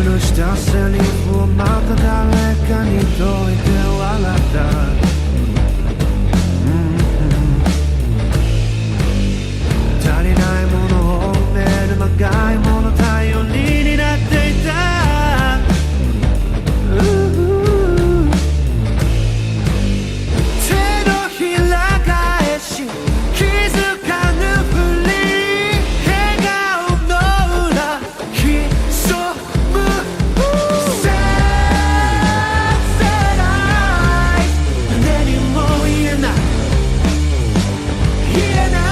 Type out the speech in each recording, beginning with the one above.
古したセリフをまた誰かに解いて笑った、足りないものを埋めるまがいもの頼りになっていた、手のひら返し気づかぬふり、笑顔の裏潜む切ない誰にも言えない、言えない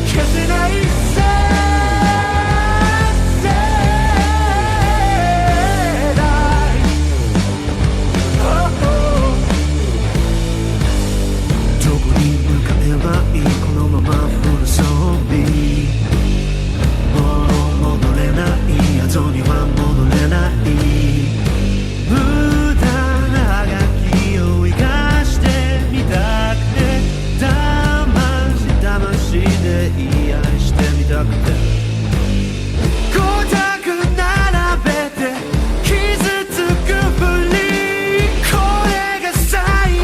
消せない世代、どこに向かえばいいこのままフル装備、もう戻れない、後には戻れない、無駄なあがきを生かしてみたくて、魂で言い愛してみたくて、光沢並べて傷つくふり、これが最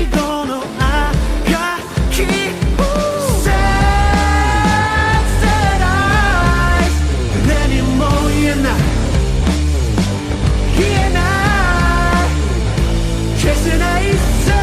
後のあがき、切ない誰にも言えない、言えない消せない世代、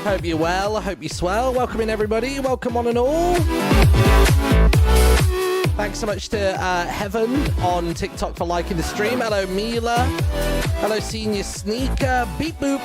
Hope you're well, I hope you're swell. Welcome in everybody, welcome on and all. Thanks so much to Heaven on TikTok for liking the stream. Hello Mila. Hello Senior Sneaker. Beep boop.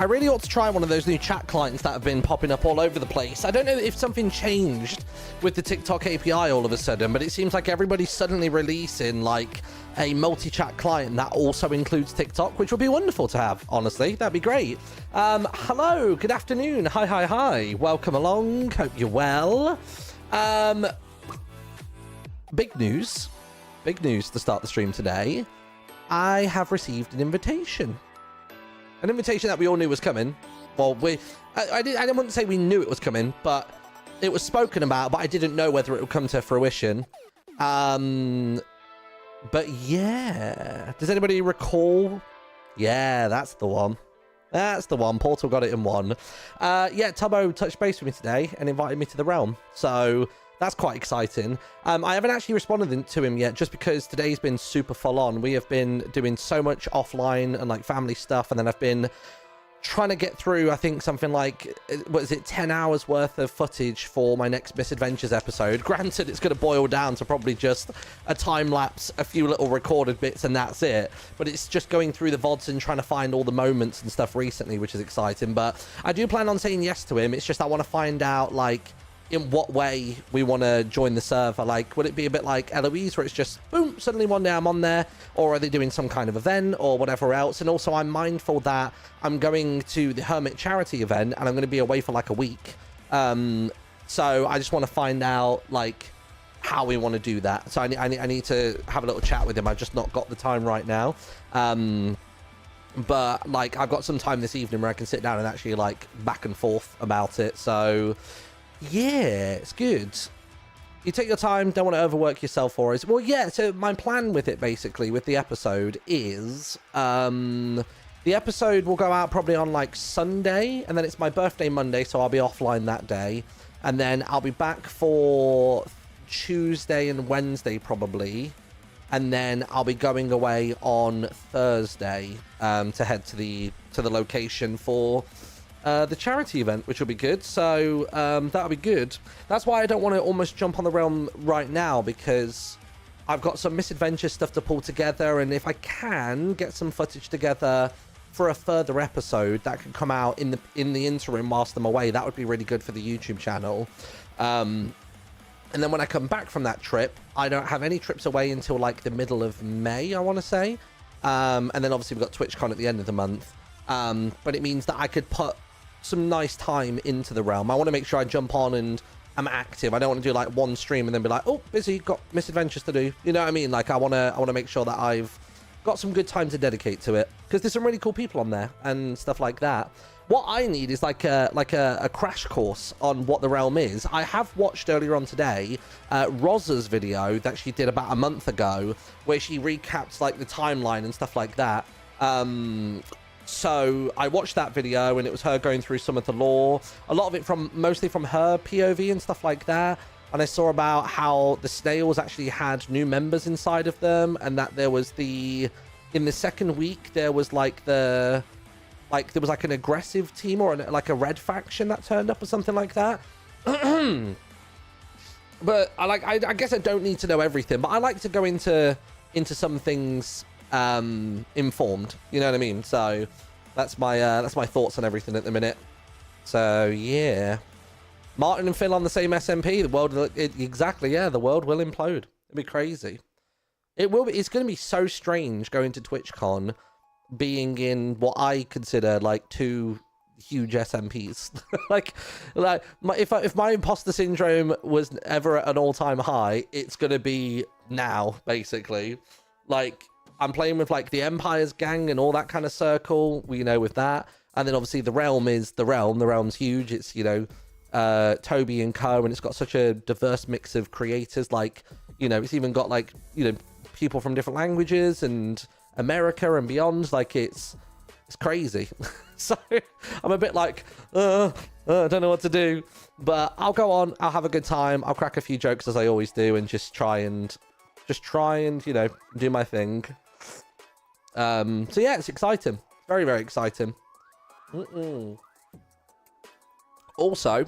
I really ought to try one of those new chat clients that have been popping up all over the place. I don't know if something changed with the TikTok API all of a sudden, but it seems like everybody's suddenly releasing like a multi-chat client that also includes TikTok, which would be wonderful to have, honestly. That'd be great. Hello, good afternoon. Hi. Welcome along. Hope you're well. Big news to start the stream today. I have received an invitation. An invitation that we all knew was coming. Well, I wouldn't say we knew it was coming, but it was spoken about, but I didn't know whether it would come to fruition. But yeah. Does anybody recall? Yeah, that's the one. That's the one. Portal got it in one. Yeah, Tubbo touched base with me today and invited me to the realm. So that's quite exciting. I haven't actually responded to him yet, just because today's been super full on. We have been doing so much offline and like family stuff, and then I've been trying to get through, I think, something like, what is it, 10 hours worth of footage for my next Misadventures episode. Granted, it's going to boil down to probably just a time lapse, a few little recorded bits, and that's it. But it's just going through the VODs and trying to find all the moments and stuff recently, which is exciting. But I do plan on saying yes to him. It's just I want to find out, like, in what way we want to join the server. Like, would it be a bit like Eloise, where it's just boom, suddenly one day I'm on there, or are they doing some kind of event or whatever else? And also, I'm mindful that I'm going to the Hermit charity event and I'm going to be away for like a week. So I just want to find out like how we want to do that. So I need to have a little chat with him. I've just not got the time right now. But like, I've got some time this evening where I can sit down and actually like back and forth about it. So yeah, it's good. You take your time, don't want to overwork yourself for it. Well, yeah, so my plan with it, basically, with the episode is, the episode will go out probably on, like, Sunday, and then it's my birthday Monday, so I'll be offline that day. And then I'll be back for Tuesday and Wednesday, probably. And then I'll be going away on Thursday, to head to the location for the charity event, which will be good. So that'll be good. That's why I don't want to almost jump on the realm right now, because I've got some Misadventure stuff to pull together, and if I can get some footage together for a further episode that can come out in the interim whilst I'm away, that would be really good for the YouTube channel. And then when I come back from that trip, I don't have any trips away until like the middle of May, I want to say. And then obviously we've got TwitchCon at the end of the month. But it means that I could put some nice time into the realm. I want to make sure I jump on and I'm active. I don't want to do like one stream and then be like, oh, busy, got Misadventures to do. You know what I mean? Like I want to make sure that I've got some good time to dedicate to it, because there's some really cool people on there and stuff like that. What I need is like a crash course on what the realm is. I have watched earlier on today Roz's video that she did about a month ago, where she recaps like the timeline and stuff like that. So I watched that video, and it was her going through some of the lore, a lot of it mostly from her POV and stuff like that. And I saw about how the snails actually had new members inside of them, and that there was in the second week there was there was like an aggressive team or like a red faction that turned up or something like that. But I guess I don't need to know everything, but I like to go into some things informed, you know what I mean? So that's my thoughts on everything at the minute. So yeah, Martin and Phil on the same SMP. The world, exactly, yeah, the world will implode. It'll be crazy. It will be. It's going to be so strange going to TwitchCon, being in what I consider like two huge SMPs. If my imposter syndrome was ever at an all-time high, it's going to be now, basically. Like, I'm playing with like the Empire's gang and all that kind of circle, you know, with that. And then obviously the realm is the realm. The realm's huge. It's, you know, Toby and Co. And it's got such a diverse mix of creators. Like, you know, it's even got like, you know, people from different languages and America and beyond. Like, it's crazy. So I'm a bit like, I don't know what to do. But I'll go on. I'll have a good time. I'll crack a few jokes as I always do, and just try and, you know, do my thing. So yeah, it's exciting. Very, very exciting. Also,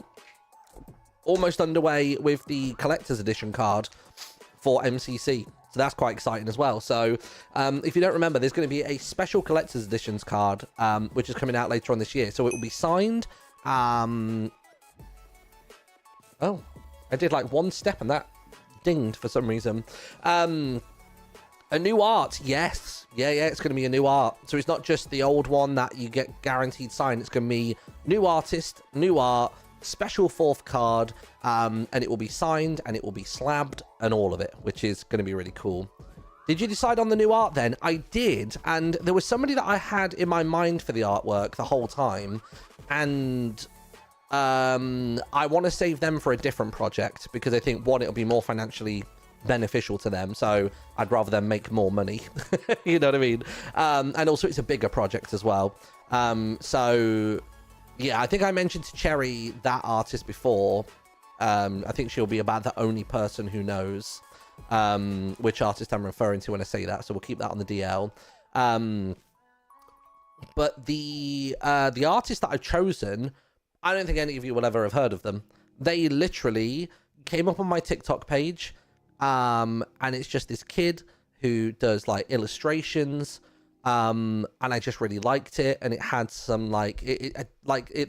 almost underway with the collector's edition card for MCC. So that's quite exciting as well. So if you don't remember, there's going to be a special collector's editions card, which is coming out later on this year. So it will be signed. Oh, I did like one step and that dinged for some reason. A new art, yes. Yeah, it's going to be a new art. So it's not just the old one that you get guaranteed signed. It's going to be new artist, new art, special fourth card, and it will be signed and it will be slabbed and all of it, which is going to be really cool. Did you decide on the new art then? I did, and there was somebody that I had in my mind for the artwork the whole time, and I want to save them for a different project because I think, one, it'll be more financially beneficial to them, so I'd rather them make more money. You know what I mean? And also it's a bigger project as well. So yeah, I think I mentioned to Cherry that artist before. I think she'll be about the only person who knows which artist I'm referring to when I say that, so we'll keep that on the DL. But the artist that I've chosen, I don't think any of you will ever have heard of them. They literally came up on my TikTok page, and it's just this kid who does like illustrations, and I just really liked it, and it had some they're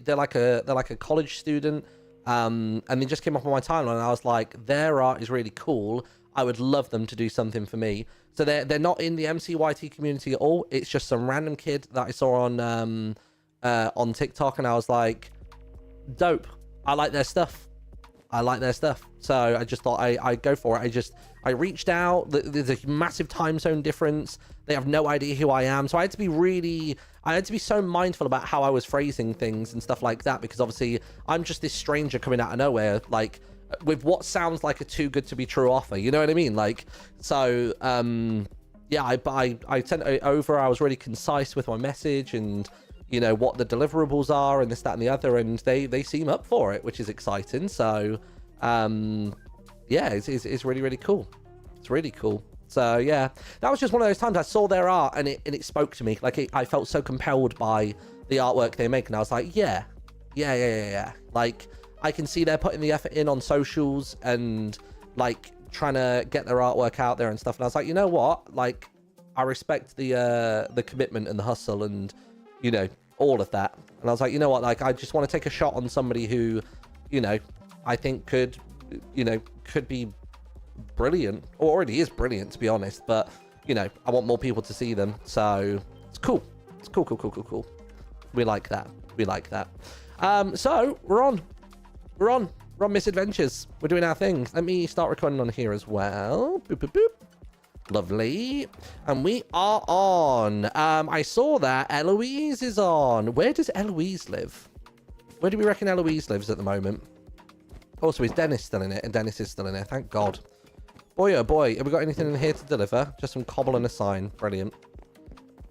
like a college student, and they just came up on my timeline, and I was like, their art is really cool. I would love them to do something for me. So they're not in the MCYT community at all. It's just some random kid that I saw on TikTok, and I was like, dope. I like their stuff. So I just thought I'd go for it. I reached out. There's a massive time zone difference. They have no idea who I am. So I had to be so mindful about how I was phrasing things and stuff like that, because obviously I'm just this stranger coming out of nowhere, like with what sounds like a too good to be true offer. You know what I mean? Like, so, yeah, I sent it over. I was really concise with my message and, you know, what the deliverables are and this, that, and the other, and they seem up for it, which is exciting. So, yeah, it's really, really cool. It's really cool. So, yeah, that was just one of those times I saw their art and it spoke to me. Like, I felt so compelled by the artwork they make, and I was like, yeah. Like, I can see they're putting the effort in on socials and, like, trying to get their artwork out there and stuff. And I was like, you know what? Like, I respect the commitment and the hustle and, you know, all of that. And I was like, you know what, like, I just want to take a shot on somebody who, you know, I think could be brilliant, or already is brilliant, to be honest, but, you know, I want more people to see them. So it's cool. We like that. So we're on Misadventures. We're doing our thing. Let me start recording on here as well. Boop, boop, boop. Lovely. And we are on. I saw that Eloise is on. Where does Eloise live? Where do we reckon Eloise lives at the moment? Also, is Dennis still in it? And Dennis is still in it. Thank God. Boy, oh boy. Have we got anything in here to deliver? Just some cobble and a sign. Brilliant.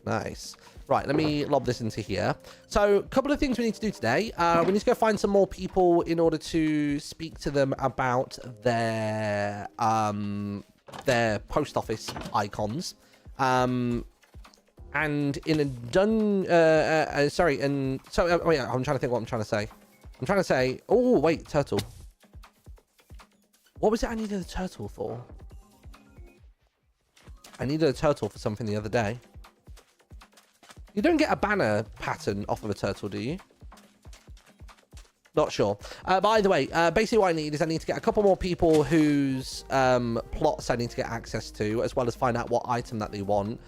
Nice. Right, let me lob this into here. So, a couple of things we need to do today. We need to go find some more people in order to speak to them about their post office icons. And in a wait, I'm trying to think what I'm trying to say. Oh, wait, turtle. What was it I needed a turtle for? I needed a turtle for something the other day. You don't get a banner pattern off of a turtle, do you? Not sure. By the way, basically what I need is I need to get a couple more people whose plots I need to get access to, as well as find out what item that they want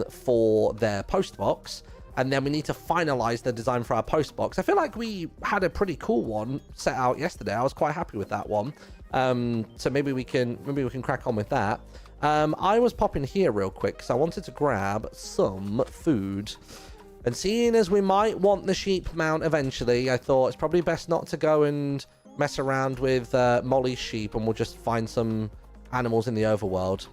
for their post box. And then we need to finalize the design for our post box. I feel like we had a pretty cool one set out yesterday. I was quite happy with that one. So maybe we can crack on with that. I was popping here real quick because I wanted to grab some food. And seeing as we might want the sheep mount eventually, I thought it's probably best not to go and mess around with Molly's sheep, and we'll just find some animals in the overworld.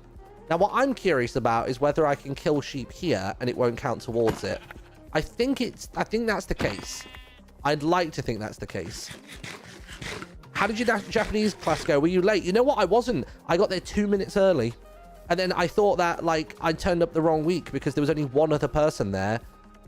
Now, what I'm curious about is whether I can kill sheep here and it won't count towards it. I think that's the case. I'd like to think that's the case. How did your Japanese class go? Were you late? You know what? I wasn't. I got there 2 minutes early. And then I thought that, like, I turned up the wrong week because there was only one other person there.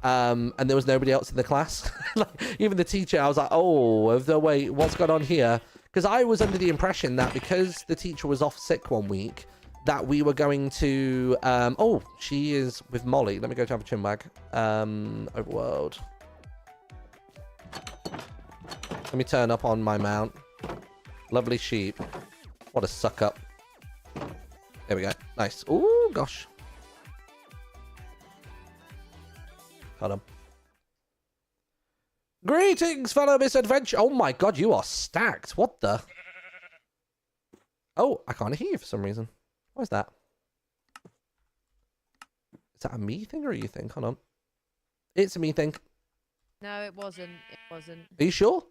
And there was nobody else in the class. Like, even the teacher, I was like, oh, wait, what's going on here? Because I was under the impression that because the teacher was off sick one week, that we were going to... oh, she is with Molly. Let me go to have a chin wag. Overworld. Let me turn up on my mount. Lovely sheep. What a suck up. There we go. Nice. Oh, gosh. Hold on. Greetings, fellow misadventure. Oh my god, you are stacked. What the? Oh, I can't hear you for some reason. What is that? Is that a me thing or a you thing? Hold on. It's a me thing. No, it wasn't. It wasn't. Are you sure?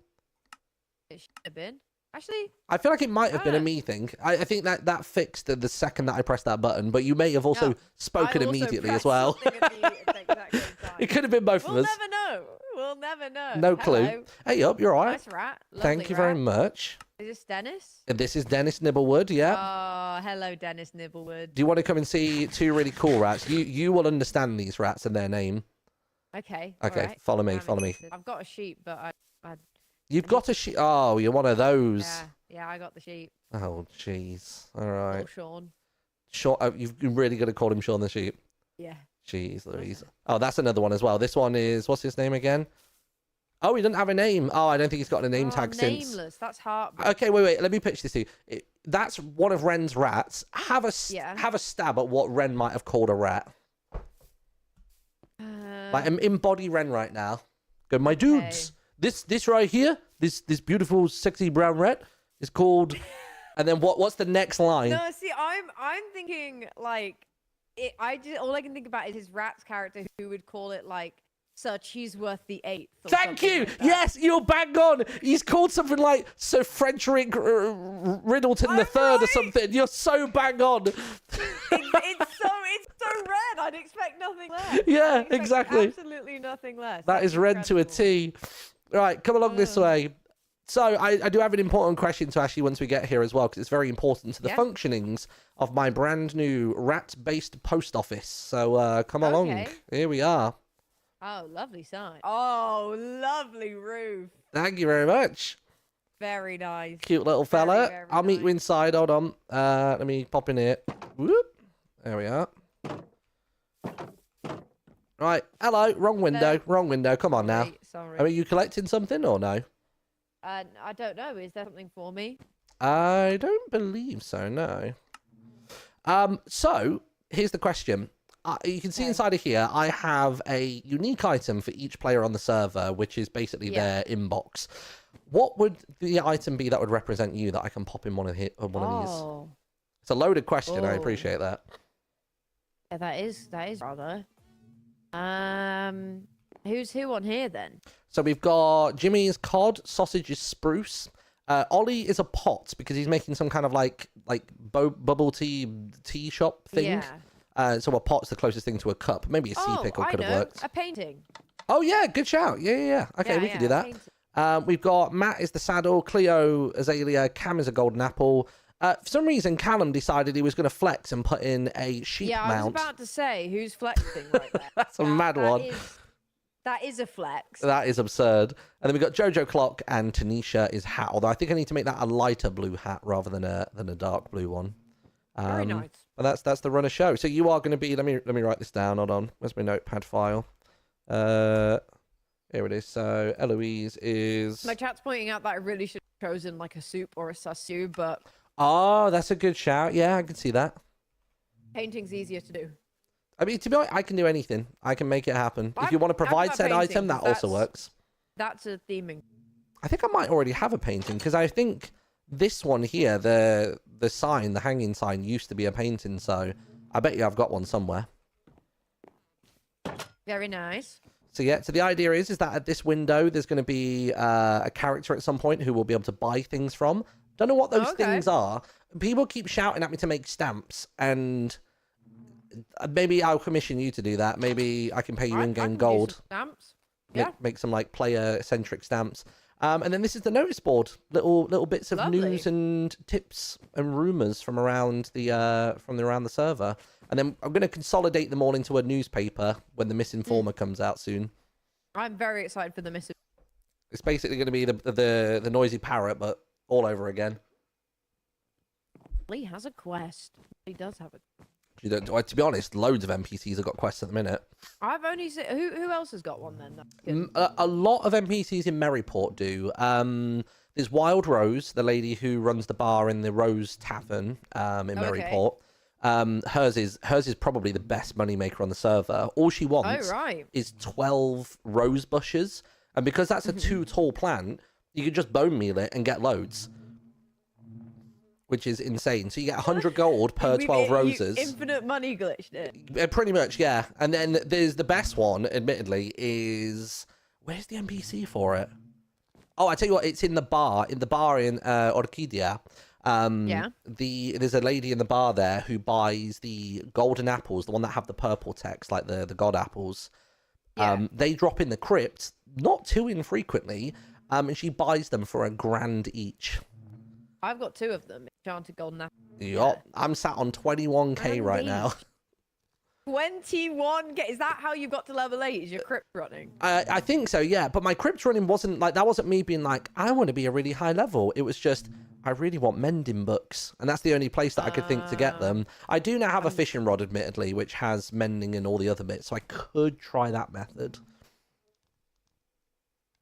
It should have been. Actually, I feel like it might have been a me thing. I think that fixed the second that I pressed that button, but you may have also spoken immediately as well. It could have been both of us. We'll never know. We'll never know. No clue. Hey, up, you're all right. Nice rat. Thank you very much. Is this Dennis? This is Dennis Nibblewood, yeah. Oh, hello, Dennis Nibblewood. Do you want to come and see two really cool rats? You will understand these rats and their name. Okay. Okay, right. follow me, follow me. I've got a sheep, but You've got a sheep. Oh, you're one of those. Yeah, I got the sheep. Oh, jeez. All right. Oh, Sean. Sean, oh, you've really got to call him Sean the sheep. Yeah. Jeez, Louise. Oh, that's another one as well. This one is, what's his name again? Oh, he doesn't have a name. Oh, I don't think he's got a name tag since. Nameless. That's heartbreaking. Okay, wait. Let me pitch this to you. That's one of Ren's rats. Have a stab at what Ren might have called a rat. Like, embody Ren right now. Go, my dudes. This right here, this beautiful, sexy brown rat is called. And then what's the next line? No, see, I'm thinking like all I can think about is his rat's character who would call it like Sir Cheeseworth the Eighth. Thank you. Like yes, you're bang on. He's called something like Sir Frederick Riddleton the Third or something. You're so bang on. It's so red. I'd expect nothing less. Yeah, exactly. Absolutely nothing less. That is red to a T. Right, come along this way. So I do have an important question to ask you once we get here as well, because it's very important to the functionings of my brand new rat-based post office. So come along. Here we are. Oh, lovely sign. Oh, lovely roof. Thank you very much. Very nice. Cute little fella. Very I'll meet you inside. Hold on. Let me pop in here. Whoop. There we are. Right. Hello. Wrong window. Wrong window. Come on now. Sorry. Are you collecting something or no? I don't know. Is there something for me? I don't believe so, no. So, here's the question. You can see inside of here, I have a unique item for each player on the server, which is basically their inbox. What would the item be that would represent you that I can pop in one of these? It's a loaded question. I appreciate that. Yeah, that is rather. Who's who on here then? So we've got Jimmy's cod, sausage is spruce. Ollie is a pot because he's making some kind of like bubble tea shop thing. Yeah. So a pot's the closest thing to a cup. Maybe a sea pickle could have worked. A painting. Oh yeah, good shout. Yeah. Okay, we can do that. We've got Matt is the saddle, Cleo azalea, Cam is a golden apple. For some reason, Callum decided he was going to flex and put in a sheep mount. Yeah, I was about to say, who's flexing right there? That's a mad one. That is a flex. That is absurd. And then we've got Jojo Clock and Tanisha is hat. Although I think I need to make that a lighter blue hat rather than a dark blue one. Very nice. But that's the runner show. So you are going to be. Let me write this down. Hold on. Where's my notepad file? Here it is. So Eloise is. My chat's pointing out that I really should have chosen like a soup or a sasu, but. Oh, that's a good shout. Yeah, I can see that. Painting's easier to do. I mean, to be honest, I can do anything. I can make it happen. If you want to provide said item, that also works. That's a theming. I think I might already have a painting because I think this one here, the sign, the hanging sign, used to be a painting. So I bet you I've got one somewhere. Very nice. So yeah, so the idea is that at this window, there's going to be a character at some point who will be able to buy things from. Don't know what those things are. People keep shouting at me to make stamps, and maybe I'll commission you to do that. Maybe I can pay you in-game gold. Stamps. Make some like player-centric stamps. And then this is the notice board. Little bits of news and tips and rumors from around the server. And then I'm going to consolidate them all into a newspaper when the Misinformer comes out soon. I'm very excited for the Misinformer. It's basically going to be the noisy parrot, but all over again. Lee has a quest. He does have a. You don't, well, to be honest, loads of NPCs have got quests at the minute. I've only seen who else has got one then? A lot of NPCs in Maryport do. There's Wild Rose, the lady who runs the bar in the Rose Tavern in Maryport. Hers is probably the best moneymaker on the server. All she wants is 12 rose bushes, and because that's a 2 tall plant, you can just bone meal it and get loads, which is insane. So you get 100 gold per 12 roses. Infinite money glitched it. Pretty much, yeah. And then there's the best one, admittedly, is... Where's the NPC for it? Oh, I tell you what, it's in the bar in Orquídea. There's a lady in the bar there who buys the golden apples, the one that have the purple text, like the god apples. They drop in the crypt, not too infrequently, and she buys them for $1,000 each. I've got 2 of them. Enchanted golden apple. Yup. I'm sat on 21k right now. 21k? Is that how you got to level 8? Is your crypt running? I think so, yeah. But my crypt running wasn't like, that wasn't me being like, I want to be a really high level. It was just, I really want mending books. And that's the only place that I could think to get them. I do now have a fishing rod, admittedly, which has mending and all the other bits. So I could try that method.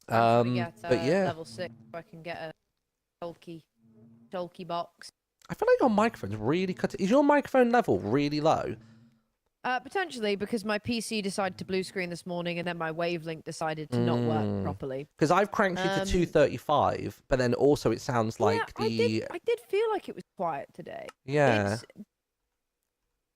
But yeah. Level 6 so I can get a bulky box. I feel like your microphone's really cut. Is your microphone level really low? Potentially, because my PC decided to blue screen this morning, and then my wavelength decided to not work properly. Because I've cranked it to 235, but then also it sounds like I did feel like it was quiet today. Yeah.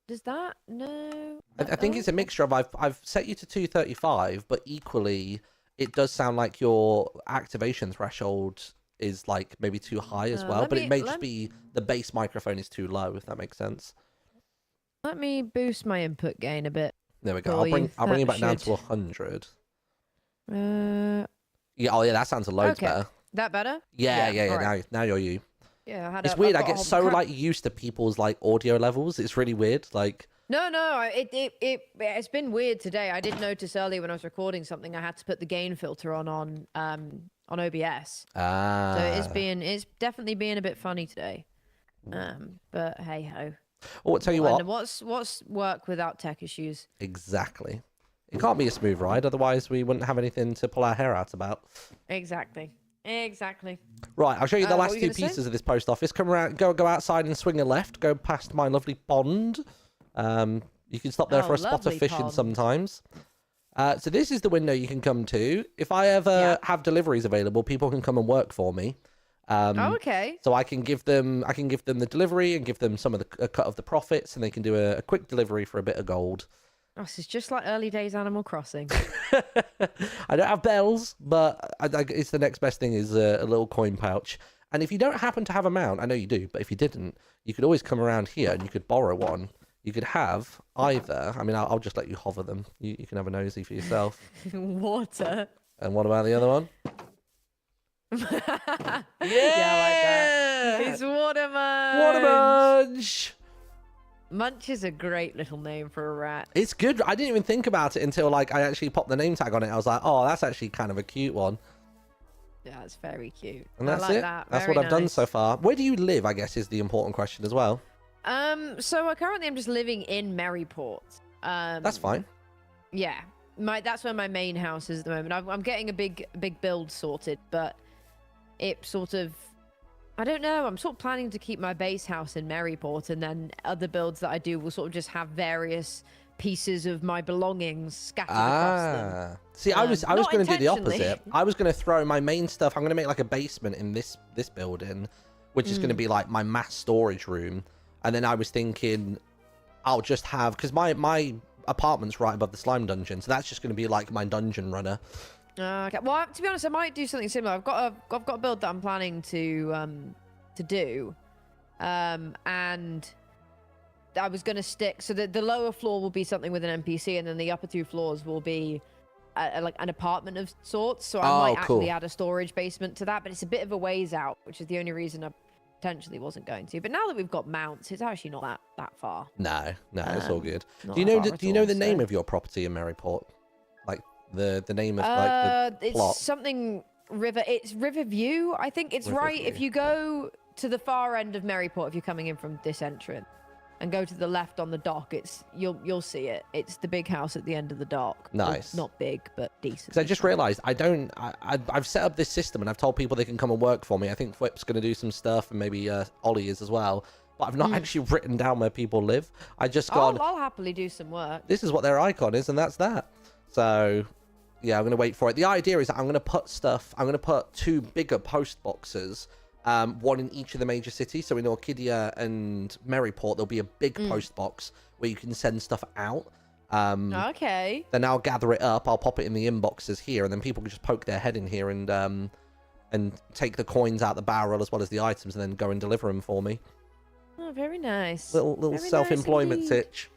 Does that? No. I think it's a mixture of I've set you to 235, but equally it does sound like your activation threshold is like maybe too high as well. But it may just be the base microphone is too low, if that makes sense. Let me boost my input gain a bit. There we go. I'll bring you back down to 100. Yeah. Oh yeah, that sounds a load better. That better? Yeah. Right. Now you're you. Yeah. It's weird. I get so like used to people's like audio levels. It's really weird. Like. No. It's been weird today. I did notice earlier when I was recording something, I had to put the gain filter on OBS. So it's definitely being a bit funny today. But hey ho. Oh, I'll tell you what. What's work without tech issues? Exactly. It can't be a smooth ride, otherwise we wouldn't have anything to pull our hair out about. Exactly. Right, I'll show you the last 2 pieces of this post office. Come around, go outside and swing a left. Go past my lovely pond. You can stop there for a spot of fishing sometimes. So this is the window you can come to. If I ever have deliveries available, people can come and work for me. Okay. So I can give them the delivery and give them some of the cut of the profits, and they can do a quick delivery for a bit of gold. Oh, this is just like early days Animal Crossing. I don't have bells, but it's the next best thing is a little coin pouch. And if you don't happen to have a mount, I know you do, but if you didn't, you could always come around here and you could borrow one. You could have either. I mean, I'll just let you hover them. You can have a nosy for yourself. Water. And what about the other one? Yeah, I like that. It's Watermunch. Watermunch. Munch is a great little name for a rat. It's good. I didn't even think about it until like I actually popped the name tag on it. I was like, oh, that's actually kind of a cute one. Yeah, it's very cute. And that's I like it. That. That's very what I've done nice. so far. Where do you live, I guess, is the important question as well. So currently I'm just living in Maryport. That's fine. Yeah. That's where my main house is at the moment. I'm getting a big build sorted, but it sort of, I don't know. I'm sort of planning to keep my base house in Maryport, and then other builds that I do will sort of just have various pieces of my belongings scattered across them. See, I was going to do the intentionally. opposite. I was going to throw my main stuff. I'm going to make like a basement in this building, which is going to be like my mass storage room. And then I was thinking, I'll just have, because my apartment's right above the slime dungeon, so that's just going to be like my dungeon runner. Okay. Well, to be honest, I might do something similar. I've got a build that I'm planning to do, and I was going to stick so that the lower floor will be something with an NPC, and then the upper 2 floors will be like an apartment of sorts. So I might actually add a storage basement to that, but it's a bit of a ways out, which is the only reason I potentially wasn't going to. But now that we've got mounts, it's actually not that far. No, it's all good. Do you know the name of your property in Maryport? Like the name of like the plot? It's something river. It's Riverview. I think it's right if you go to the far end of Maryport if you're coming in from this entrance. and go to the left on the dock, you'll see it. It's the big house at the end of the dock. Well, Nice. not big, but decent. Because I just realised I've set up this system and I've told people they can come and work for me. I think Whip's going to do some stuff and maybe Ollie is as well. But I've not actually written down where people live. I just got. I'll happily do some work. This is what their icon is, and that's that. So, yeah, I'm going to wait for it. The idea is that I'm going to put 2 bigger post boxes, one in each of the major cities. So in Orchidia and Maryport, there'll be a big post box where you can send stuff out. Okay. Then I'll gather it up. I'll pop it in the inboxes here, and then people can just poke their head in here and take the coins out the barrel as well as the items, and then go and deliver them for me. Oh, very nice. Little Very self-employment nice indeed. sitch.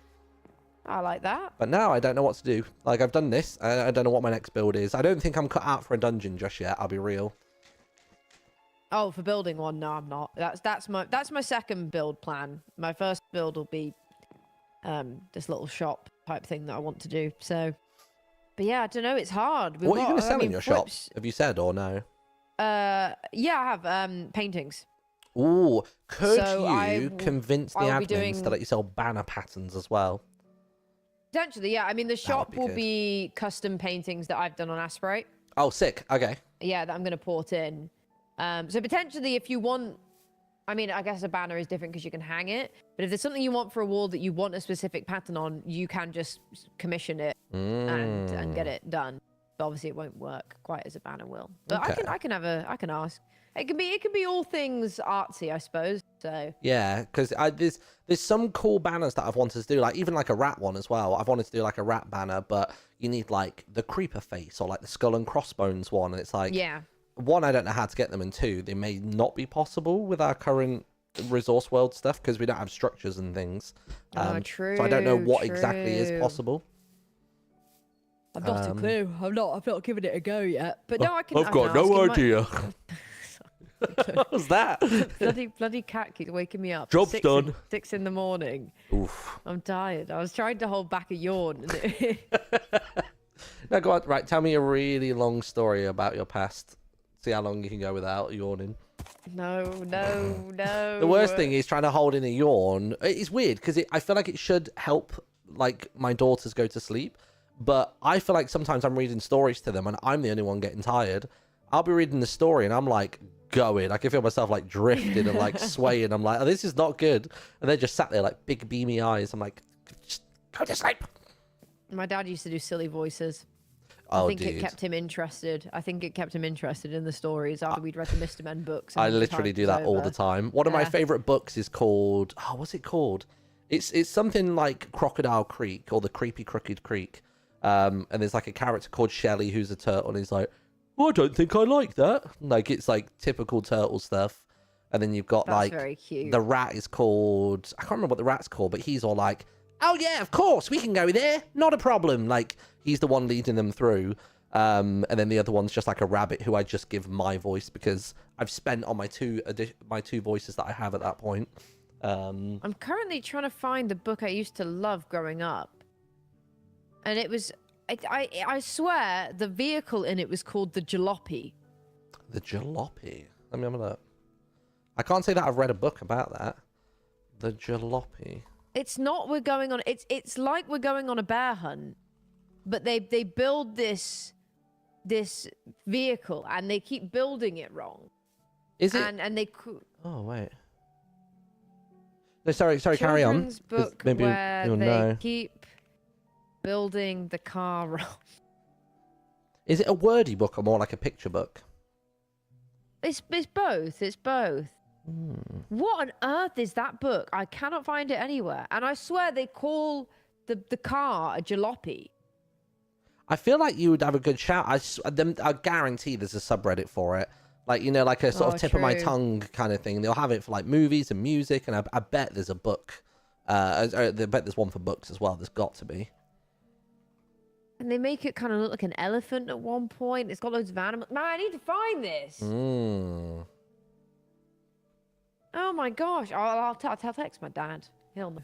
I like that. But now I don't know what to do. Like, I've done this. I don't know what my next build is. I don't think I'm cut out for a dungeon just yet. I'll be real. Oh, for building one? No, I'm not. That's my second build plan. My first build will be this little shop type thing that I want to do. So, but yeah, I don't know. It's hard. What are you going to sell in your shop? Have you said or no? Yeah, I have paintings. Ooh, could So you convince the I'll be admins doing- to let you sell banner patterns as well? Potentially, yeah. I mean, the shop be will good. be custom paintings that I've done on Aspirate. Oh, sick. Okay. Yeah, that I'm going to port in. So potentially, if you want, I mean, I guess a banner is different because you can hang it. But if there's something you want for a wall that you want a specific pattern on, you can just commission it and get it done. But obviously, it won't work quite as a banner will. But Okay. I can ask. It can be all things artsy, I suppose. So Yeah, because there's some cool banners that I've wanted to do, like even like a rat one as well. I've wanted to do like a rat banner, but you need like the creeper face or like the skull and crossbones one, and it's like, yeah. one, I don't know how to get them, and two, they may not be possible with our current resource world stuff because we don't have structures and things. True. So I don't know what exactly is true. possible. I've not a clue. I've not given it a go yet. But no, I can. I've I got can ask. no It might- idea. What was that? bloody cat keeps waking me up. Job's 6 done. 6 in the morning. Oof. I'm tired. I was trying to hold back a yawn. And No, go on. Right, tell me a really long story about your past. See how long you can go without yawning. no. The worst thing is trying to hold in a yawn. It's weird because I feel like it should help, like, my daughters go to sleep. But I feel like sometimes I'm reading stories to them and I'm the only one getting tired. I'll be reading the story and I'm like going. I can feel myself like drifting and like swaying. I'm like, oh, this is not good. And they're just sat there like big beamy eyes. I'm like, just go to sleep. My dad used to do silly voices. Oh, I think dude. it kept him interested. I think it kept him interested in the stories after we'd read the Mr. Men books. I and the literally time do was that all over. the time. One of my Yeah. favorite books is called, oh, what's it called? It's something like Crocodile Creek or the Creepy Crooked Creek. And there's like a character called Shelley who's a turtle, and he's like, well, I don't think I like that. Like, it's like typical turtle stuff. And then you've got That's like very cute. the rat is called, I can't remember what the rat's called, but he's all like, oh yeah, of course we can go there, not a problem. Like, he's the one leading them through. And then the other one's just like a rabbit who I just give my voice because I've spent on my two voices that I have at that point. I'm currently trying to find the book I used to love growing up. And it was, I swear, the vehicle in it was called the Jalopy. The Jalopy. Let me have a look. I can't say that I've read a book about that. The Jalopy. It's not we're going on, it's like we're going on a bear hunt. But they build this vehicle and they keep building it wrong. Is it? And they Oh, wait. No, sorry, carry on. children's 'cause book maybe where you'll they know. keep building the car wrong. Is it a wordy book or more like a picture book? It's both. It's both. Hmm. What on earth is that book? I cannot find it anywhere. And I swear they call the car a jalopy. I feel like you would have a good shout. I guarantee there's a subreddit for it. Like, you know, like a sort of tip of my true. tongue kind of thing. They'll have it for like movies and music, and I bet there's a book. I bet there's one for books as well. There's got to be. And they make it kind of look like an elephant at one point. It's got loads of animals. Man, I need to find this. Mm. Oh my gosh. I'll text my dad. He'll know.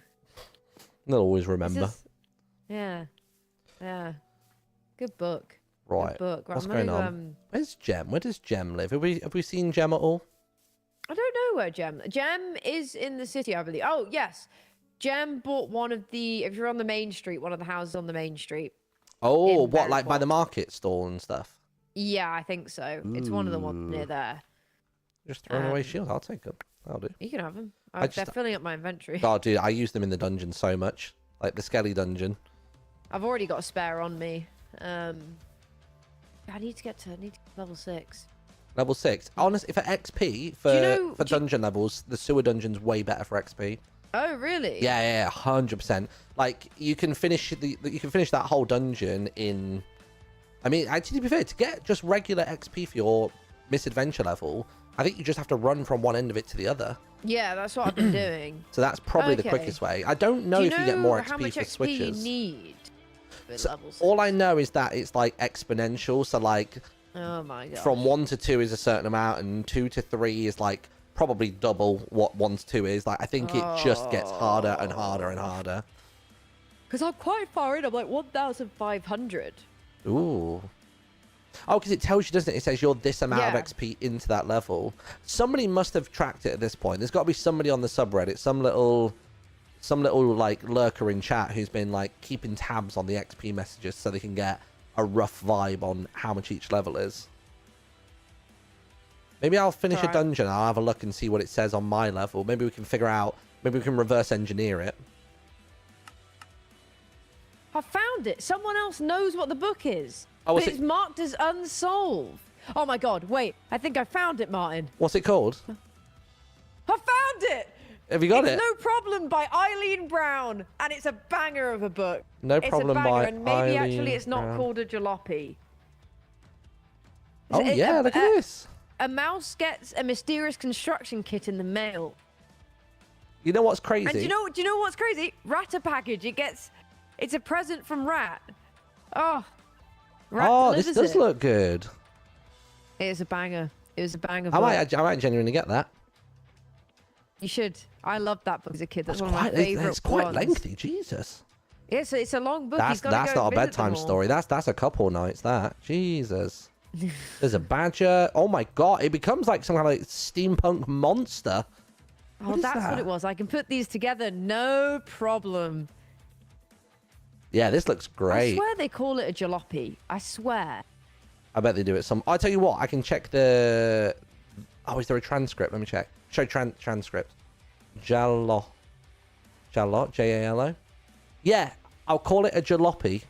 They'll always This remember. is- Yeah. Yeah. Good book. Right. Good book. Right, What's I'm going gonna, on? Where's Gem? Where does Gem live? Have we seen Gem at all? I don't know where Gem is in the city, I believe. Oh, yes. Jem bought one of the. If you're on the main street, one of the houses on the main street. Oh, in what, like by Berwick. the market stall and stuff? Yeah, I think so. It's one of the ones near Ooh. there. Just throwing away shields. I'll take them. That'll do. You can have them. I They're just- filling up my inventory. Oh, dude, I use them in the dungeon so much. Like the Skelly dungeon. I've already got a spare on me. I need to get level 6. Level 6. Honestly, for XP, for, for dungeon levels, the sewer dungeon's way better for XP. Oh, really? Yeah, 100%. Like, you can finish you can finish that whole dungeon in... I mean, actually, to be fair, to get just regular XP for your misadventure level, I think you just have to run from one end of it to the other. Yeah, that's what I've been doing. So that's probably the Okay. quickest way. I don't know Do if you get more how XP much for XP switches. you need for So level 6? all I know is that it's like exponential. So like Oh my god. from 1 to 2 is a certain amount, and 2 to 3 is like probably double what 1 to 2 is. Like I think it just gets harder and harder and harder. Because I'm quite far in. I'm like 1,500. Ooh. Oh, because it tells you, doesn't it? It says you're this amount of Yeah. XP into that level. Somebody must have tracked it at this point. There's got to be somebody on the subreddit, some little like lurker in chat who's been like keeping tabs on the XP messages so they can get a rough vibe on how much each level is. Maybe I'll finish a Alright. dungeon. I'll have a look and see what it says on my level. Maybe we can figure out. Maybe we can reverse engineer it. I found it. Someone else knows what the book is. Oh, but is it's it- marked as unsolved. Oh my god, wait. I think I found it, Martin. What's it called? I found it! Have you got It's it? No Problem by Eileen Brown. And it's a banger of a book. No Problem it's a banger, by and maybe Eileen actually it's not Brown. called a jalopy. Oh yeah, look at this. A mouse gets a mysterious construction kit in the mail. You know what's crazy? And do you know what's crazy? Rat package. It's a present from Rat. Oh. Rat This delivers does it. look good. It is a banger. It was a banger. I book. might genuinely get that. You should. I loved that book as a kid. That's It's one of my favorite it's quite ones. lengthy. Jesus. Yeah, so it's a long book. That's He's gotta go not a visit bedtime them all. story. That's a couple nights. That Jesus. There's a badger. Oh my god! It becomes like some kind of like steampunk monster. Oh, What is that's that? what it was. I can put these together, no problem. Yeah, this looks I great. swear they call it a jalopy. I swear. I bet they do it some. I'll tell you what. I can check the. Oh, is there a transcript? Let me check. Show transcript. Jallo. J-A-L-O. Yeah, I'll call it a jalopy.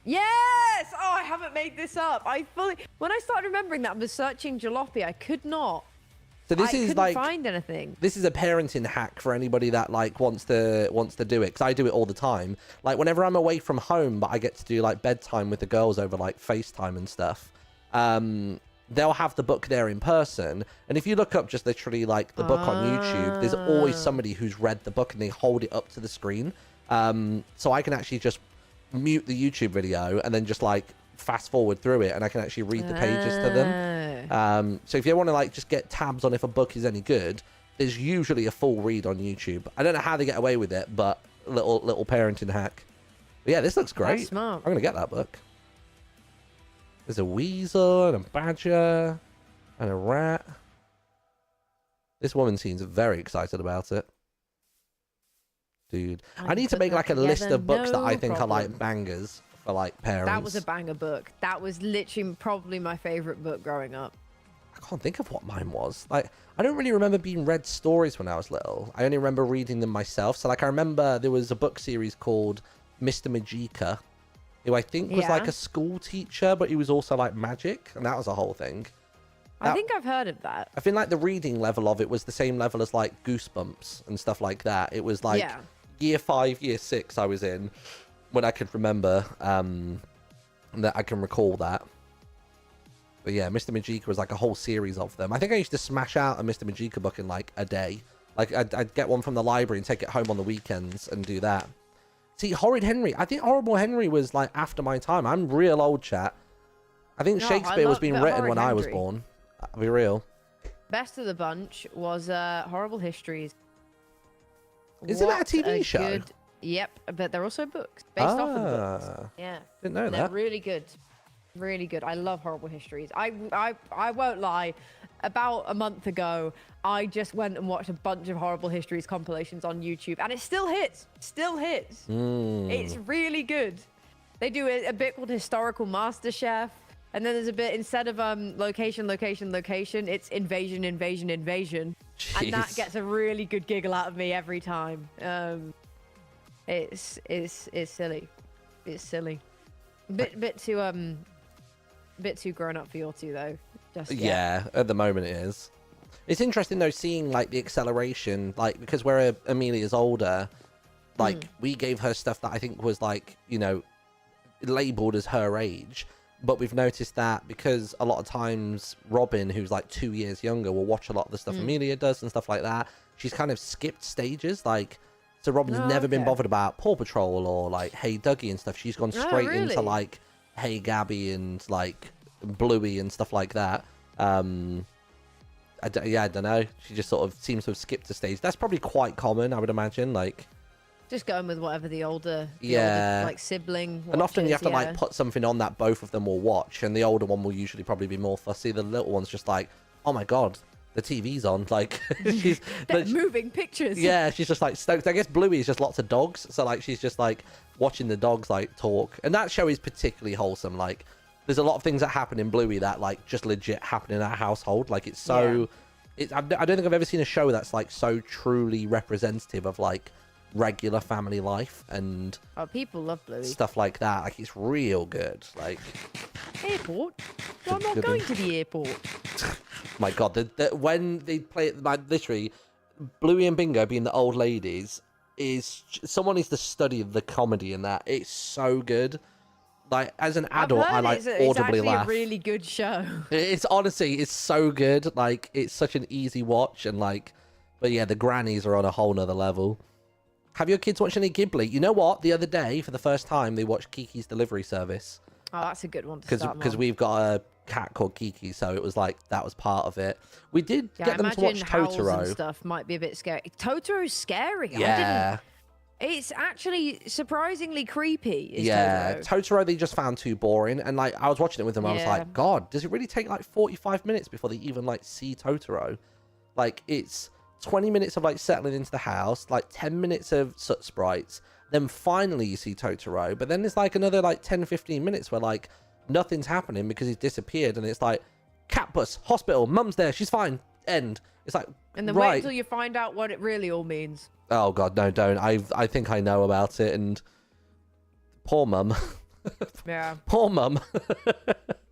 Yes! Oh, I haven't made this up. When I started remembering that, I was searching jalopy. I could not. So this I is couldn't like find anything. this is a parenting hack for anybody that like wants to do it, because I do it all the time. Like whenever I'm away from home, but I get to do like bedtime with the girls over like FaceTime and stuff. They'll have the book there in person, and if you look up just literally like the book on YouTube, there's always somebody who's read the book and they hold it up to the screen. So I can actually just mute the YouTube video and then just like fast forward through it, and I can actually read the pages to them. So if you want to like just get tabs on if a book is any good, there's usually a full read on YouTube. I don't know how they get away with it, but little parenting hack. But yeah, this looks great. That's smart. I'm gonna get that book. There's a weasel and a badger and a rat. This woman seems very excited about it. Dude, I need to put make that like a list together, of books that no I think are problem. like bangers for like parents. That was a banger book. That was literally probably my favorite book growing up. I can't think of what mine was. Like, I don't really remember being read stories when I was little. I only remember reading them myself. So like, I remember there was a book series called Mr. Magica, who I think was like Yeah. a school teacher, but he was also like magic, and that was a whole thing. I think I've heard of that. I think like the reading level of it was the same level as like Goosebumps and stuff like that. It was like Yeah. year 5, year 6 I was in when I could remember that I can recall that. But yeah, Mr. Magica was like a whole series of them. I think I used to smash out a Mr. Magica book in like a day. Like I'd get one from the library and take it home on the weekends and do that. See, Horrid Henry. I think Horrible Henry was like after my time. I'm real old, chat. I think No, I Shakespeare was love being the written Horrid when I was Henry. born. I'll be real. Best of the bunch was Horrible Histories. Isn't that a What TV show? Yep, but they're also books based off of the books. Ah, Yeah, didn't know they're that. really good, really good. I love Horrible Histories. I won't lie. about a month ago, I just went and watched a bunch of Horrible Histories compilations on YouTube, and it still hits. Still hits. It's really good. They do a bit called Historical MasterChef, and then there's a bit, instead of location, it's invasion. Jeez. And that gets a really good giggle out of me every time. It's silly. It's silly. Bit too grown up for your two, though. Yeah, at the moment it is. It's interesting though, seeing like the acceleration, like, because where Amelia's older, like we gave her stuff that I think was like, you know, labeled as her age, but we've noticed that because a lot of times Robin, who's like 2 years younger, will watch a lot of the stuff Amelia does and stuff like that. She's kind of skipped stages, like, so Robin's never been bothered about Paw Patrol or like Hey Dougie and stuff. She's gone straight into like Hey Gabby and like Bluey and stuff like that. I don't know. She just sort of seems to have skipped a stage. That's probably quite common, I would imagine. Like, just going with whatever the older like sibling watches, and often you have to like put something on that both of them will watch, and the older one will usually probably be more fussy. The little one's just like, oh my god, the TV's on. Like, she's moving pictures. Yeah, she's just like stoked. I guess Bluey is just lots of dogs, so like she's just like watching the dogs like talk. And that show is particularly wholesome. Like, there's a lot of things that happen in Bluey that like just legit happen in that household. Like, it's so I don't think I've ever seen a show that's like so truly representative of like regular family life and people love Bluey, stuff like that. Like, it's real good. Like, airport. I'm not going to the airport. My god, when they play it, like, literally Bluey and Bingo being the old ladies, is someone needs to study the comedy in that. It's so good. Like, as an adult, I like audibly laugh. It's a really good show. It's honestly, it's so good. Like, it's such an easy watch, and like, but yeah, the grannies are on a whole nother level. Have your kids watched any Ghibli? You know what? The other day, for the first time, they watched Kiki's Delivery Service. Oh, that's a good one to start because we've got a cat called Kiki, so it was like that was part of it. We did get them to watch Totoro. And stuff might be a bit scary. Totoro's scary. Yeah. It's actually surprisingly creepy. Yeah, Totoro they just found too boring, and like I was watching it with them, I was like, God, does it really take like 45 minutes before they even like see Totoro? Like, it's 20 minutes of like settling into the house, like 10 minutes of soot sprites, then finally you see Totoro, but then there's like another like 10-15 minutes where like nothing's happening because he's disappeared, and it's like cat bus, hospital, mum's there, she's fine, end. It's like, and then wait until you find out what it really all means. Oh god, no, don't. I think I know about it, and poor mum. Yeah. Poor mum.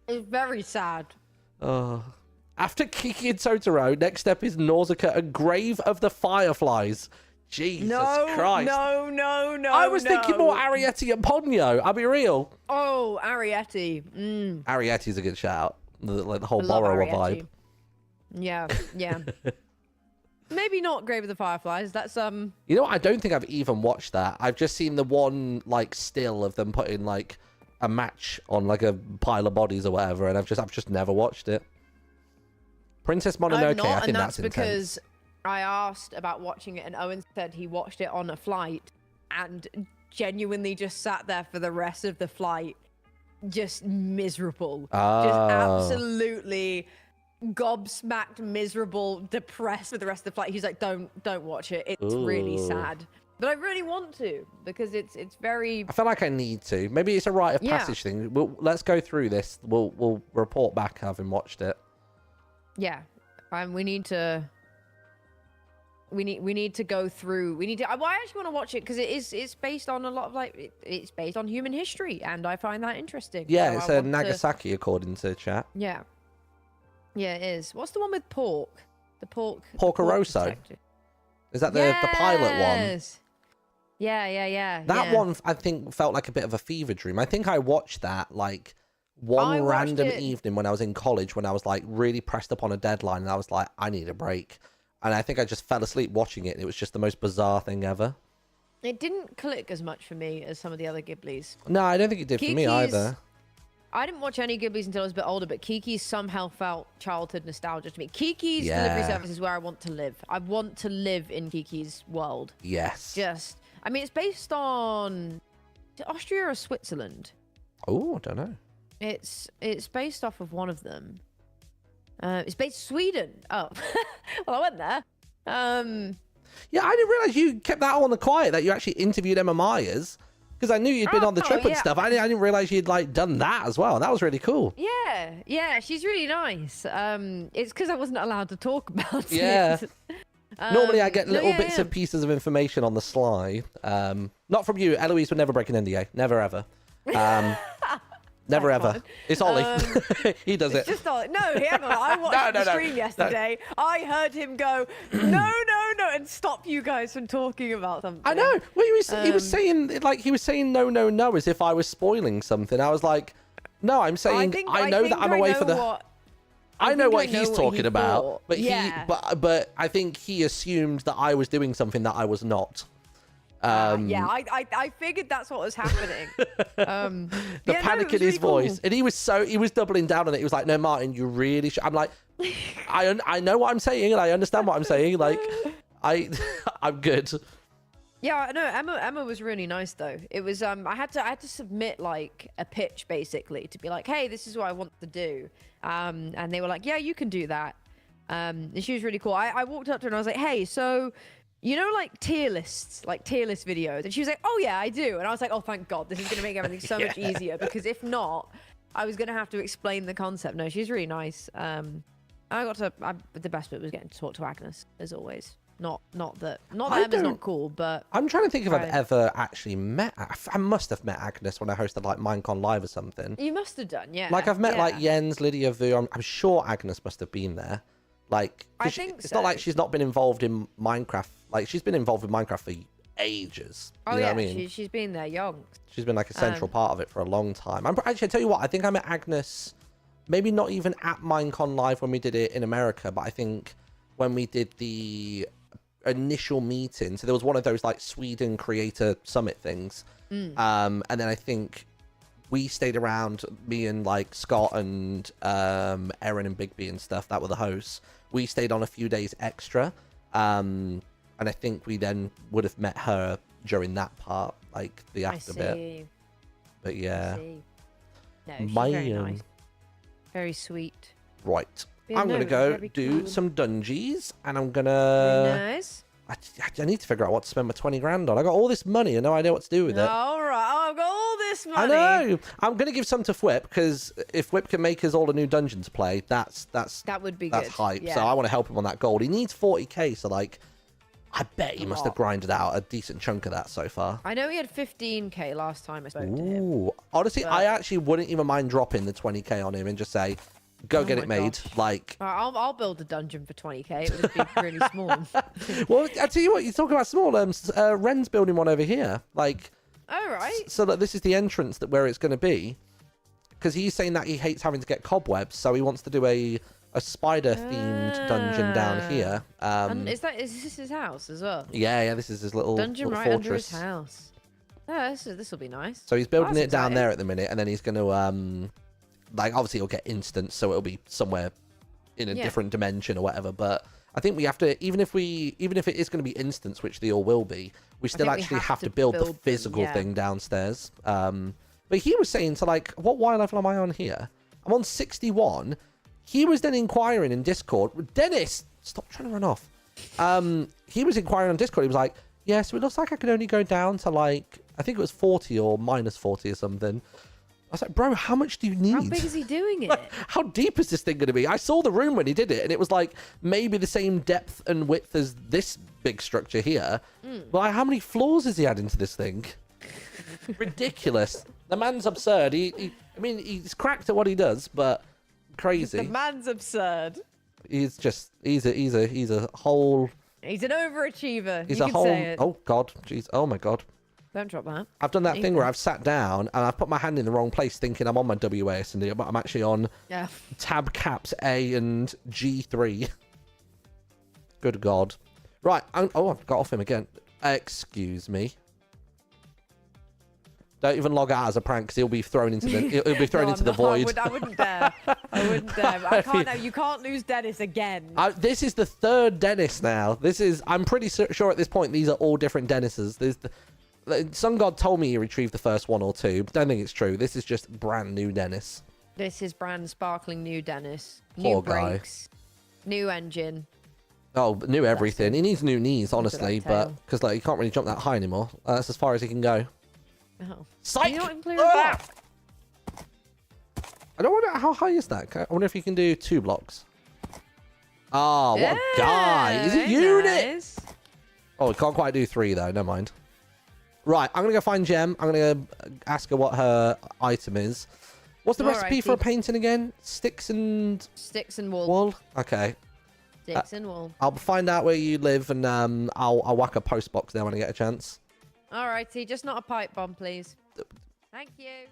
It's very sad. Oh. After Kiki and Totoro, next step is Nausicaa, a Grave of the Fireflies. Jesus Christ. No. I was thinking more Arrietty and Ponyo. I'll be real. Oh, Arrietty. Arrietty's a good shout. The whole Borrower vibe. Yeah. Maybe not Grave of the Fireflies. That's You know what? I don't think I've even watched that. I've just seen the one like still of them putting like a match on like a pile of bodies or whatever, and I've just never watched it. Princess Mononoke, I think that's because I asked about watching it, and Owen said he watched it on a flight and genuinely just sat there for the rest of the flight, just miserable, just absolutely gobsmacked, miserable, depressed for the rest of the flight. He's like, don't watch it. It's really sad. But I really want to, because it's very... I feel like I need to. Maybe it's a rite of passage thing. Let's go through this. We'll report back having watched it. Yeah. We need to go through. I actually want to watch it because it's based on a lot of like it's based on human history, and I find that interesting. Yeah, so it's Nagasaki according to chat. Yeah, it is. What's the one with pork? The pork. Porco Rosso. Is that the pilot one? Yeah. That one I think felt like a bit of a fever dream. I think I watched that like one random evening when I was in college, when I was like really pressed up on a deadline, and I was like, I need a break. And I think I just fell asleep watching it, and it was just the most bizarre thing ever. It didn't click as much for me as some of the other Ghiblis. No, I don't think it did for me either. I didn't watch any Ghiblis until I was a bit older, but Kiki's somehow felt childhood nostalgia to me. Kiki's Delivery Service is where I want to live. I want to live in Kiki's world. Yes. I mean, it's based on... Is it Austria or Switzerland? Oh, I don't know. It's based off of one of them. It's based in Sweden. Oh, well, I went there. Yeah, I didn't realize you kept that all on the quiet, that you actually interviewed Emma Myers. Because I knew you'd been on the trip and stuff. I didn't realize you'd like done that as well. That was really cool. Yeah, she's really nice. It's because I wasn't allowed to talk about it. Normally I get little bits and and pieces of information on the sly. Not from you. Eloise would never break an NDA. Never, ever. Never, ever. Fine. It's Ollie. He does it. Just Ollie. No, he hasn't. I watched the stream yesterday. No. I heard him go, no, and stop you guys from talking about something. I know. Well, he was saying no, as if I was spoiling something. I was like, no, I'm saying I know that I'm away for the... I know what he's talking about, but but I think he assumed that I was doing something that I was not. I figured that's what was happening. The panic in his voice, and he was doubling down on it. He was like, "No, Martin, you really should." I'm like, I know what I'm saying, and I understand what I'm saying. Like, I'm good. Yeah, no, Emma was really nice though. It was I had to submit like a pitch basically to be like, hey, this is what I want to do. And they were like, yeah, you can do that. And she was really cool. I walked up to her and I was like, hey, so you know, like tier list videos? And she was like, oh yeah, I do. And I was like, oh, thank God, this is gonna make everything so much easier, because if not, I was gonna have to explain the concept. No, she's really nice. The best bit was getting to talk to Agnes, as always. Not that Emma's not cool, but I'm trying to think if I've ever actually met. I must have met Agnes when I hosted like Minecon Live or something. You must have done, yeah. Like I've met like Jens, Lydia Vu. I'm sure Agnes must have been there. Like I think it's not like she's not been involved in Minecraft. Like she's been involved with Minecraft for ages. You know what I mean? She's been there young. She's been like a central part of it for a long time. Actually, I tell you what, I think I met Agnes, maybe not even at Minecon Live when we did it in America, but I think when we did the initial meeting, so there was one of those like Sweden creator summit things, and then I think we stayed around, me and like Scott and Erin and Bigby and stuff that were the hosts. We stayed on a few days extra, and I think we then would have met her during that part, like the after bit. But yeah, no, she's very nice, very sweet. Right. Yeah, I'm gonna go do some dungeons, and I'm gonna. Nice. I need to figure out what to spend my 20 grand on. I got all this money and no idea what to do with it. All right, I've got all this money. I know. I'm gonna give some to Whip, because if Whip can make us all a new dungeon to play, that would be that's good. hype. Yeah. So I want to help him on that gold. He needs 40k, so like, I bet he must have grinded out a decent chunk of that so far. I know he had 15k last time I spoke to him. Ooh, honestly, I actually wouldn't even mind dropping the 20k on him and just say, go get it made. Gosh. Like, I'll build a dungeon for 20k. It would just be really small. Well, I tell you what, you're talking about small. Ren's building one over here. Like, all right. So that this is the entrance where it's going to be, because he's saying that he hates having to get cobwebs, so he wants to do a spider themed dungeon down here. And is this his house as well? Yeah, this is his little dungeon little right fortress. under his house. Oh, this will be nice. So he's building it down there at the minute, and then he's going to like, obviously he'll get instance, so it'll be somewhere in a different dimension or whatever. But I think we have to, even if it is going to be instance, which they all will be, we still actually have to build the physical thing downstairs. But he was saying, so like, what Y level am I on here? I'm on 61. He was then inquiring in Discord. Dennis, stop trying to run off. He was inquiring on Discord. He was like, yeah, so it looks like I can only go down to like, I think it was 40 or minus 40 or something. I was like, bro, how much do you need? How big is he doing it? How deep is this thing going to be? I saw the room when he did it, and it was like maybe the same depth and width as this big structure here. But like, how many floors has he had into this thing? Ridiculous. The man's absurd. He's cracked at what he does, but crazy. The man's absurd. He's a whole. He's an overachiever. He's you a can whole. say it. Oh God, jeez. Oh my God. Don't drop that. I've done that thing where I've sat down and I've put my hand in the wrong place, thinking I'm on my WASD, but I'm actually on tab caps A and G3. Good God. Right. I've got off him again. Excuse me. Don't even log out as a prank, because he'll be thrown into the void. I wouldn't dare. I wouldn't dare. I can't. No, you can't lose Dennis again. This is the third Dennis now. I'm pretty sure at this point these are all different Dennises. Sun God told me he retrieved the first one or two, but I don't think it's true. This is just brand new Dennis. This is brand sparkling new Dennis. Poor New guy. brakes, new engine. Oh, new everything. He needs new knees, honestly, that but tail. because like he can't really jump that high anymore. That's as far as he can go. Oh. Psych! You're not including Ah! that. I don't wonder how high is that. I wonder if you can do 2 blocks. Ah, what a guy! He's a very unit. nice. Oh, he can't quite do 3 though. Never mind. Right, I'm gonna go find Gem. I'm gonna ask her what her item is. What's the recipe for a Alrighty. painting again? Sticks and Sticks and wool. wool. Okay, Sticks and wool. I'll find out where you live, and I'll whack a post box there when I get a chance. Alrighty, just not a pipe bomb, please. Thank you.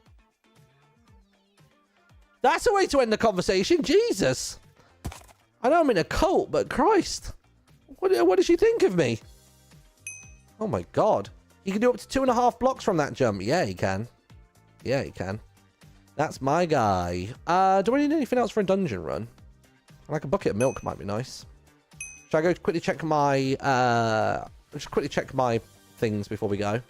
That's a way to end the conversation. Jesus. I know I'm in a cult, but Christ, what does she think of me? Oh my God. You can do up to 2.5 blocks from that jump. Yeah, he can. Yeah, he can. That's my guy. Do I need anything else for a dungeon run? Like a bucket of milk might be nice. Should I go quickly check my just quickly check my things before we go?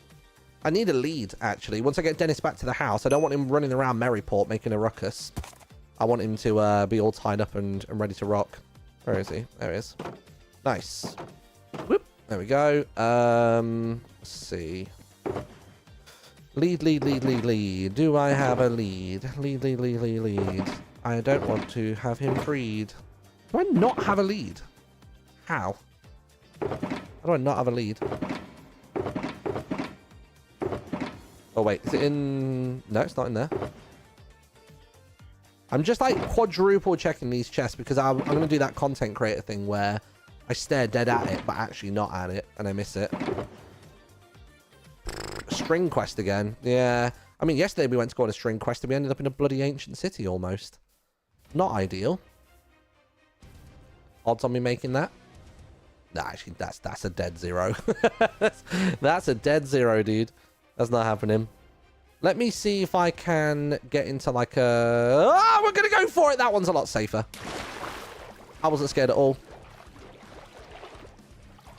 I need a lead, actually. Once I get Dennis back to the house, I don't want him running around Maryport making a ruckus. I want him to be all tied up and ready to rock. Where is he? There he is. Nice. Whoop. There we go. Let's see. Lead, lead, lead, lead, lead. Do I have a lead? Lead, lead, lead, lead, lead. I don't want to have him freed. Do I not have a lead? How? How do I not have a lead? Oh, wait. Is it in... No, it's not in there. I'm just, like, quadruple checking these chests because I'm going to do that content creator thing where I stare dead at it, but actually not at it, and I miss it. String quest again. Yeah. I mean, yesterday we went to go on a string quest and we ended up in a bloody ancient city almost. Not ideal. Odds on me making that? Nah, actually, that's a dead zero. That's a dead zero, dude. That's not happening. Let me see if I can get into like a... Oh, we're going to go for it. That one's a lot safer. I wasn't scared at all.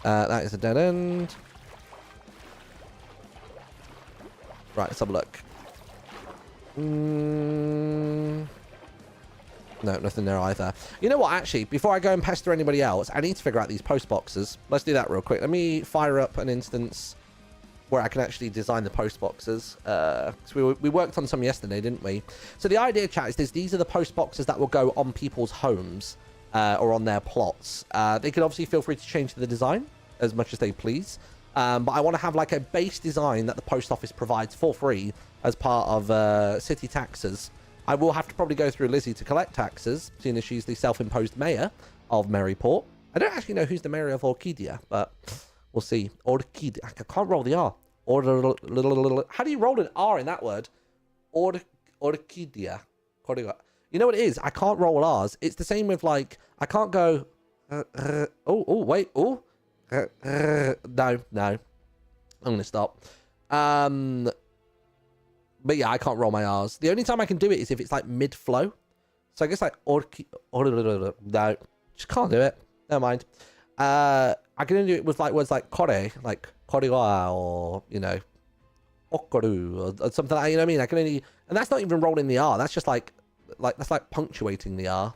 That is a dead end. Right, let's have a look. No, nothing there either. You know what, actually, before I go and pester anybody else, I need to figure out these post boxes. Let's do that real quick. Let me fire up an instance where I can actually design the post boxes. So we worked on some yesterday, didn't we? So the idea, chat, is these are the post boxes that will go on people's homes or on their plots. They can obviously feel free to change the design as much as they please. But I want to have like a base design that the post office provides for free as part of city taxes. I will have to probably go through Lizzie to collect taxes, seeing as she's the self-imposed mayor of Maryport. I don't actually know who's the mayor of Orchidia, but we'll see. Orchidia. I can't roll the R. How do you roll an R in that word? Orchidia. You know what it is? I can't roll R's. It's the same with like, I can't go... wait. No. I'm going to stop. But yeah, I can't roll my R's. The only time I can do it is if it's like mid-flow. So I guess like... No, just can't do it. Never mind. I can only do it with like words like kore, like koriwa, or, you know, okoru, or something like that, you know what I mean? I can only... And that's not even rolling the R. That's just like that's like punctuating the R.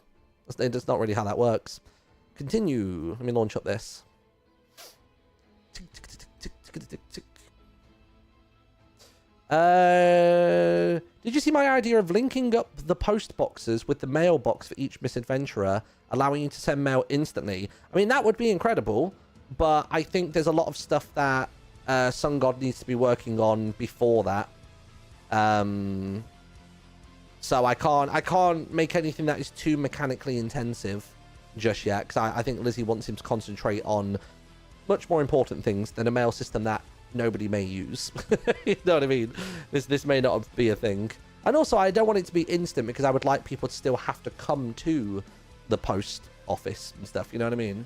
That's not really how that works. Continue. Let me launch up this. Did you see my idea of linking up the post boxes with the mailbox for each misadventurer, allowing you to send mail instantly? I mean, that would be incredible, but I think there's a lot of stuff that Sun God needs to be working on before that. So I can't make anything that is too mechanically intensive just yet, because I think Lizzie wants him to concentrate on much more important things than a mail system that nobody may use. You know what I mean? This may not be a thing. And also, I don't want it to be instant, because I would like people to still have to come to the post office and stuff. You know what I mean?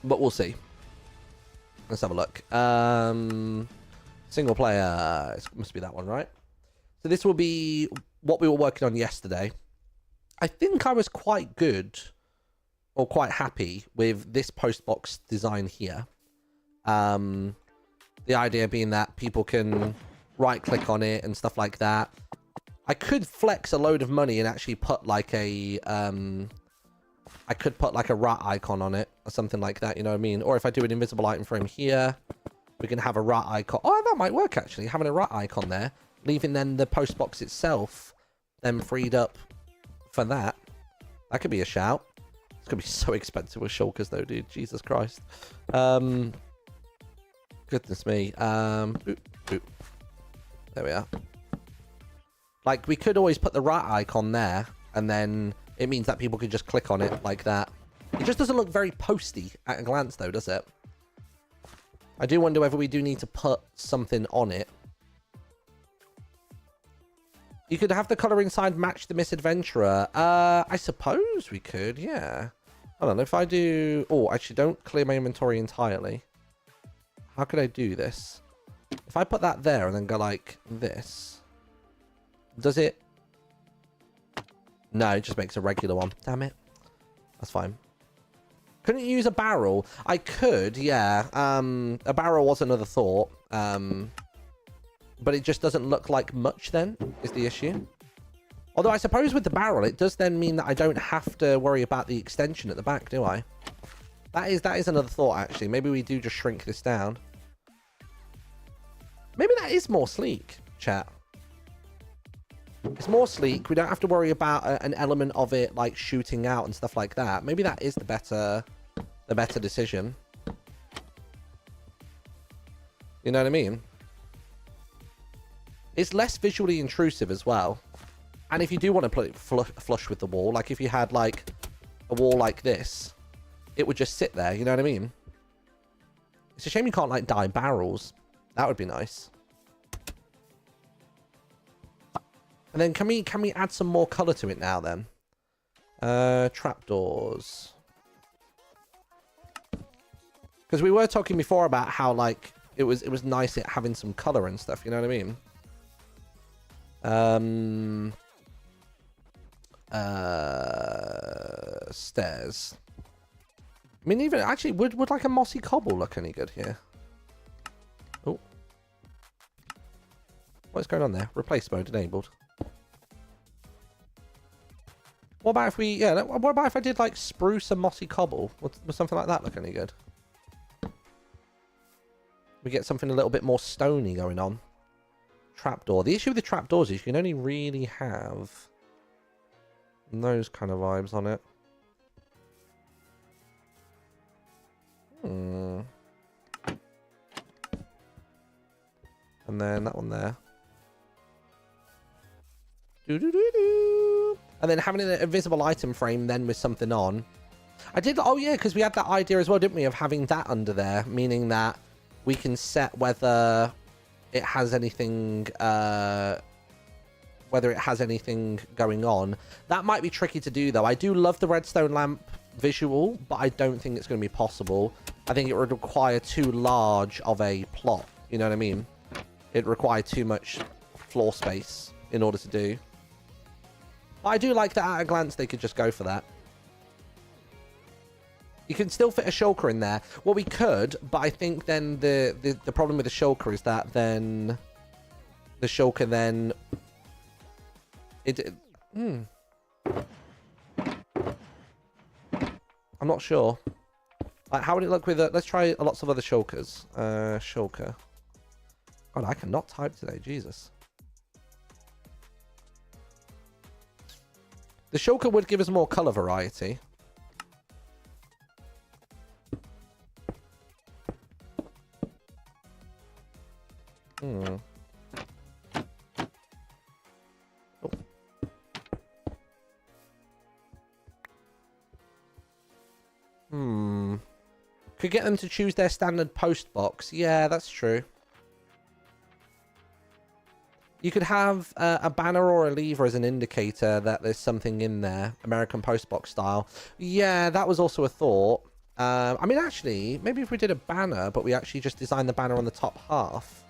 But we'll see. Let's have a look. Single player. It must be that one, right? So this will be what we were working on yesterday. I think I was quite good, or quite happy with this post box design here. The idea being that people can right click on it and stuff like that. I could flex a load of money and actually put like a I could put like a rat icon on it or something like that, you know what I mean? Or if I do an invisible item frame here, we can have a rat icon. Oh, that might work actually, having a rat icon there, leaving then the post box itself then freed up for that. That could be a shout. It's gonna be so expensive with shulkers though, dude. Jesus Christ. Goodness me. Boop, boop. There we are. Like, we could always put the rat icon there, and then it means that people could just click on it like that. It just doesn't look very posty at a glance, though, does it? I do wonder whether we do need to put something on it. You could have the color inside match the Misadventurer. I suppose we could, yeah. Hold on, if I do... Oh, actually, don't clear my inventory entirely. How could I do this? If I put that there and then go like this... Does it? No, it just makes a regular one. Damn it. That's fine. Couldn't you use a barrel? I could, yeah. A barrel was another thought. But it just doesn't look like much then, is the issue. Although I suppose with the barrel, it does then mean that I don't have to worry about the extension at the back, do I? That is another thought, actually. Maybe we do just shrink this down. Maybe that is more sleek, chat. It's more sleek. We don't have to worry about an element of it like shooting out and stuff like that. Maybe that is the better decision. You know what I mean? It's less visually intrusive as well. And if you do want to put it flush with the wall, like if you had like a wall like this, it would just sit there. You know what I mean? It's a shame you can't like dye barrels. That would be nice. And then can we add some more color to it now then? Trapdoors. Because we were talking before about how like it was nice it having some color and stuff, you know what I mean? Stairs. I mean, even actually would like a mossy cobble look any good here? Oh. What's going on there? Replace mode enabled. What about if we, yeah, what about if I did like spruce and mossy cobble? Would something like that look any good? We get something a little bit more stony going on. Trapdoor. The issue with the trapdoors is you can only really have those kind of vibes on it. And then that one there. Doo-doo-doo-doo. And then having an invisible item frame then with something on. I did, oh yeah, because we had that idea as well, didn't we, of having that under there, meaning that we can set whether it has anything, going on. That might be tricky to do, though. I do love the redstone lamp visual, but I don't think it's going to be possible. I think it would require too large of a plot, you know what I mean? It required too much floor space in order to do. But I do like that at a glance they could just go for that. You can still fit a shulker in there. Well, we could, but I think then the problem with the shulker is that then the shulker then I'm not sure. Like, how would it look with let's try lots of other shulkers. Shulker. God, I cannot type today. Jesus. The shulker would give us more color variety. Oh. Could get them to choose their standard post box. Yeah, that's true. You could have a banner or a lever as an indicator that there's something in there, American postbox style. Yeah, that was also a thought. I mean, actually, maybe if we did a banner, but we actually just designed the banner on the top half.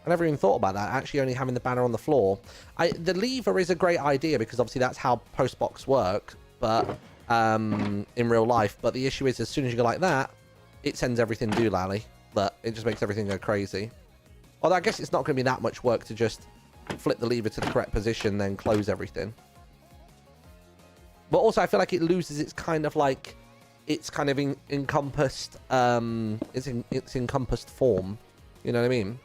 I never even thought about that, actually only having the banner on the floor. The lever is a great idea because obviously that's how postbox work, but in real life. But the issue is as soon as you go like that, it sends everything doolally. But it just makes everything go crazy. Although I guess it's not going to be that much work to just flip the lever to the correct position, then close everything. But also, I feel like it loses its kind of like, it's kind of encompassed, it's encompassed form. You know what I mean?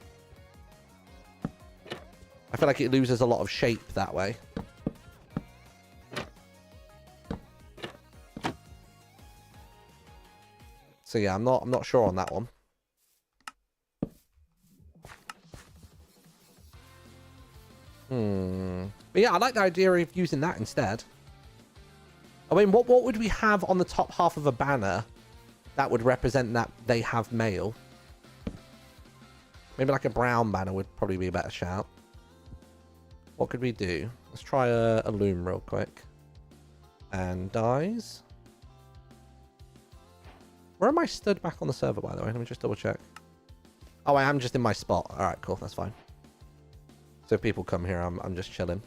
I feel like it loses a lot of shape that way. So yeah, I'm not sure on that one. But yeah, I like the idea of using that instead. I mean, what would we have on the top half of a banner that would represent that they have mail? Maybe like a brown banner would probably be a better shout. What could we do? Let's try a loom real quick. And dies. Where am I stood back on the server, by the way? Let me just double check. Oh, I am just in my spot. All right, cool. That's fine. So if people come here, I'm just chilling.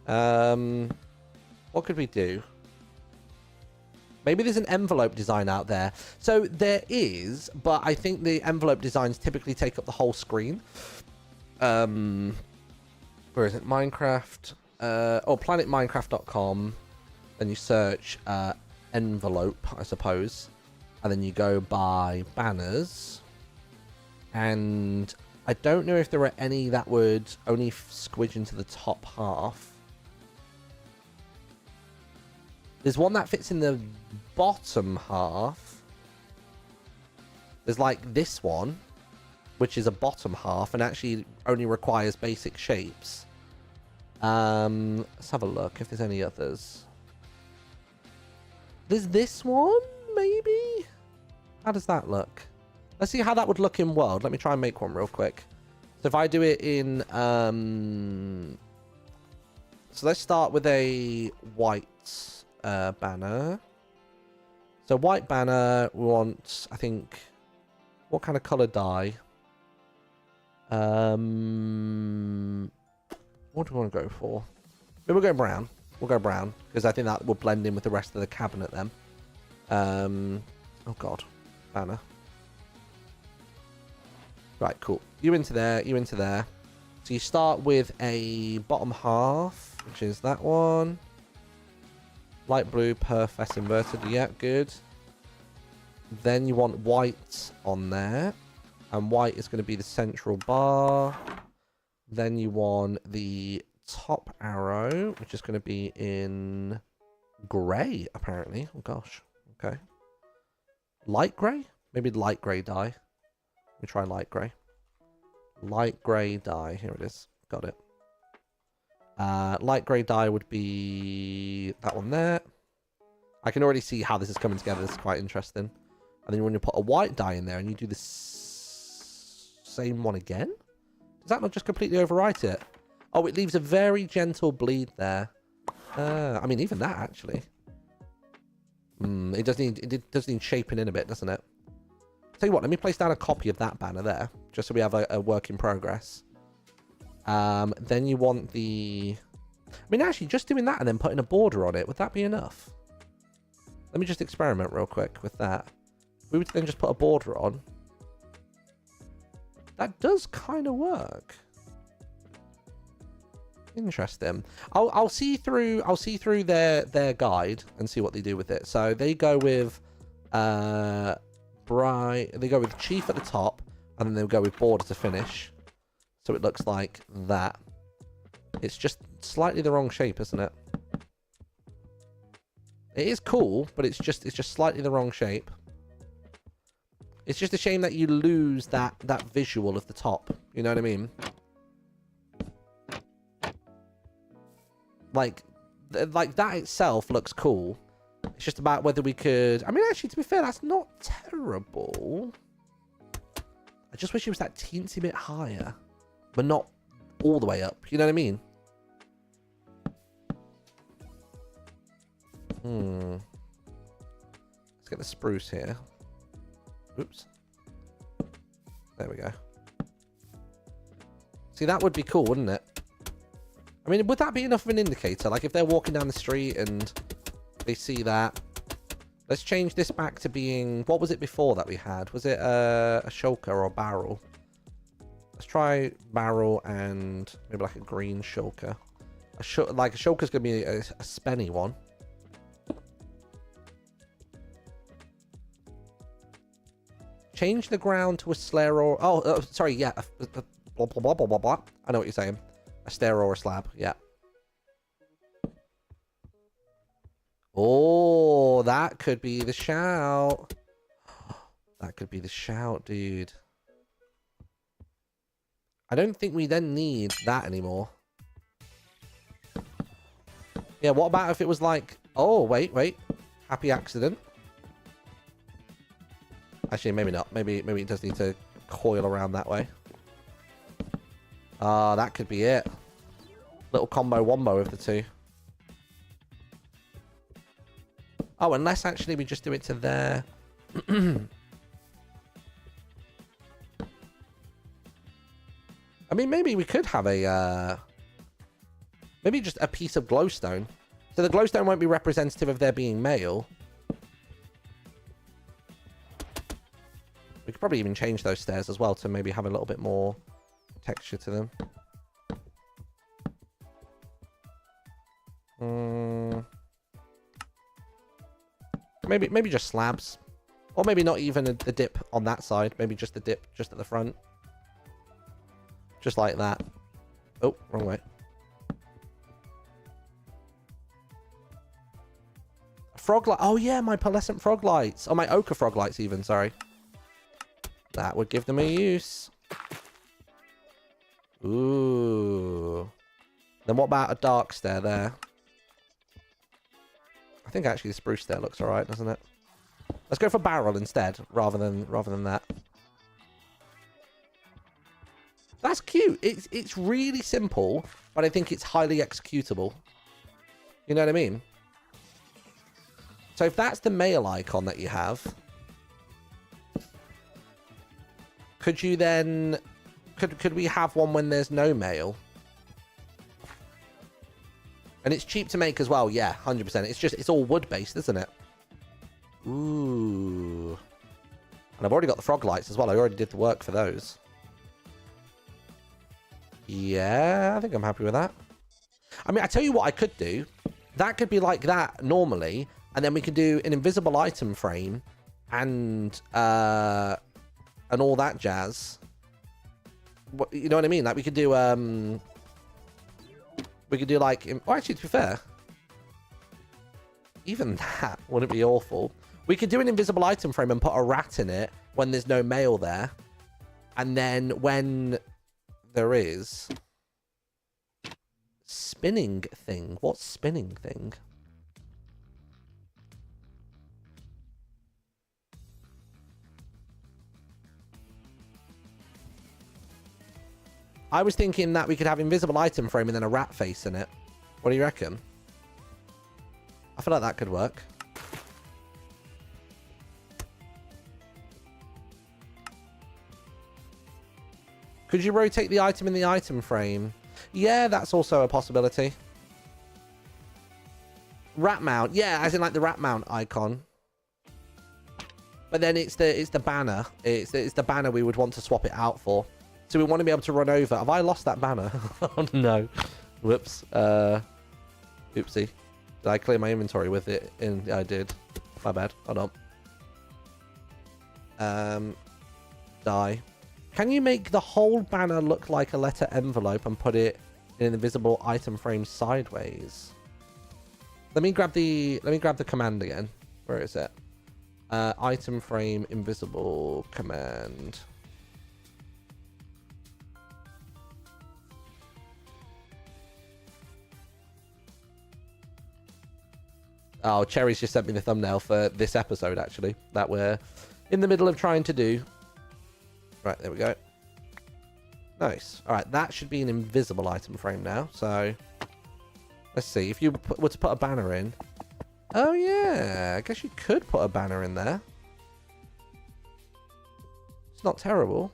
What could we do? Maybe there's an envelope design out there. So there is, but I think the envelope designs typically take up the whole screen. Where is it? Minecraft. Planetminecraft.com. Then you search envelope, I suppose. And then you go by banners. And I don't know if there are any that would only squidge into the top half. There's one that fits in the bottom half. There's like this one, which is a bottom half and actually only requires basic shapes. Let's have a look if there's any others. There's this one, maybe? How does that look? Let's see how that would look in world. Let me try and make one real quick. So if I do it in... So let's start with a white banner. So white banner, we want, I think... What kind of colour dye? What do we want to go for? Maybe we'll go brown. We'll go brown, because I think that will blend in with the rest of the cabinet then. Oh god. Banner. Right, cool. You into there, you into there. So you start with a bottom half, which is that one. Light blue, perfect, inverted. Yeah, good. Then you want white on there. And white is going to be the central bar. Then you want the top arrow, which is going to be in grey, apparently. Oh, gosh. Okay. Light grey? Maybe light grey dye. Let me try light grey. Light grey dye. Here it is. Got it. Light grey dye would be that one there. I can already see how this is coming together. This is quite interesting. And then when you put a white dye in there and you do the same one again? Does that not just completely overwrite it? Oh, it leaves a very gentle bleed there. I mean, even that, actually. It does need shaping in a bit, doesn't it? Tell you what, let me place down a copy of that banner there, just so we have a work in progress. Then you want the... I mean, actually, just doing that and then putting a border on it, would that be enough? Let me just experiment real quick with that. We would then just put a border on. That does kind of work. Interesting. I'll see through their guide and see what they do with it. So they go with they go with chief at the top, and then they'll go with border to finish. So it looks like that. It's just slightly the wrong shape, isn't it? It is cool, but it's just slightly the wrong shape. It's just a shame that you lose that visual of the top. You know what I mean? Like that itself looks cool. It's just about whether we could... I mean, actually, to be fair, that's not terrible. I just wish it was that teensy bit higher. But not all the way up. You know what I mean? Let's get the spruce here. Oops. There we go. See, that would be cool, wouldn't it? I mean, would that be enough of an indicator? Like, if they're walking down the street and they see that. Let's change this back to being... What was it before that we had? Was it a shulker or a barrel? try barrel and maybe like a green shulker. Like a shulker's gonna be a spenny one. Change the ground to a stair or sorry, yeah, blah, blah, blah, blah, blah, blah. I know what you're saying. A stair or a slab, yeah. Oh, that could be the shout. That could be the shout, dude. I don't think we then need that anymore. Yeah, what about if it was like... Oh, wait. Happy accident. Actually, maybe not. Maybe it does need to coil around that way. Ah, that could be it. Little combo wombo of the two. Oh, unless actually we just do it to there. I mean, maybe we could have a... maybe just a piece of glowstone. So the glowstone won't be representative of there being male. We could probably even change those stairs as well to maybe have a little bit more texture to them. Maybe just slabs. Or maybe not even the dip on that side. Maybe just the dip just at the front. Just like that. Oh, wrong way. Frog light. Oh, yeah, my pearlescent frog lights. Oh, my ochre frog lights even, sorry. That would give them a use. Ooh. Then what about a dark stair there? I think actually the spruce stair looks alright, doesn't it? Let's go for barrel instead, rather than that. That's cute. It's really simple, but I think it's highly executable. You know what I mean? So if that's the male icon that you have, could you then... Could we have one when there's no male? And it's cheap to make as well. Yeah, 100%. It's all wood-based, isn't it? Ooh. And I've already got the frog lights as well. I already did the work for those. Yeah, I think I'm happy with that. I mean, I tell you what I could do. That could be like that normally. And then we could do an invisible item frame and all that jazz. You know what I mean? Like we could do like, oh, actually, to be fair, even that wouldn't be awful. We could do an invisible item frame and put a rat in it when there's no male there. And then when there is... Spinning thing. What's spinning thing? I was thinking that we could have invisible item frame and then a rat face in it. What do you reckon? I feel like that could work. Could you rotate the item in the item frame? Yeah, that's also a possibility. Rat mount. Yeah, as in like the rat mount icon. But then it's the banner. It's the banner we would want to swap it out for. So we want to be able to run over. Have I lost that banner? Oh, no. Whoops. Oopsie. Did I clear my inventory with it in? Yeah, I did. My bad. Hold on. Die. Can you make the whole banner look like a letter envelope and put it in an invisible item frame sideways? Let me grab the command again. Where is it? Item frame invisible command. Oh, Cherry's just sent me the thumbnail for this episode, actually, that we're in the middle of trying to do. Right, there we go. Nice. All right, that should be an invisible item frame now. So, let's see. If you were to put a banner in. Oh, yeah. I guess you could put a banner in there. It's not terrible.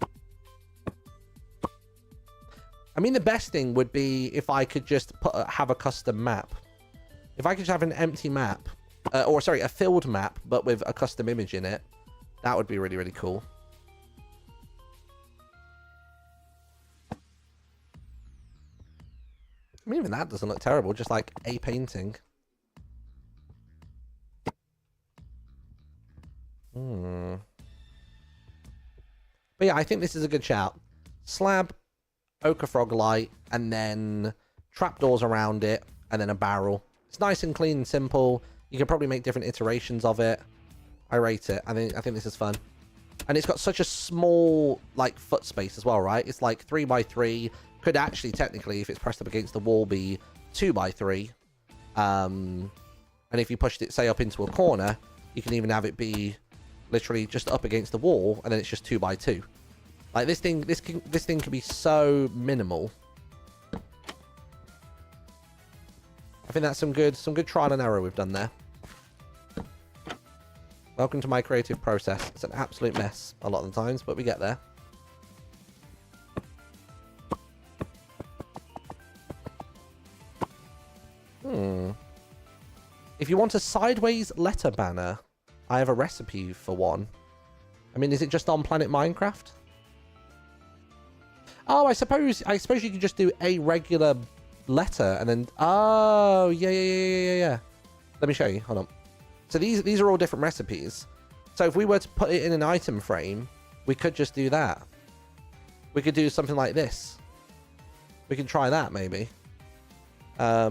I mean, the best thing would be if I could just have a custom map. If I could just have an empty map, or sorry, a filled map, but with a custom image in it, that would be really, really cool. I mean, even that doesn't look terrible, just like a painting. Hmm. But yeah, I think this is a good shout. Slab, ochre frog light, and then trapdoors around it, and then a barrel. It's nice and clean and simple. You can probably make different iterations of it. I rate it. I think this is fun. And it's got such a small, like, foot space as well, right? It's like 3x3. Could actually, technically, if it's pressed up against the wall, be 2x3. And if you pushed it, say, up into a corner, you can even have it be literally just up against the wall, and then it's just 2x2. Like, this thing can be so minimal. I think that's some good trial and error we've done there. Welcome to my creative process. It's an absolute mess a lot of the times, but we get there. If you want a sideways letter banner, I have a recipe for one. I mean, is it just on Planet Minecraft? Oh, I suppose you could just do a regular letter and then... Oh, yeah. Let me show you. Hold on. So these are all different recipes. So if we were to put it in an item frame, we could just do that. We could do something like this. We can try that, maybe. Let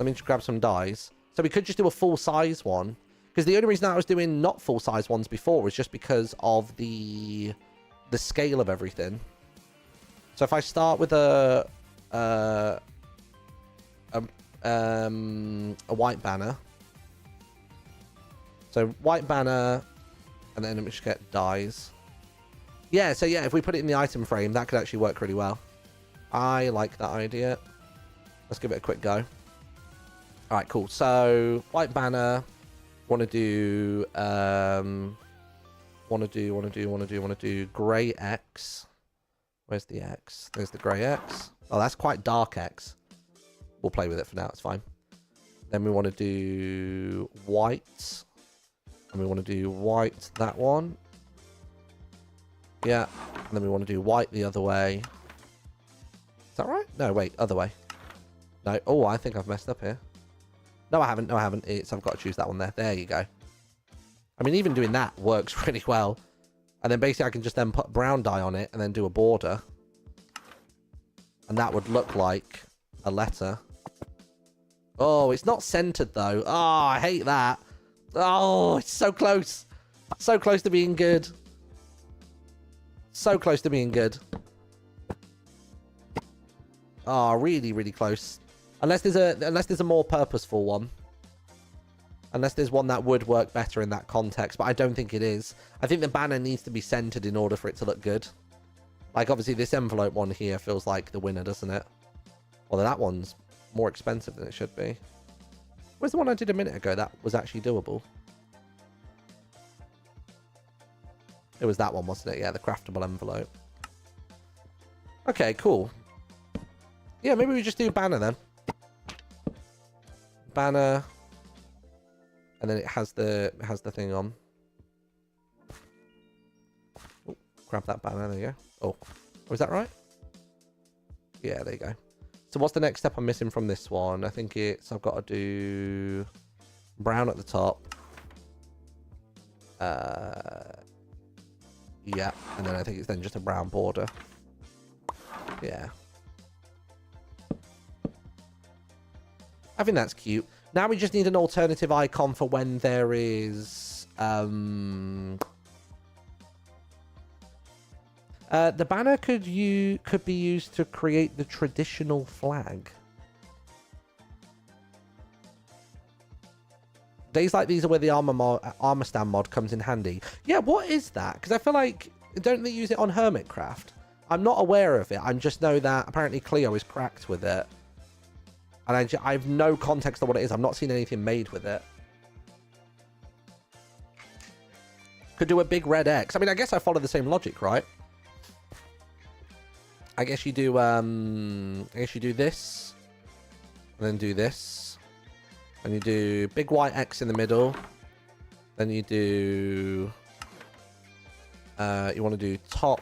me just grab some dies. So we could just do a full-size one. Because the only reason I was doing not full-size ones before was just because of the scale of everything. So if I start with a white banner. So white banner, and then we just get dies. Yeah, so yeah, if we put it in the item frame, that could actually work really well. I like that idea. Let's give it a quick go. All right, cool. So white banner. Want to do grey X. Where's the X? There's the grey X. Oh, that's quite dark X. We'll play with it for now. It's fine. Then we want to do white. And we want to do white that one. Yeah. And then we want to do white the other way. Is that right? No, wait. Other way. No. Oh, I think I've messed up here. No, I haven't. No, I haven't. I've got to choose that one there. There you go. I mean, even doing that works really well. And then basically I can just then put brown dye on it and then do a border. And that would look like a letter. Oh, it's not centered though. Oh, I hate that. Oh, it's so close. So close to being good. So close to being good. Oh, really, really close. Unless there's a more purposeful one. Unless there's one that would work better in that context, but I don't think it is. I think the banner needs to be centered in order for it to look good. Like, obviously, this envelope one here feels like the winner, doesn't it? Although that one's more expensive than it should be. Where's the one I did a minute ago that was actually doable? It was that one, wasn't it? Yeah, the craftable envelope. Okay, cool. Yeah, maybe we just do banner then. Banner. And then it has the thing on. Oh, grab that banner. There you go. Oh, was that right? Yeah, there you go. So what's the next step I'm missing from this one? I think I've got to do brown at the top. Yeah, and then I think it's then just a brown border. Yeah. I think that's cute. Now we just need an alternative icon for when there is... the banner could be used to create the traditional flag. Days like these are where the armor stand mod comes in handy. Yeah, what is that? Because I feel like... Don't they use it on Hermitcraft? I'm not aware of it. I just know that apparently Cleo is cracked with it. And I have no context of what it is. I've not seen anything made with it. Could do a big red X. I mean, I guess I follow the same logic, right? I guess you do this. And then do this. And you do big white X in the middle. Then you do... you want to do top.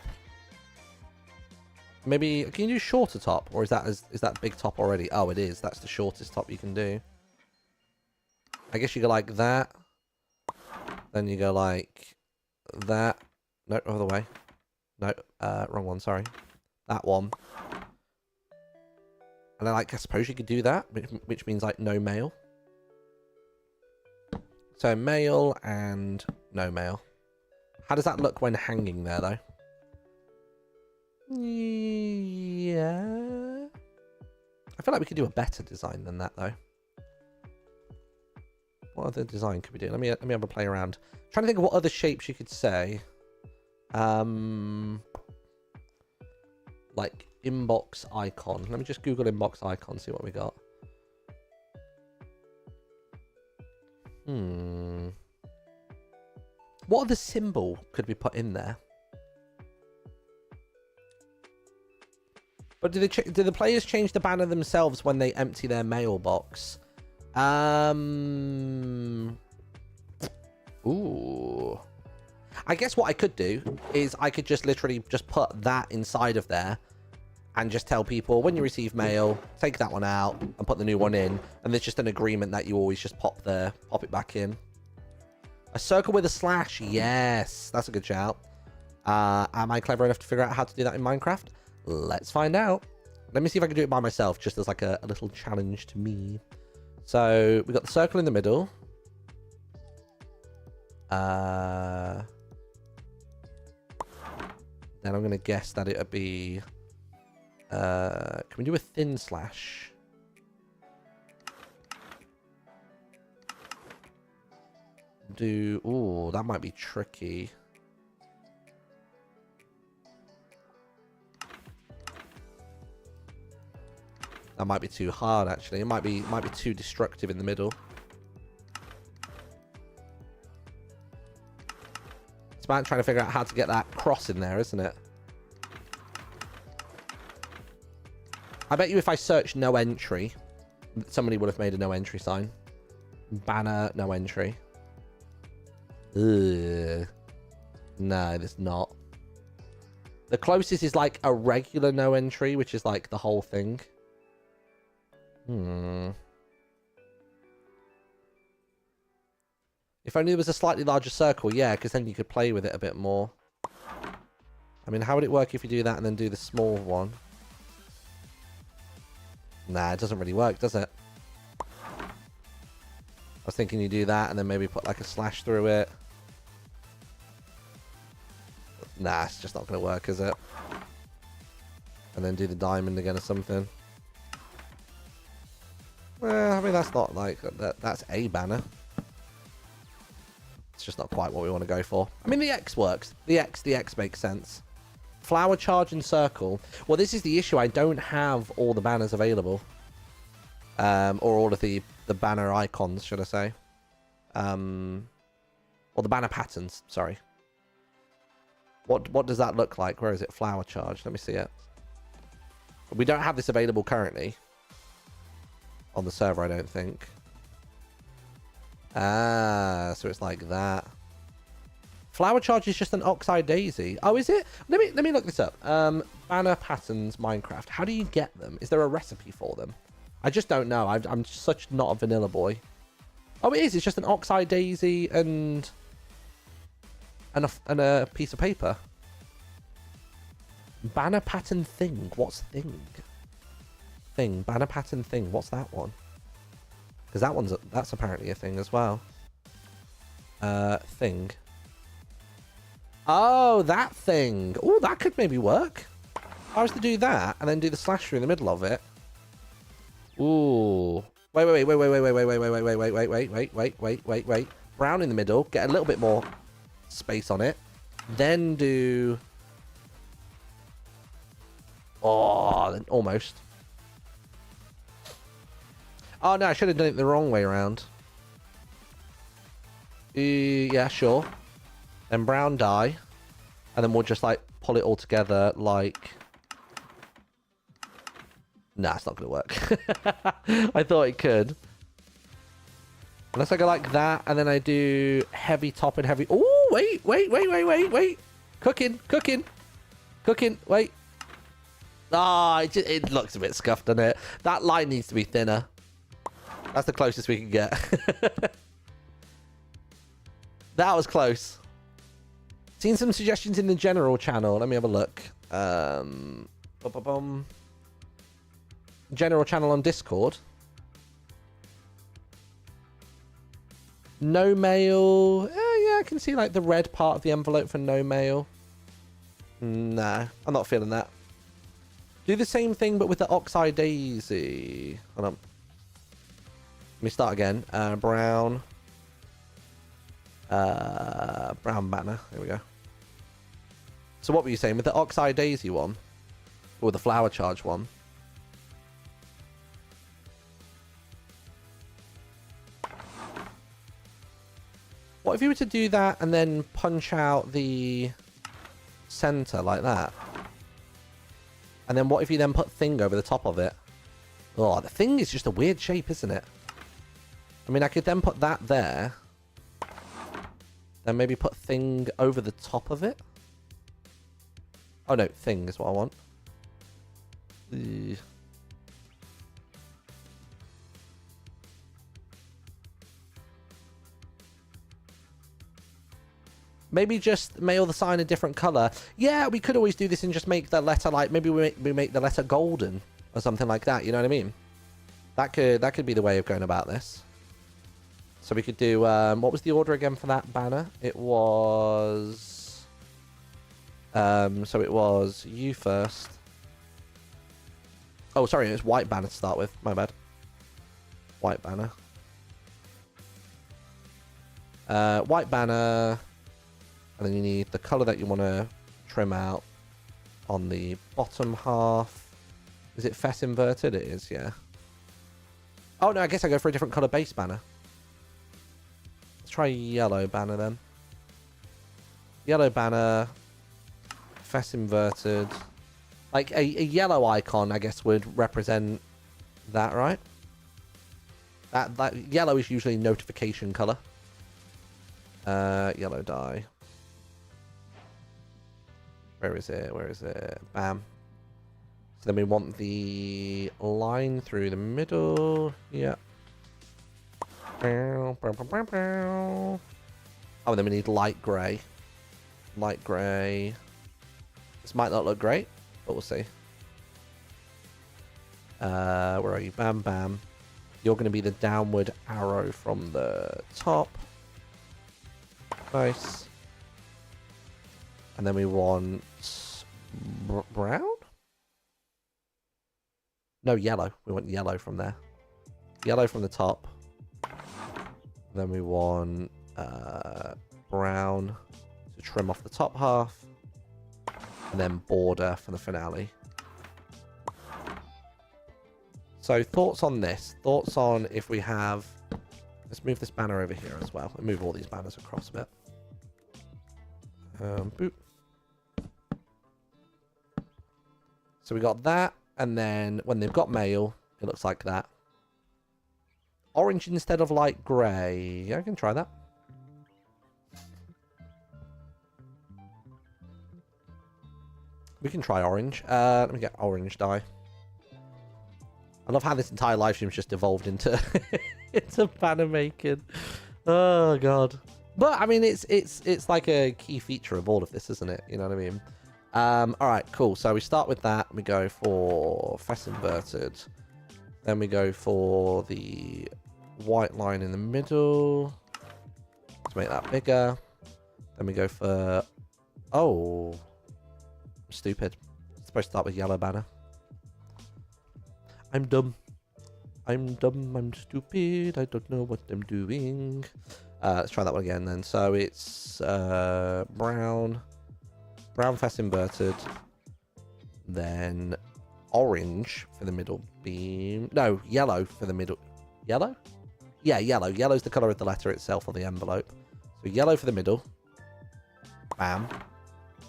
Maybe, can you do shorter top? Or is that big top already? Oh, it is. That's the shortest top you can do. I guess you go like that. Then you go like that. No, other way. No, wrong one, sorry. That one. And then, like, I suppose you could do that, which means, like, no mail. So, mail and no mail. How does that look when hanging there, though? Yeah. I feel like we could do a better design than that, though. What other design could we do? Let me have a play around. I'm trying to think of what other shapes you could say. Like inbox icon. Let me just Google inbox icon, see what we got. What other symbol could we put in there? But do the players change the banner themselves when they empty their mailbox? Ooh. I guess what I could do is I could just literally just put that inside of there and just tell people when you receive mail, take that one out and put the new one in. And there's just an agreement that you always just pop it back in. A circle with a slash. Yes, that's a good shout. Am I clever enough to figure out how to do that in Minecraft? Let's find out. Let me see if I can do it by myself, just as like a little challenge to me. So we got the circle in the middle. Then I'm going to guess that it would be... can we do a thin slash? Ooh, that might be tricky. That might be too hard, actually. It might be too destructive in the middle. It's about trying to figure out how to get that cross in there, isn't it? I bet you if I search no entry, somebody would have made a no entry sign. Banner, no entry. Ugh. No, there's not. The closest is like a regular no entry, which is like the whole thing. If only there was a slightly larger circle, yeah, because then you could play with it a bit more. I mean, how would it work if you do that and then do the small one? Nah, it doesn't really work, does it? I was thinking you do that and then maybe put like a slash through it. Nah, it's just not going to work, is it? And then do the diamond again or something. Well, I mean, that's not like... That's a banner. It's just not quite what we want to go for. I mean, the X works. The X makes sense. Flower, charge, and circle. Well, this is the issue. I don't have all the banners available. Or all of the banner icons, should I say. Or the banner patterns, sorry. What does that look like? Where is it? Flower charge. Let me see it. We don't have this available currently. On the server, I don't think. Ah, so it's like that. Flower charge is just an oxide daisy. Oh, is it? Let me look this up. Banner patterns Minecraft. How do you get them? Is there a recipe for them? I just don't know. I'm such not a vanilla boy. Oh, it is. It's just an oxide daisy and a piece of paper. Banner pattern thing. What's thing? Thing. Banner pattern thing. What's that one? Because that's apparently a thing as well. Thing. Oh, that thing. Oh, that could maybe work. If I was to do that and then do the slash through in the middle of it. Ooh. Wait. Brown in the middle. Get a little bit more space on it. Then do... Oh, almost. Oh, no, I should have done it the wrong way around. Yeah, sure. Then brown dye. And then we'll just, like, pull it all together like... Nah, it's not going to work. I thought it could. Unless I go like that, and then I do heavy top and heavy... Oh, wait. Cooking. Wait. Ah, it looks a bit scuffed, doesn't it? That line needs to be thinner. That's the closest we can get. That was close. Seen some suggestions in the general channel. Let me have a look. General channel on Discord. No mail. Yeah, I can see like the red part of the envelope for no mail. Nah, I'm not feeling that. Do the same thing, but with the Oxeye Daisy. Hold on. Let me start again. Brown. Brown banner. There we go. So what were you saying? With the Oxeye Daisy one? Or the Flower Charge one? What if you were to do that and then punch out the center like that? And then what if you then put thing over the top of it? Oh, the thing is just a weird shape, isn't it? I mean, I could then put that there. Then maybe put thing over the top of it. Oh, no, thing is what I want. Maybe just mail the sign a different color. Yeah, we could always do this and just make the letter like, maybe we make the letter golden or something like that. You know what I mean? That could be the way of going about this. So we could do, what was the order again for that banner? It was, so it was you first. Oh, sorry, it was white banner to start with. My bad. White banner. White banner. And then you need the color that you want to trim out on the bottom half. Is it fess inverted? It is, yeah. Oh, no, I guess I go for a different color base banner. Let's try yellow banner then. Yellow banner. Fess inverted. Like a yellow icon, I guess, would represent that, right? That yellow is usually notification color. Yellow dye. Where is it? Where is it? Bam. So then we want the line through the middle. Yeah. Oh, and then we need light grey. Light grey. This might not look great, but we'll see. Where are you? Bam, bam. You're going to be the downward arrow from the top. Nice. And then we want brown? No, yellow. We want yellow from there. Yellow from the top. Then we want brown to trim off the top half. And then border for the finale. So thoughts on this? Thoughts on if we have... Let's move this banner over here as well. We'll move all these banners across a bit. Boop. So we got that, and then when they've got mail, it looks like that. Orange instead of light grey. Yeah, I can try that. We can try orange. Let me get orange dye. I love how this entire live stream's just evolved into into banner making. Oh god. But I mean, it's like a key feature of all of this, isn't it? You know what I mean? All right, cool. So we start with that. We go for fess inverted. Then we go for the white line in the middle to make that bigger. Then we go for... Oh, I'm stupid. It's supposed to start with yellow banner. I'm dumb. I'm dumb. I'm stupid. I don't know what I'm doing. Let's try that one again then. So it's brown fess inverted, then orange for the middle beam. No, yellow for the middle. Yellow? Yeah, yellow. Yellow's the color of the letter itself on the envelope. So yellow for the middle. Bam.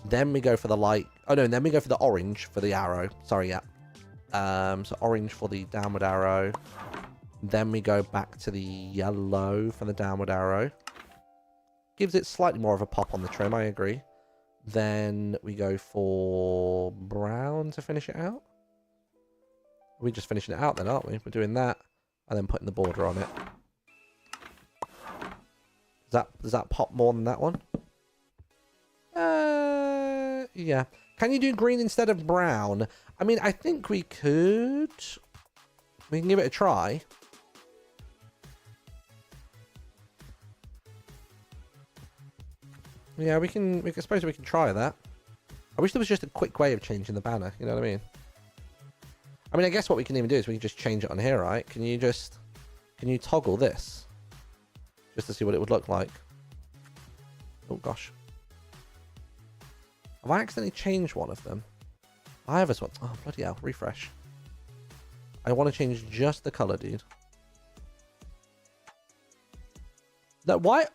Then we go for the light. Oh no, and then we go for the orange for the arrow. Sorry, yeah. So orange for the downward arrow. Then we go back to the yellow for the downward arrow. Gives it slightly more of a pop on the trim, I agree. Then we go for brown to finish it out. We're just finishing it out then, aren't we? We're doing that and then putting the border on it. Does that pop more than that one? Yeah. Can you do green instead of brown? I mean, I think we could. We can give it a try. Yeah, we can. I suppose we can try that. I wish there was just a quick way of changing the banner. You know what I mean? I mean, I guess what we can even do is we can just change it on here, right? Can you toggle this? Just to see what it would look like. Oh, gosh. Have I accidentally changed one of them? I have as well. Oh, bloody hell. Refresh. I want to change just the color, dude. That why?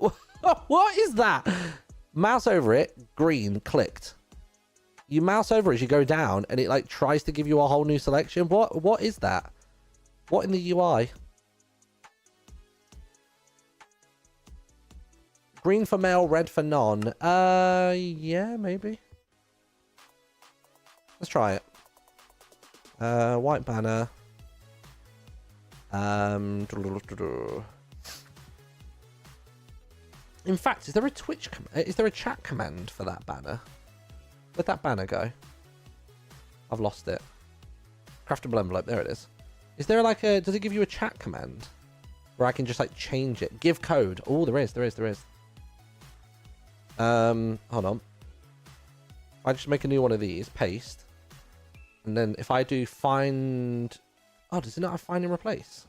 What is that? Mouse over it. Green. Clicked. You mouse over as you go down, and it like tries to give you a whole new selection. What is that? What in the UI? Green for male, red for non. Yeah, maybe. Let's try it. White banner. In fact, is there a is there a chat command for that banner? Where'd that banner go? I've lost it. Craftable envelope. There it is. Is there like a... Does it give you a chat command? Where I can just like change it? Give code. Oh, there is. Hold on. I just make a new one of these. Paste. And then if I do find... Oh, does it not have find and replace?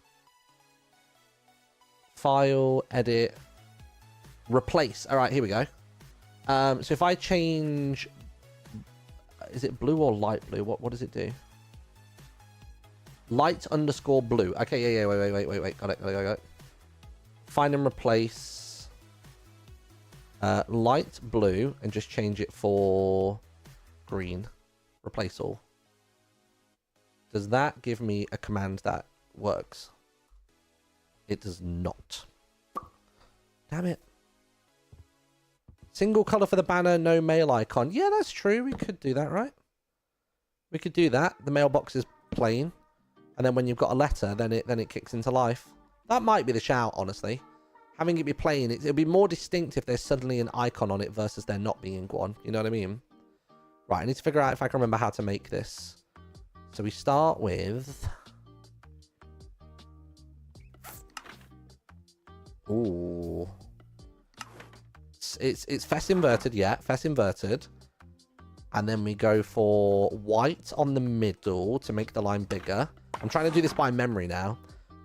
File, edit, replace. All right, here we go. So if I change... Is it blue or light blue? What does it do? Light _ blue. Okay, yeah. Wait. Got it. Find and replace light blue and just change it for green. Replace all. Does that give me a command that works? It does not. Damn it. Single color for the banner, no mail icon. Yeah, that's true. We could do that, right? We could do that. The mailbox is plain. And then when you've got a letter, then it kicks into life. That might be the shout, honestly. Having it be plain, it'll be more distinct if there's suddenly an icon on it versus there not being one. You know what I mean? Right, I need to figure out if I can remember how to make this. So we start with... Ooh. It's fess inverted, yeah. Fess inverted. And then we go for white on the middle to make the line bigger. I'm trying to do this by memory now.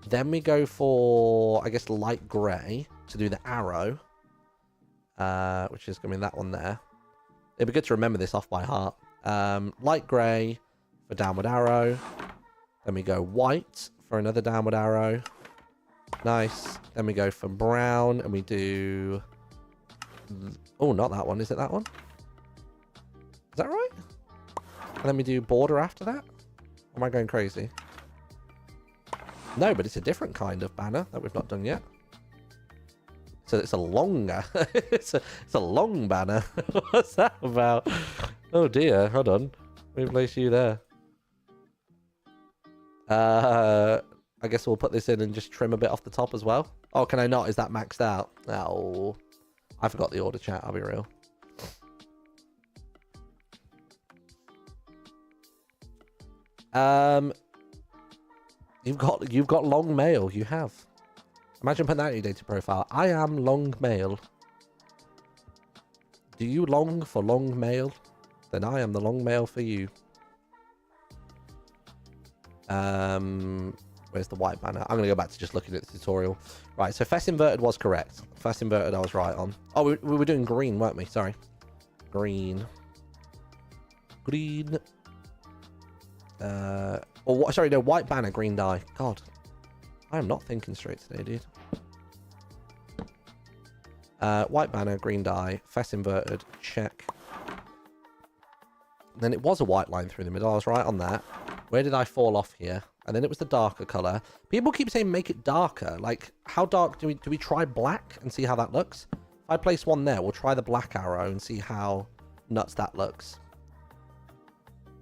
Then we go for, I guess, light grey to do the arrow. Which is going to be that one there. It'd be good to remember this off by heart. Light grey for downward arrow. Then we go white for another downward arrow. Nice. Then we go for brown and we do... Oh, not that one. Is it that one? Is that right? And then we do border after that? Or am I going crazy? No, but it's a different kind of banner that we've not done yet. So it's a longer... it's a long banner. What's that about? Oh dear, hold on. Let me place you there. I guess we'll put this in and just trim a bit off the top as well. Oh, can I not? Is that maxed out? Oh, I forgot the order chat. I'll be real. You've got long mail. You have. Imagine putting that in your data profile. I am long mail. Do you long for long mail? Then I am the long mail for you. Where's the white banner? I'm going to go back to just looking at the tutorial. Right, so fess inverted was correct. Fess inverted, I was right on. Oh, we were doing green, weren't we? Sorry. Green. Green. Or what? Sorry, no, white banner, green dye. God. I am not thinking straight today, dude. White banner, green dye. Fess inverted. Check. Then it was a white line through the middle. I was right on that. Where did I fall off here? And then it was the darker color. People keep saying make it darker. Like, how dark do we try black and see how that looks? If I place one there, we'll try the black arrow and see how nuts that looks.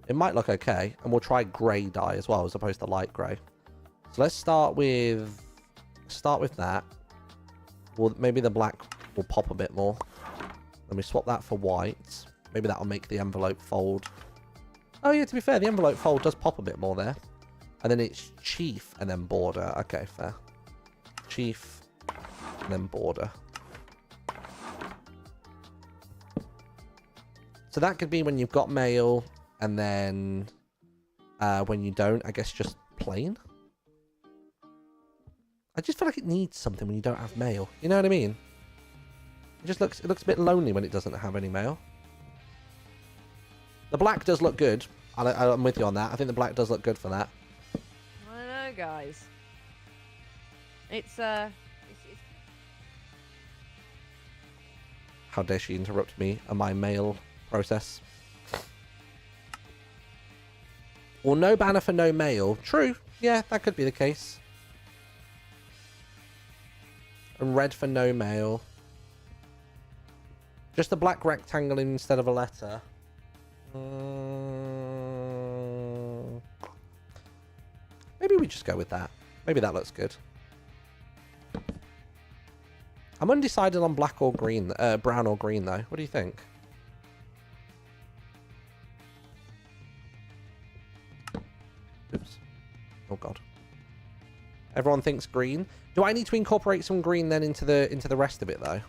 It might look okay, and we'll try grey dye as well, as opposed to light grey. So let's start with that. Well, maybe the black will pop a bit more. Let me swap that for white. Maybe that'll make the envelope fold. Oh yeah, to be fair, the envelope fold does pop a bit more there. And then it's chief and then border. Okay, fair. Chief and then border. So that could be when you've got mail, and then when you don't, I guess just plain. I just feel like it needs something when you don't have mail. You know what I mean? It looks a bit lonely when it doesn't have any mail. The black does look good. I'm with you on that. I think the black does look good for that. I don't know, guys. It's How dare she interrupt me and my mail process? Well, no banner for no mail. True. Yeah, that could be the case. And red for no mail. Just a black rectangle instead of a letter. Maybe we just go with that. Maybe that looks good. I'm undecided on black or green, brown or green though. What do you think? Oops. Oh god. Everyone thinks green. Do I need to incorporate some green then into the rest of it though?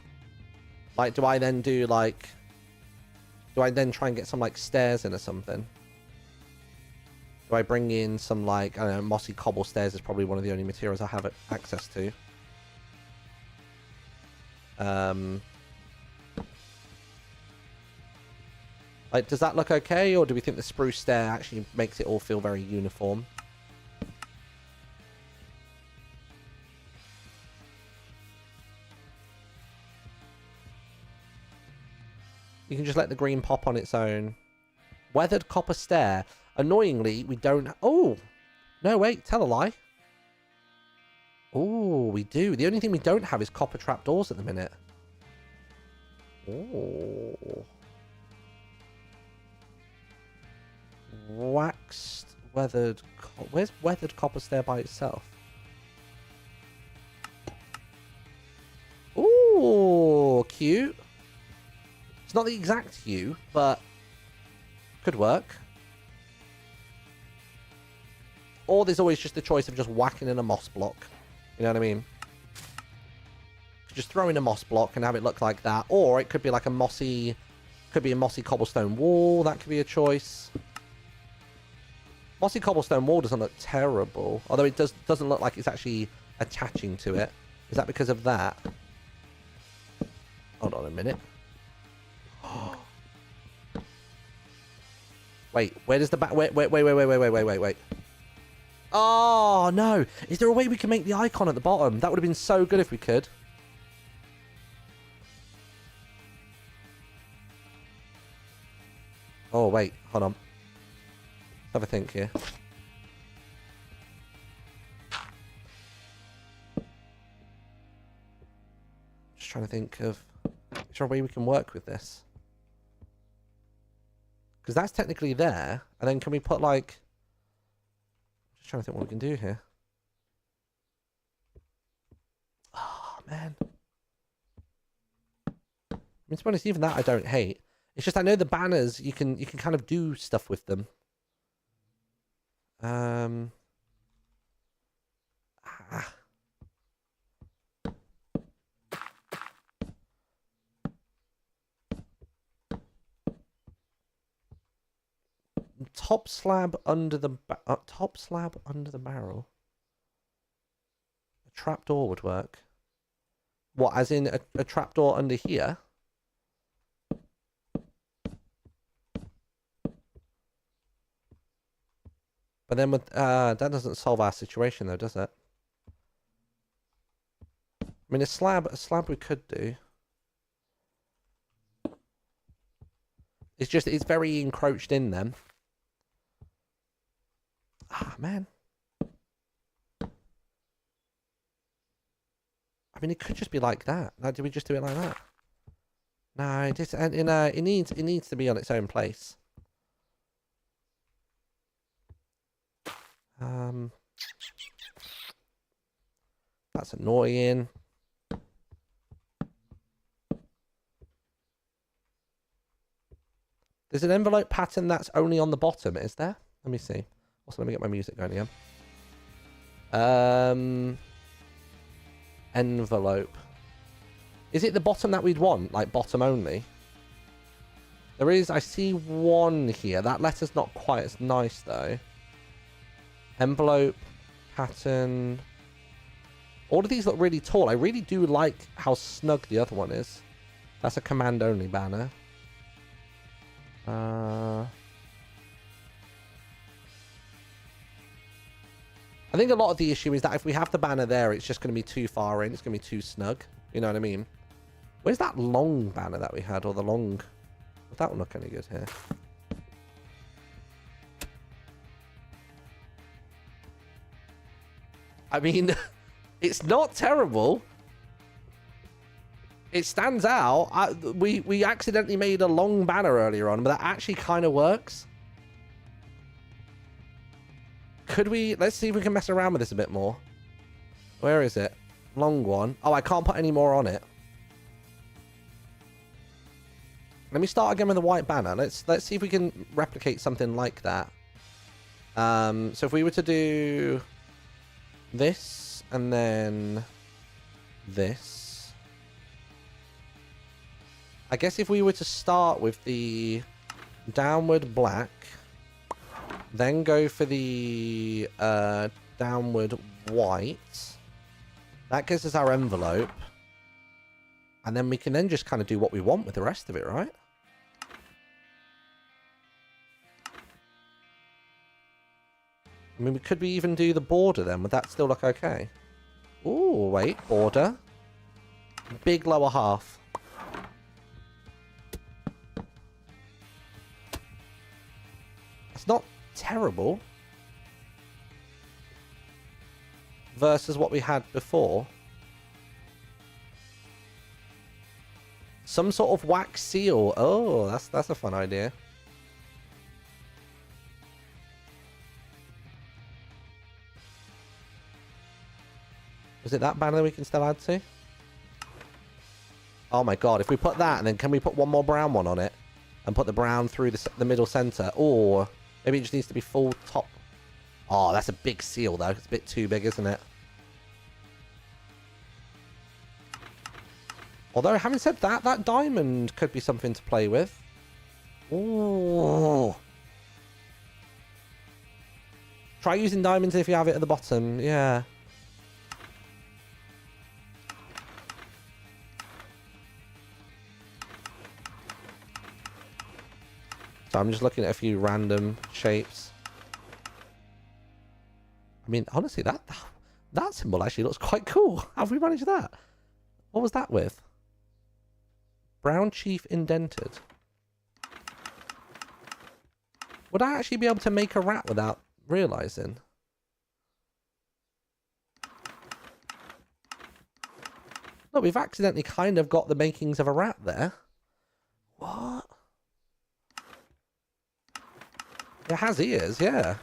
Like, do I then do like... Do I then try and get some like stairs in or something? Do I bring in some like, I don't know, mossy cobble stairs is probably one of the only materials I have access to. Like, does that look okay, or do we think the spruce stair actually makes it all feel very uniform? You can just let the green pop on its own. Weathered copper stair. Annoyingly, we don't... Oh! No, wait. Tell a lie. Oh, we do. The only thing we don't have is copper trapdoors at the minute. Oh. Waxed, weathered... Where's weathered copper stair by itself? Ooh, cute. It's not the exact hue, but could work. Or there's always just the choice of just whacking in a moss block. You know what I mean? Just throw in a moss block and have it look like that. Or it could be like a mossy... Could be a mossy cobblestone wall. That could be a choice. Mossy cobblestone wall doesn't look terrible. Although it doesn't look like it's actually attaching to it. Is that because of that? Hold on a minute. Wait, where does the back... Wait. Oh, no. Is there a way we can make the icon at the bottom? That would have been so good if we could. Oh, wait. Hold on. Let's have a think here. Just trying to think of... Is there a way we can work with this? Because that's technically there. And then can we put like... Just trying to think what we can do here. Oh, man. I mean, to be honest, even that I don't hate. It's just I know the banners, you can kind of do stuff with them. Top slab under the barrel. A trapdoor would work. What, as in a trapdoor under here? But then with that doesn't solve our situation though, does it? I mean, a slab we could do. It's very encroached in then. Ah, man. I mean, it could just be like that. Like, did we just do it like that? No, it needs to be on its own place. That's annoying. There's an envelope pattern that's only on the bottom, is there? Let me see. Also, let me get my music going again. Envelope. Is it the bottom that we'd want? Like bottom only? There is, I see one here. That letter's not quite as nice though. Envelope, pattern. All of these look really tall. I really do like how snug the other one is. That's a command only banner. I think a lot of the issue is that if we have the banner there, it's just going to be too far in. It's going to be too snug. You know what I mean? Where's that long banner that we had? Or the long... Would that one look any good here? I mean, it's not terrible. It stands out. We accidentally made a long banner earlier on, but that actually kind of works. Could we... Let's see if we can mess around with this a bit more. Where is it? Long one. Oh, I can't put any more on it. Let me start again with the white banner. Let's see if we can replicate something like that. So if we were to do this and then this. I guess if we were to start with the downward black, then go for the downward white, that gives us our envelope. And then we can then just kind of do what we want with the rest of it, right? I mean, could we even do the border then? Would that still look okay? Ooh, wait. Border. Big lower half. It's not terrible. Versus what we had before. Some sort of wax seal. Oh, that's a fun idea. Was it that banner we can still add to? Oh my god, if we put that, and then can we put one more brown one on it? And put the brown through the middle center? Or maybe it just needs to be full top. Oh, that's a big seal though. It's a bit too big, isn't it? Although, having said that, that diamond could be something to play with. Ooh. Try using diamonds if you have it at the bottom. Yeah. So I'm just looking at a few random shapes. I mean, honestly, that symbol actually looks quite cool. How have we managed that? What was that with? Brown Chief indented. Would I actually be able to make a rat without realizing? Look, we've accidentally kind of got the makings of a rat there. What? It has ears, yeah.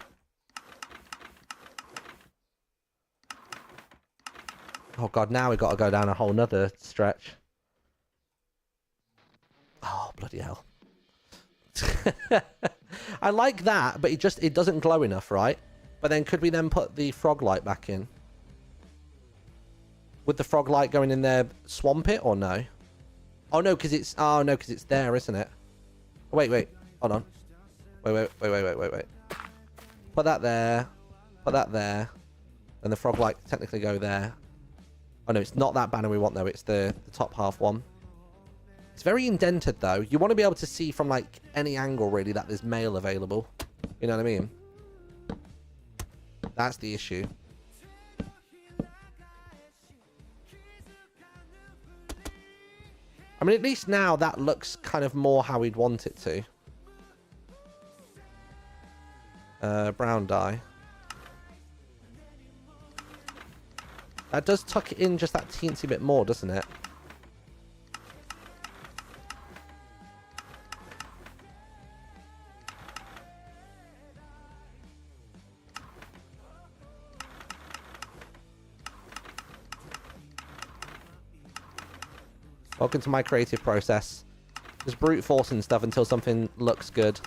Oh god, now we've got to go down a whole nother stretch. Oh, bloody hell. I like that, but it doesn't glow enough, right? But then could we then put the frog light back in? Would the frog light going in there swamp it or no? Oh no, because it's there, isn't it? Wait, hold on. Wait. Put that there. Put that there. And the frog light technically go there. Oh no, it's not that banner we want though. It's the top half one. It's very indented though. You want to be able to see from like any angle really that there's mail available. You know what I mean? That's the issue. I mean, at least now that looks kind of more how we'd want it to. Brown dye. That does tuck it in just that teensy bit more, doesn't it? Welcome to my creative process. Just brute forcing stuff until something looks good.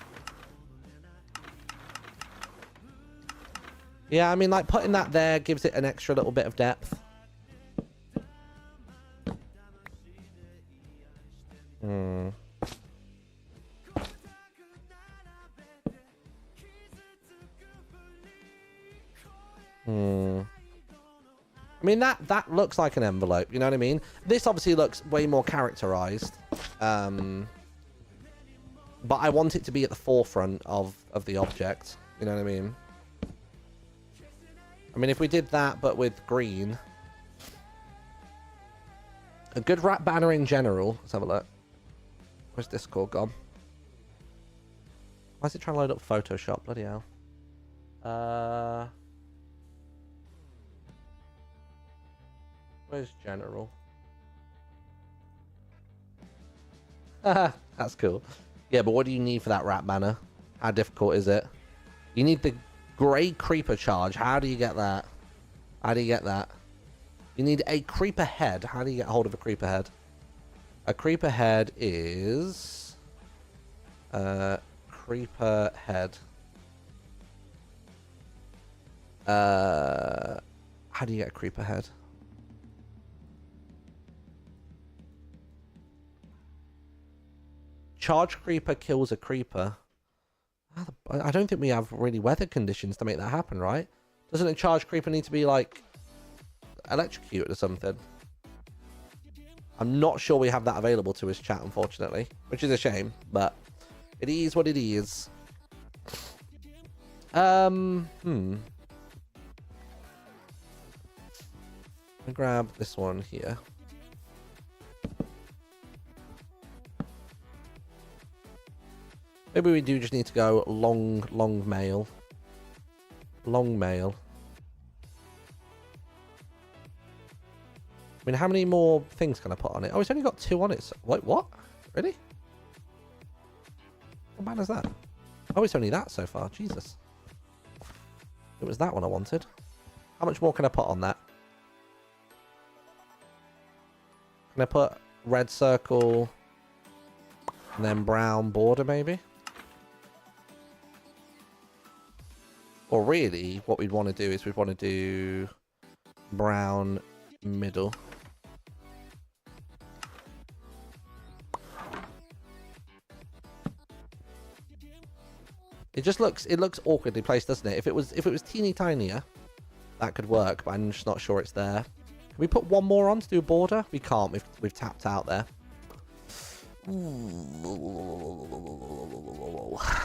Yeah, I mean, like, putting that there gives it an extra little bit of depth. Hmm. Hmm. I mean, that looks like an envelope, you know what I mean? This obviously looks way more characterized. But I want it to be at the forefront of the object, you know what I mean? I mean, if we did that, but with green. A good wrap banner in general. Let's have a look. Where's Discord gone? Why is it trying to load up Photoshop? Bloody hell. Where's general? That's cool. Yeah, but what do you need for that wrap banner? How difficult is it? You need the grey creeper charge. How do you get that? How do you get that? You need a creeper head. How do you get hold of a creeper head? A creeper head is... creeper head. How do you get a creeper head? Charge creeper kills a creeper. I don't think we have really weather conditions to make that happen, right? Doesn't a charge creeper need to be, like, electrocuted or something? I'm not sure we have that available to us, chat, unfortunately. Which is a shame, but it is what it is. Let me grab this one here. Maybe we do just need to go long mail. Long mail. I mean, how many more things can I put on it? Oh, it's only got 2 on it. So, wait, what? Really? What banner's that? Oh, it's only that so far. Jesus. It was that one I wanted. How much more can I put on that? Can I put red circle and then brown border maybe? Or really, what we'd want to do is we'd want to do brown middle. It just looks awkwardly placed, doesn't it? If it was teeny tinier, that could work, but I'm just not sure it's there. Can we put one more on to do a border? We can't. We've tapped out there.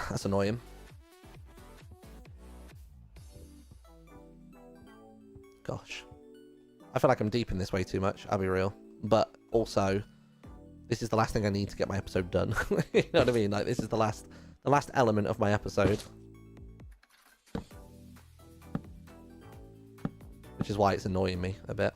That's annoying. Gosh. I feel like I'm deep in this way too much, I'll be real. But also, this is the last thing I need to get my episode done. You know what I mean? Like, this is the last element of my episode. Which is why it's annoying me a bit.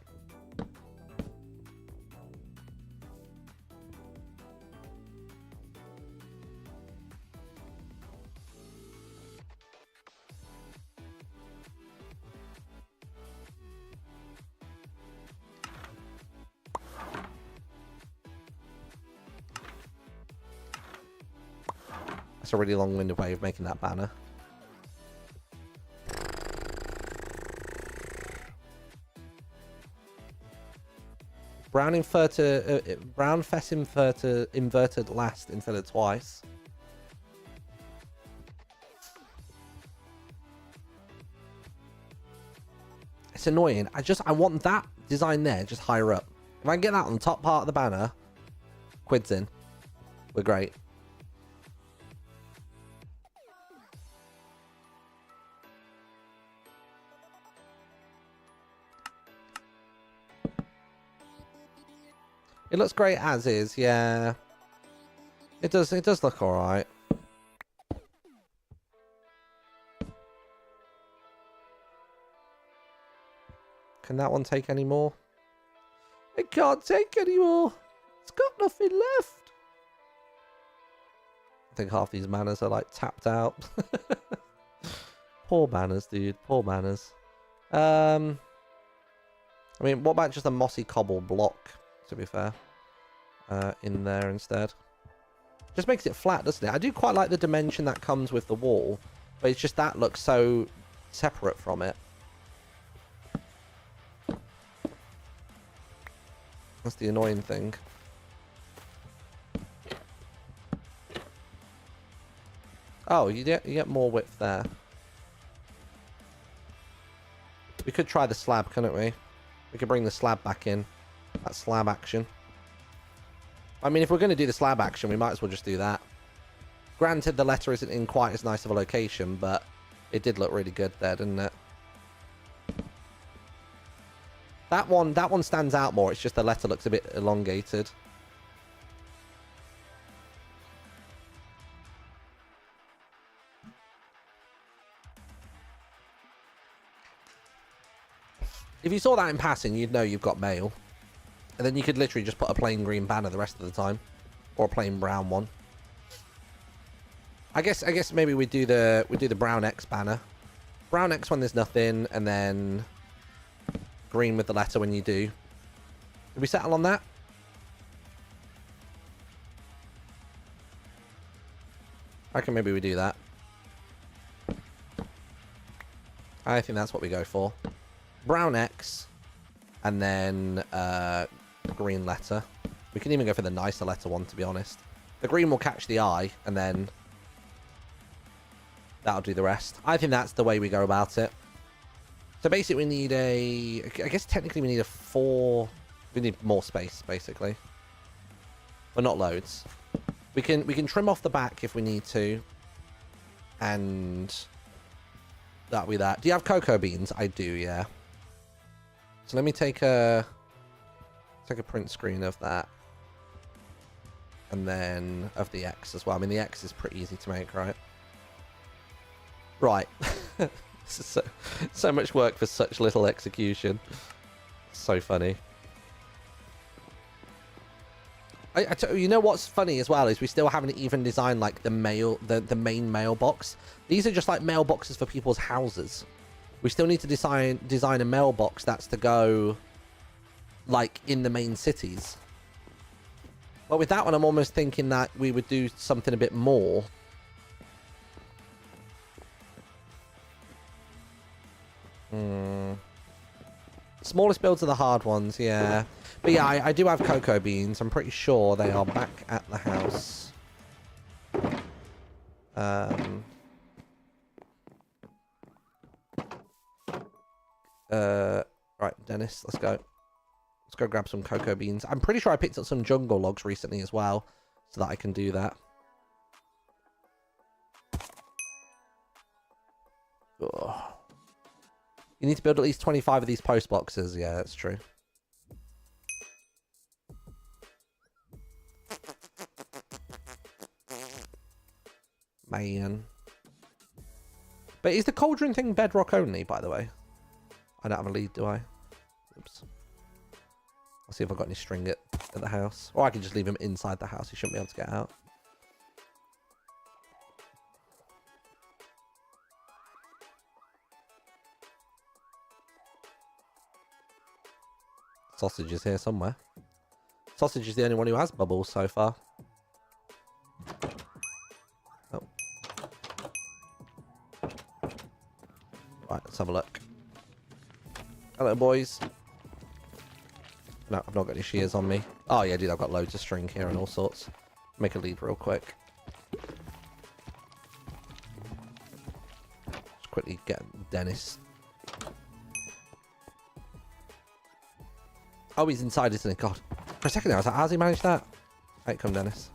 That's a really long-winded way of making that banner. Brown brown fess inverted last instead of twice. It's annoying. I want that design there, just higher up. If I can get that on the top part of the banner, quids in. We're great. It looks great as is, yeah. It does look alright. Can that one take any more? It can't take any more. It's got nothing left. I think half these banners are like tapped out. Poor banners, dude. Poor banners. I mean, what about just a mossy cobble block, to be fair? in there instead. Just makes it flat, doesn't it? I do quite like the dimension that comes with the wall, but it's just that looks so separate from it. That's the annoying thing. Oh, you get more width there. We could try the slab, couldn't we? We could bring the slab back in. That slab action. I mean, if we're going to do the slab action, we might as well just do that. Granted, the letter isn't in quite as nice of a location, but it did look really good there, didn't it? That one stands out more. It's just the letter looks a bit elongated. If you saw that in passing, you'd know you've got mail. And then you could literally just put a plain green banner the rest of the time. Or a plain brown one. I guess maybe we do the brown X banner. Brown X when there's nothing, and then green with the letter when you do. Did we settle on that? I reckon maybe we do that. I think that's what we go for. Brown X, and then green letter. We can even go for the nicer letter one, to be honest. The green will catch the eye, and then that'll do the rest. I think that's the way we go about it. So basically we need I guess technically we need we need more space, basically. But not loads. We can trim off the back if we need to. And that'll be that. Do you have cocoa beans? I do, yeah. So let me take a print screen of that. And then of the X as well. I mean, the X is pretty easy to make, right? Right. This is so much work for such little execution. So funny. You know what's funny as well is we still haven't even designed like the main mailbox. These are just like mailboxes for people's houses. We still need to design a mailbox that's to go like in the main cities. But with that one, I'm almost thinking that we would do something a bit more. Smallest builds are the hard ones, yeah. But yeah, I do have cocoa beans. I'm pretty sure they are back at the house. Right, Dennis, let's go. Let's go grab some cocoa beans. I'm pretty sure I picked up some jungle logs recently as well, so that I can do that. Ugh. You need to build at least 25 of these post boxes. Yeah, that's true. Man. But is the cauldron thing bedrock only, by the way? I don't have a lead, do I? Oops. I'll see if I've got any string at the house. Or I can just leave him inside the house. He shouldn't be able to get out. Sausage is here somewhere. Sausage is the only one who has bubbles so far. Oh. Right, let's have a look. Hello, boys. No, I've not got any shears on me. Oh, yeah, dude, I've got loads of string here and all sorts. Make a lead real quick. Just quickly get Dennis. Oh, he's inside, isn't he? God. For a second there, I was like, how's he managed that? Right, come, Dennis.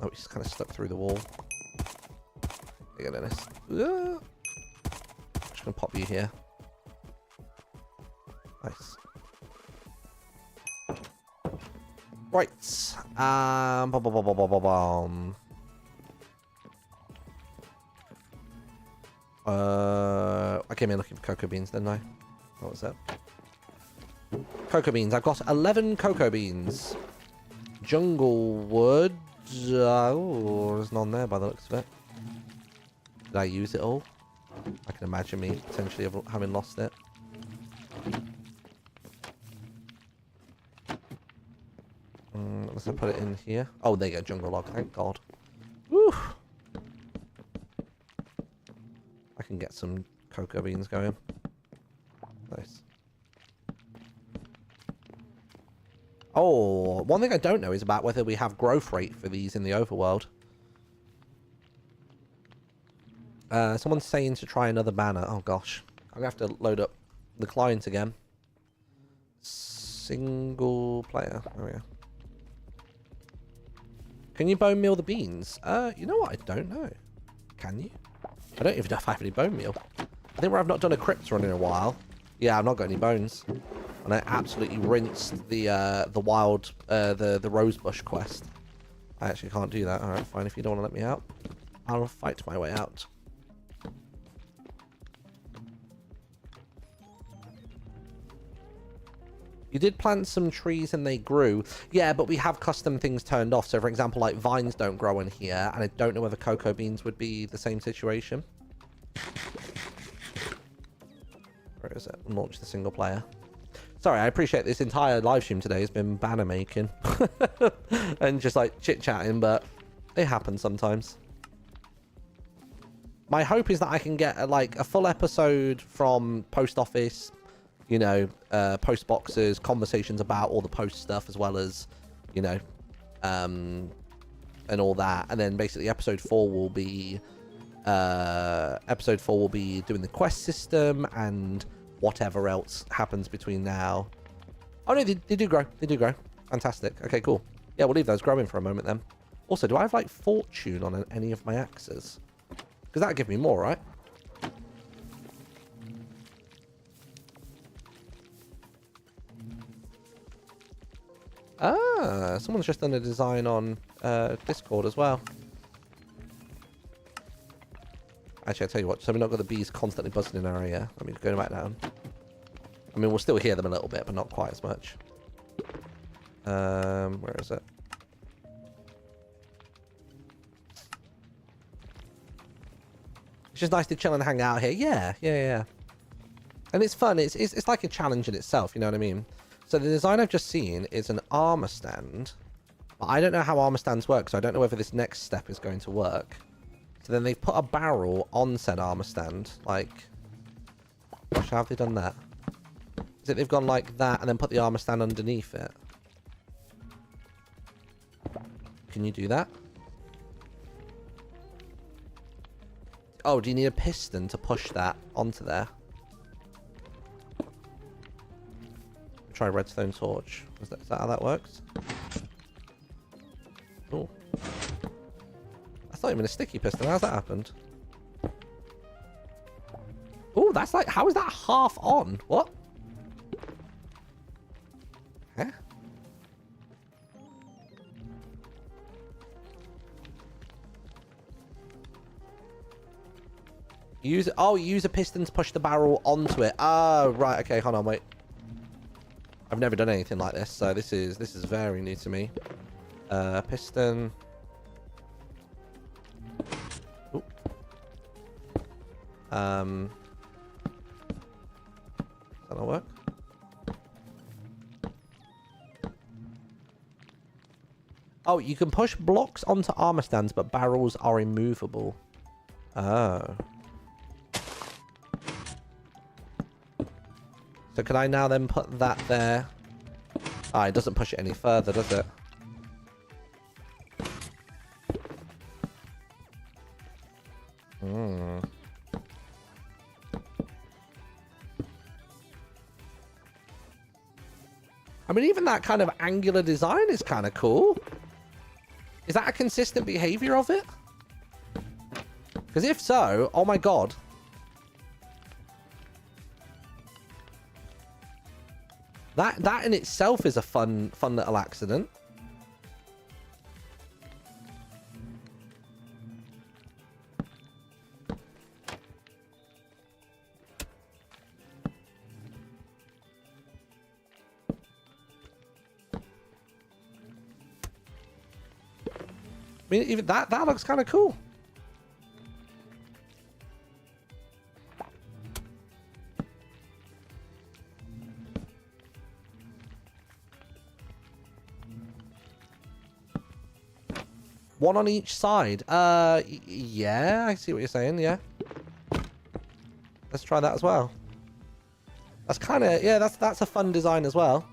Oh, he's kind of stuck through the wall. There you go, Dennis. I'm just going to pop you here. Nice. Right. I came in looking for cocoa beans, didn't I? What was that? Cocoa beans. I've got 11 cocoa beans. Jungle wood. Oh, there's none there by the looks of it. Did I use it all? I can imagine me potentially having lost it. Let's put it in here. Oh, there you go, jungle log. Thank God. Woo! I can get some cocoa beans going. Nice. Oh, one thing I don't know is about whether we have growth rate for these in the overworld. Someone's saying to try another banner. Oh gosh. I'm gonna have to load up the client again. Single player. Oh yeah. Can you bone meal the beans? You know what? I don't know. Can you? I don't even know if I have any bone meal. I think where I've not done a crypt run in a while. Yeah, I've not got any bones. And I absolutely rinsed the wild, the rosebush quest. I actually can't do that. Alright, fine. If you don't want to let me out, I'll fight my way out. You did plant some trees and they grew. Yeah, but we have custom things turned off. So, for example, like vines don't grow in here. And I don't know whether cocoa beans would be the same situation. Where is it? Launch the single player. Sorry, I appreciate this entire live stream today has been banner making. And just like chit-chatting, but it happens sometimes. My hope is that I can get like a full episode from post office, you know, post boxes, conversations about all the post stuff, as well as, you know, and all that. And then basically episode 4 will be doing the quest system and whatever else happens between now. Oh no, they do grow. They do grow. Fantastic. Okay, cool. Yeah, we'll leave those growing for a moment then. Also, do I have like fortune on any of my axes? Because that'd give me more, right? Ah, someone's just done a design on Discord as well. Actually, I'll tell you what, so we've not got the bees constantly buzzing in our ear. Let me go back down. I mean, we'll still hear them a little bit, but not quite as much. Where is it? It's just nice to chill and hang out here. Yeah. And it's fun. It's like a challenge in itself, you know what I mean? So the design I've just seen is an armor stand. But I don't know how armor stands work, so I don't know whether this next step is going to work. So then they've put a barrel on said armor stand. Like, gosh, how have they done that? Is it they've gone like that and then put the armor stand underneath it? Can you do that? Oh, do you need a piston to push that onto there? Try redstone torch. Is that how that works? Oh. That's not even a sticky piston. How's that happened? Oh, that's like... How is that half on? What? Huh? Use... Oh, use a piston to push the barrel onto it. Oh, right. Okay, hold on, wait. I've never done anything like this, so this is very new to me. Piston. Ooh. Does that not work? Oh, you can push blocks onto armor stands, but barrels are immovable. Oh. So can I now then put that there? Ah, it doesn't push it any further, does it? Hmm. I mean, even that kind of angular design is kind of cool. Is that a consistent behavior of it? Because if so, oh my god. That in itself is a fun little accident. I mean, even that looks kind of cool. One on each side. Yeah, I see what you're saying, yeah. Let's try that as well. That's kind of, yeah, that's a fun design as well.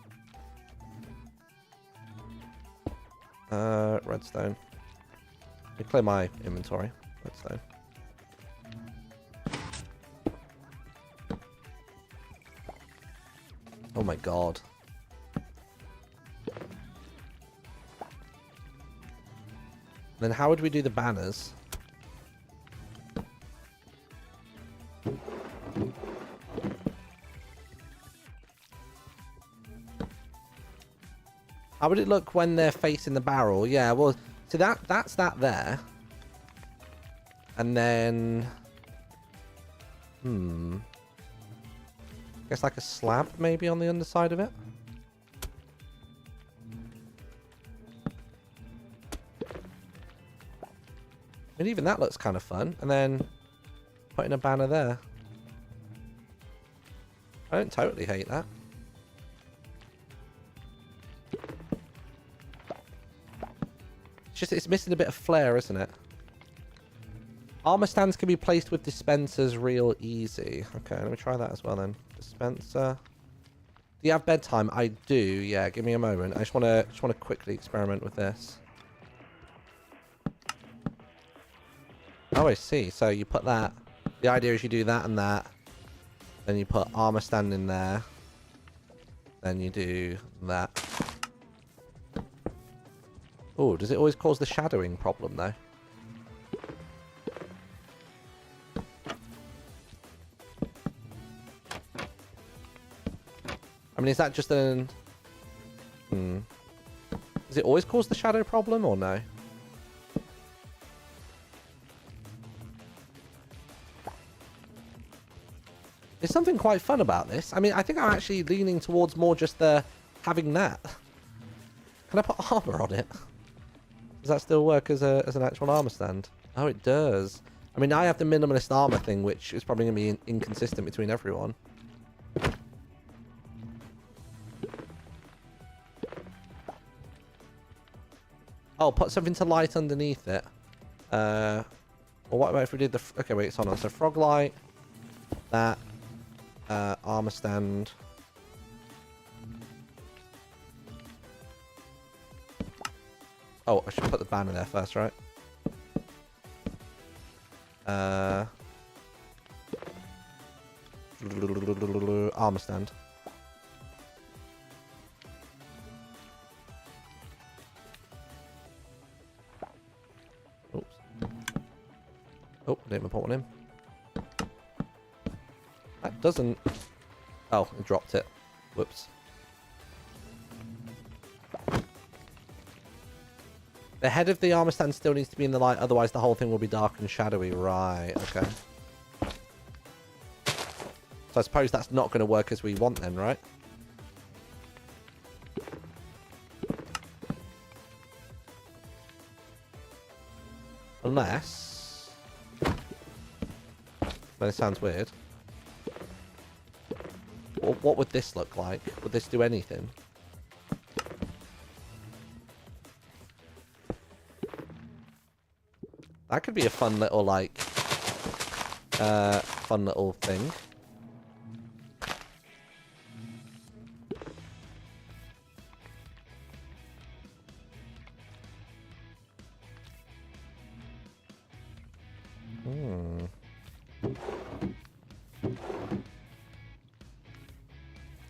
Redstone. Let me clear my inventory. Redstone. Oh my god. Then how would we do the banners? How would it look when they're facing the barrel? Yeah, well, so that's that there. And then... guess like a slab maybe on the underside of it? And even that looks kind of fun. And then putting a banner there. I don't totally hate that. It's just, it's missing a bit of flair, isn't it? Armor stands can be placed with dispensers real easy. Okay, let me try that as well then. Dispenser. Do you have bedtime? I do, yeah. Give me a moment. I just wanna quickly experiment with this. Oh, I see. So you put that. The idea is you do that and that. Then you put armor stand in there. Then you do that. Oh, does it always cause the shadowing problem though? I mean, is that just an... Does it always cause the shadow problem or no? There's something quite fun about this. I mean, I think I'm actually leaning towards more just the having that. Can I put armor on it? Does that still work as an actual armor stand? Oh, it does. I mean, I have the minimalist armor thing, which is probably going to be inconsistent between everyone. Oh, put something to light underneath it. Well, what about if we did the... Okay, wait, it's on. So frog light. That. Armor stand. Oh, I should put the banner there first, right? Armor stand. Oops. Oh, I didn't put one in. That doesn't... Oh, I dropped it. Whoops. The head of the armor stand still needs to be in the light, otherwise the whole thing will be dark and shadowy. Right, okay. So I suppose that's not going to work as we want then, right? Unless... Then it sounds weird. What would this look like? Would this do anything? That could be a fun little, like... fun little thing.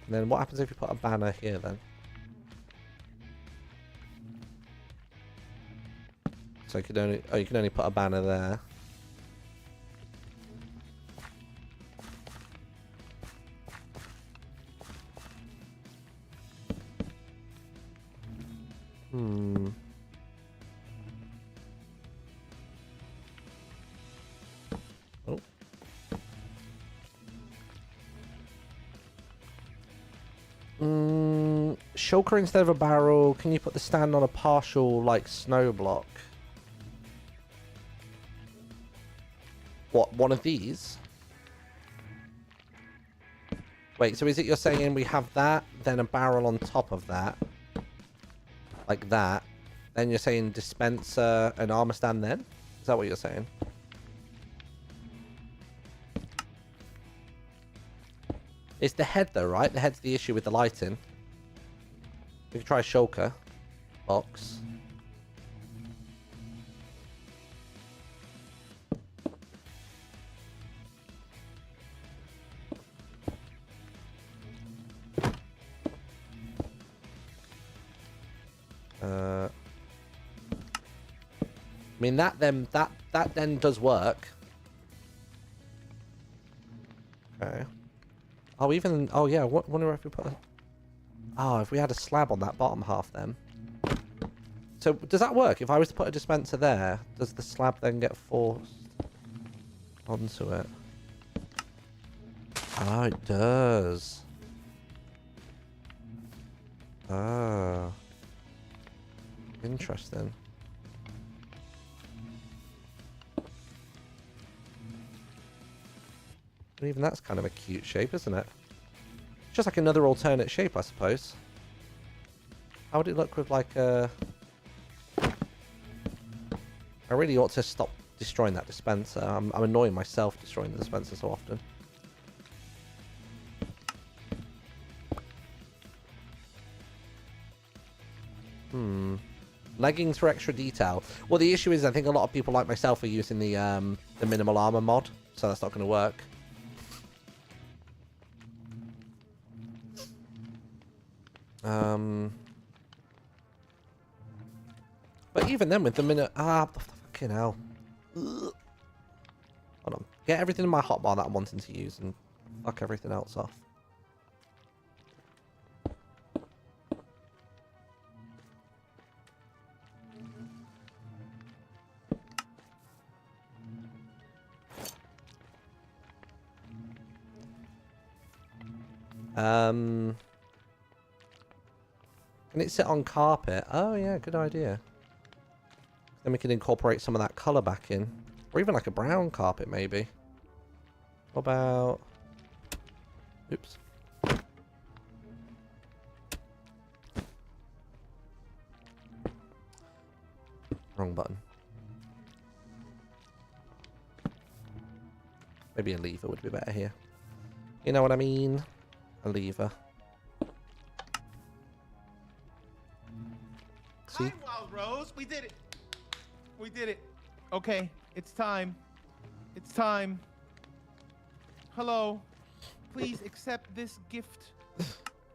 And then what happens if you put a banner here then? So you could only... Oh, you can only put a banner there. Shulker instead of a barrel. Can you put the stand on a partial, like, snow block? What, one of these? Wait, so is it you're saying we have that, then a barrel on top of that? Like that. Then you're saying dispenser and armor stand then? Is that what you're saying? It's the head though, right? The head's the issue with the lighting. We could try shulker box. I mean that then does work. Okay. Oh, even yeah. Wonder if we put. If we had a slab on that bottom half, then. So does that work? If I was to put a dispenser there, does the slab then get forced onto it? Oh, it does. Ah. Interesting. And even that's kind of a cute shape, isn't it? Just like another alternate shape, I suppose. How would it look with like a... I really ought to stop destroying that dispenser. I'm annoying myself destroying the dispenser so often. Leggings for extra detail. Well, the issue is I think a lot of people like myself are using the minimal armor mod, so that's not going to work. But even then with the fucking hell. Ugh. Hold on. Get everything in my hotbar that I'm wanting to use and fuck everything else off. Can it sit on carpet? Oh yeah, good idea. Then we can incorporate some of that colour back in. Or even like a brown carpet maybe. What about... Oops. Wrong button. Maybe a lever would be better here. You know what I mean? A lever. See? Hi, Wild Rose. We did it. We did it. Okay, it's time. It's time. Hello. Please accept this gift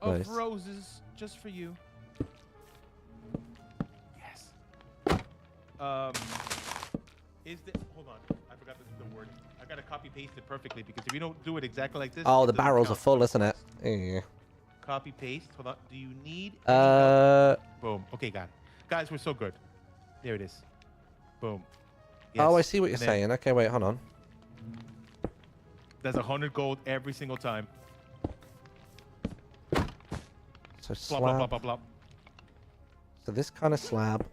of Nice. roses just for you. Yes. Is the hold on? I forgot the word. I gotta copy paste it perfectly because if you don't do it exactly like this. Oh, it the doesn't barrels are count. full, isn't it? Yeah. Copy paste. Hold on. Do you need? any help? Uh. Boom. Okay, got it. Guys, we're so good. There it is. Boom. Oh, I Yes. see what you're And then saying. Okay, wait, hold on. There's 100 gold every single time. So Blah, blah, blah, slab. blah, blah. So this kind of slab,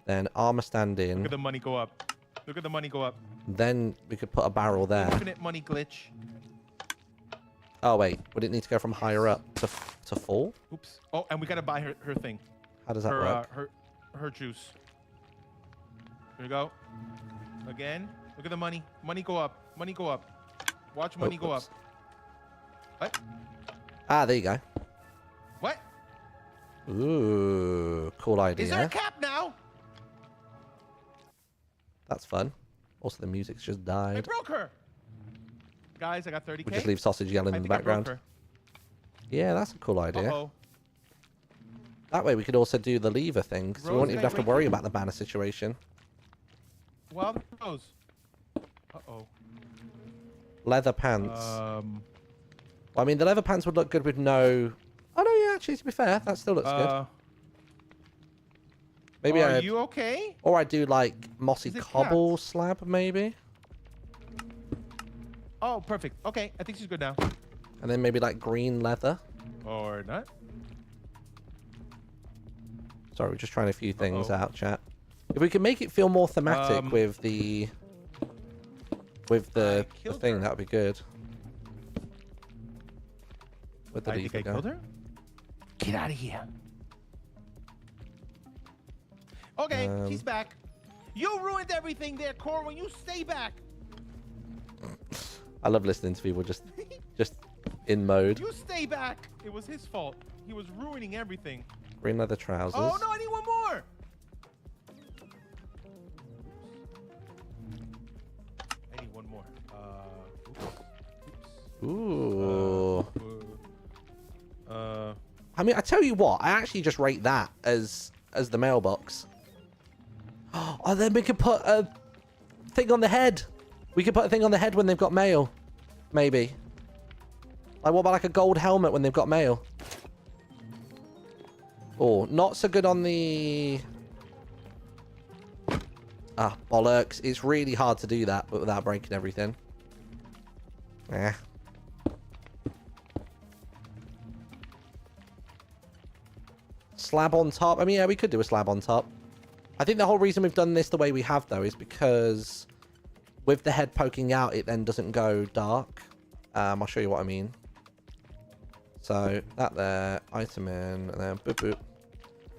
then armor stand Look in. at the money go up. Look at the money go up. Then we could put a barrel there. Infinite money glitch. Oh wait, would it need to go from higher up to full? Oops. Oh, and we gotta buy her thing. How does that Her work? her juice. Here we go. Again. Look at the money. Money go up. Money go up. Watch money go up. Oops. What? Ah, there you go. What? Ooh, cool idea. Is there a cap now? That's fun. Also, the music's just I died. broke her. Guys, I got 30K. We just leave sausage yelling I in the think I broke background. Yeah, that's a cool her. idea. Uh-oh. That way we could also do the lever thing, so we Rose, won't even can I have to break worry you? about the banner situation. Wild Rose. Uh-oh. Leather pants. Well, I mean, the leather pants would look good with no... Oh, no, yeah, actually, to be fair, that still looks good. Maybe Are I... you okay? Or I do, like, mossy Is it cobble capped? slab, maybe? Oh, perfect. Okay, I think she's good now. And then maybe, like, green leather. Or not. Sorry, we're just trying a few things Uh-oh. out, chat. If we can make it feel more thematic with the... the killed thing, her. that would be good. With the I think lever I go. killed her. Get out of here. Okay, she's back. You ruined everything there, Corwin. You stay back. I love listening to people just in mode. You stay back. It was his fault. He was ruining everything. Green leather trousers. Oh no, I need one more. I need one more. Ooh. Uh, I mean, I tell you what, I actually just rate that as the mailbox. Oh, then we could put a thing on the head. We could put a thing on the head when they've got mail. Maybe. Like, what about like a gold helmet when they've got mail? Oh, not so good on the... Ah, bollocks. It's really hard to do that, but without breaking everything. Eh. Slab on top. I mean, yeah, we could do a slab on top. I think the whole reason we've done this the way we have, though, is because with the head poking out, it then doesn't go dark. I'll show you what I mean. So, that there, item in, and then boop, boop.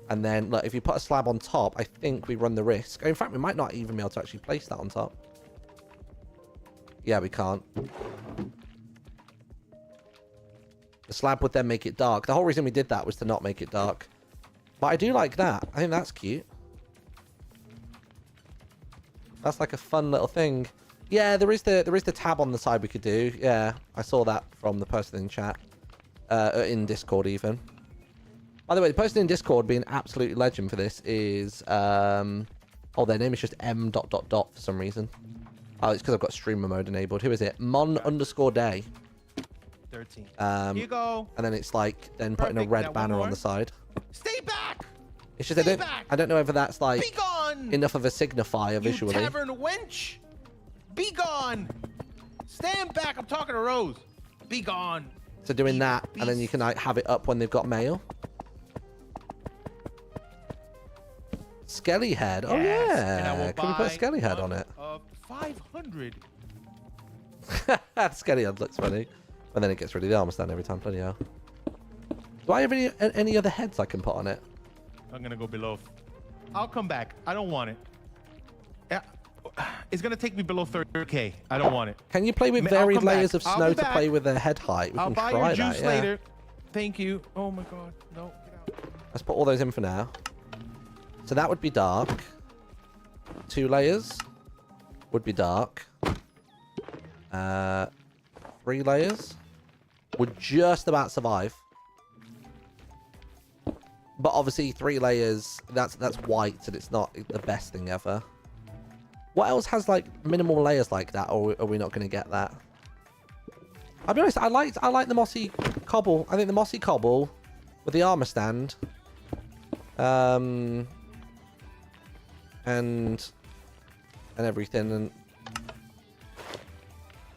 And then, look, if you put a slab on top, I think we run the risk. In fact, we might not even be able to actually place that on top. Yeah, we can't. The slab would then make it dark. The whole reason we did that was to not make it dark. But I do like that. I think that's cute. That's like a fun little thing. Yeah, there is the tab on the side we could do. Yeah, I saw that from the person in chat. In Discord even. By the way, the person in Discord being absolutely legend for this is oh, their name is just m ... for some reason. Oh, it's because I've got streamer mode enabled. Who is it? Mon_day. 13. Here you go. And then it's like then putting a red banner on the side. Stay back. It's just I don't know whether that's like Be gone. enough of a signifier visually. You tavern wench. Be gone. Stand back. I'm talking to Rose. Be gone. So doing that, and then you can like have it up when they've got mail. Skelly head. Oh yeah. Can we put a skelly head on it? 500. Skelly head looks funny. And then it gets rid of the armor stand every time. Bloody hell. Do I have any other heads I can put on it? I'm gonna go below. I'll come back. I don't want it. Yeah, it's gonna take me below 30K. I don't want it. Can you play with varied layers of snow to play with the head height? We can buy try your juice that. later. Yeah. Thank you. Oh my god. No. Get out. Let's put all those in for now. So that would be dark. 2 layers would be dark. 3 layers would just about survive. But obviously 3 layers, that's white and it's not the best thing ever. What else has like minimal layers like that, or are we not going to get that? I'll be honest, I like the mossy cobble. I think the mossy cobble with the armor stand and everything, and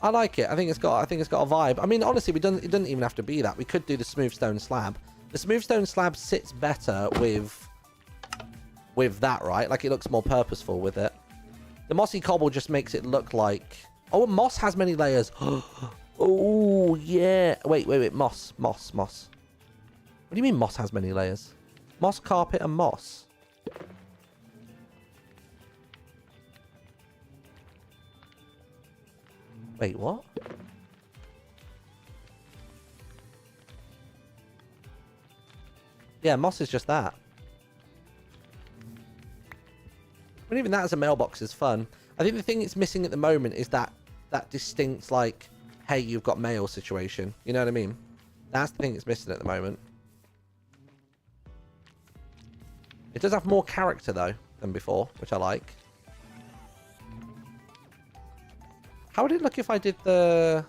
I like it. I think it's got a vibe. I mean, honestly, it doesn't even have to be that. We could do the smooth stone slab. The smooth stone slab sits better with that, right? Like, it looks more purposeful with it. The mossy cobble just makes it look like... Oh, moss has many layers. Oh, yeah. Wait. Moss. What do you mean moss has many layers? Moss, carpet, and moss. Wait, what? Yeah, moss is just that. But even that as a mailbox is fun. I think the thing it's missing at the moment is that distinct, like, hey, you've got mail situation. You know what I mean? That's the thing it's missing at the moment. It does have more character, though, than before, which I like. How would it look if I did the...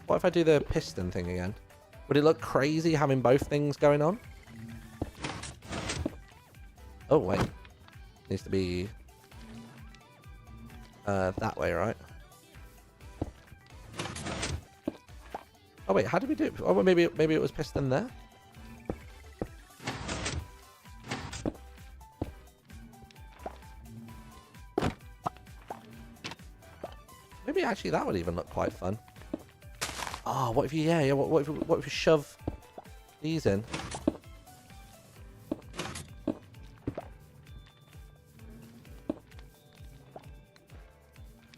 What if I do the piston thing again? Would it look crazy having both things going on? Oh, wait. Needs to be... that way, right? Oh, wait, how did we do it? Oh, well, maybe it was piston there? Maybe actually that would even look quite fun. Oh, what if you, what if you shove These in.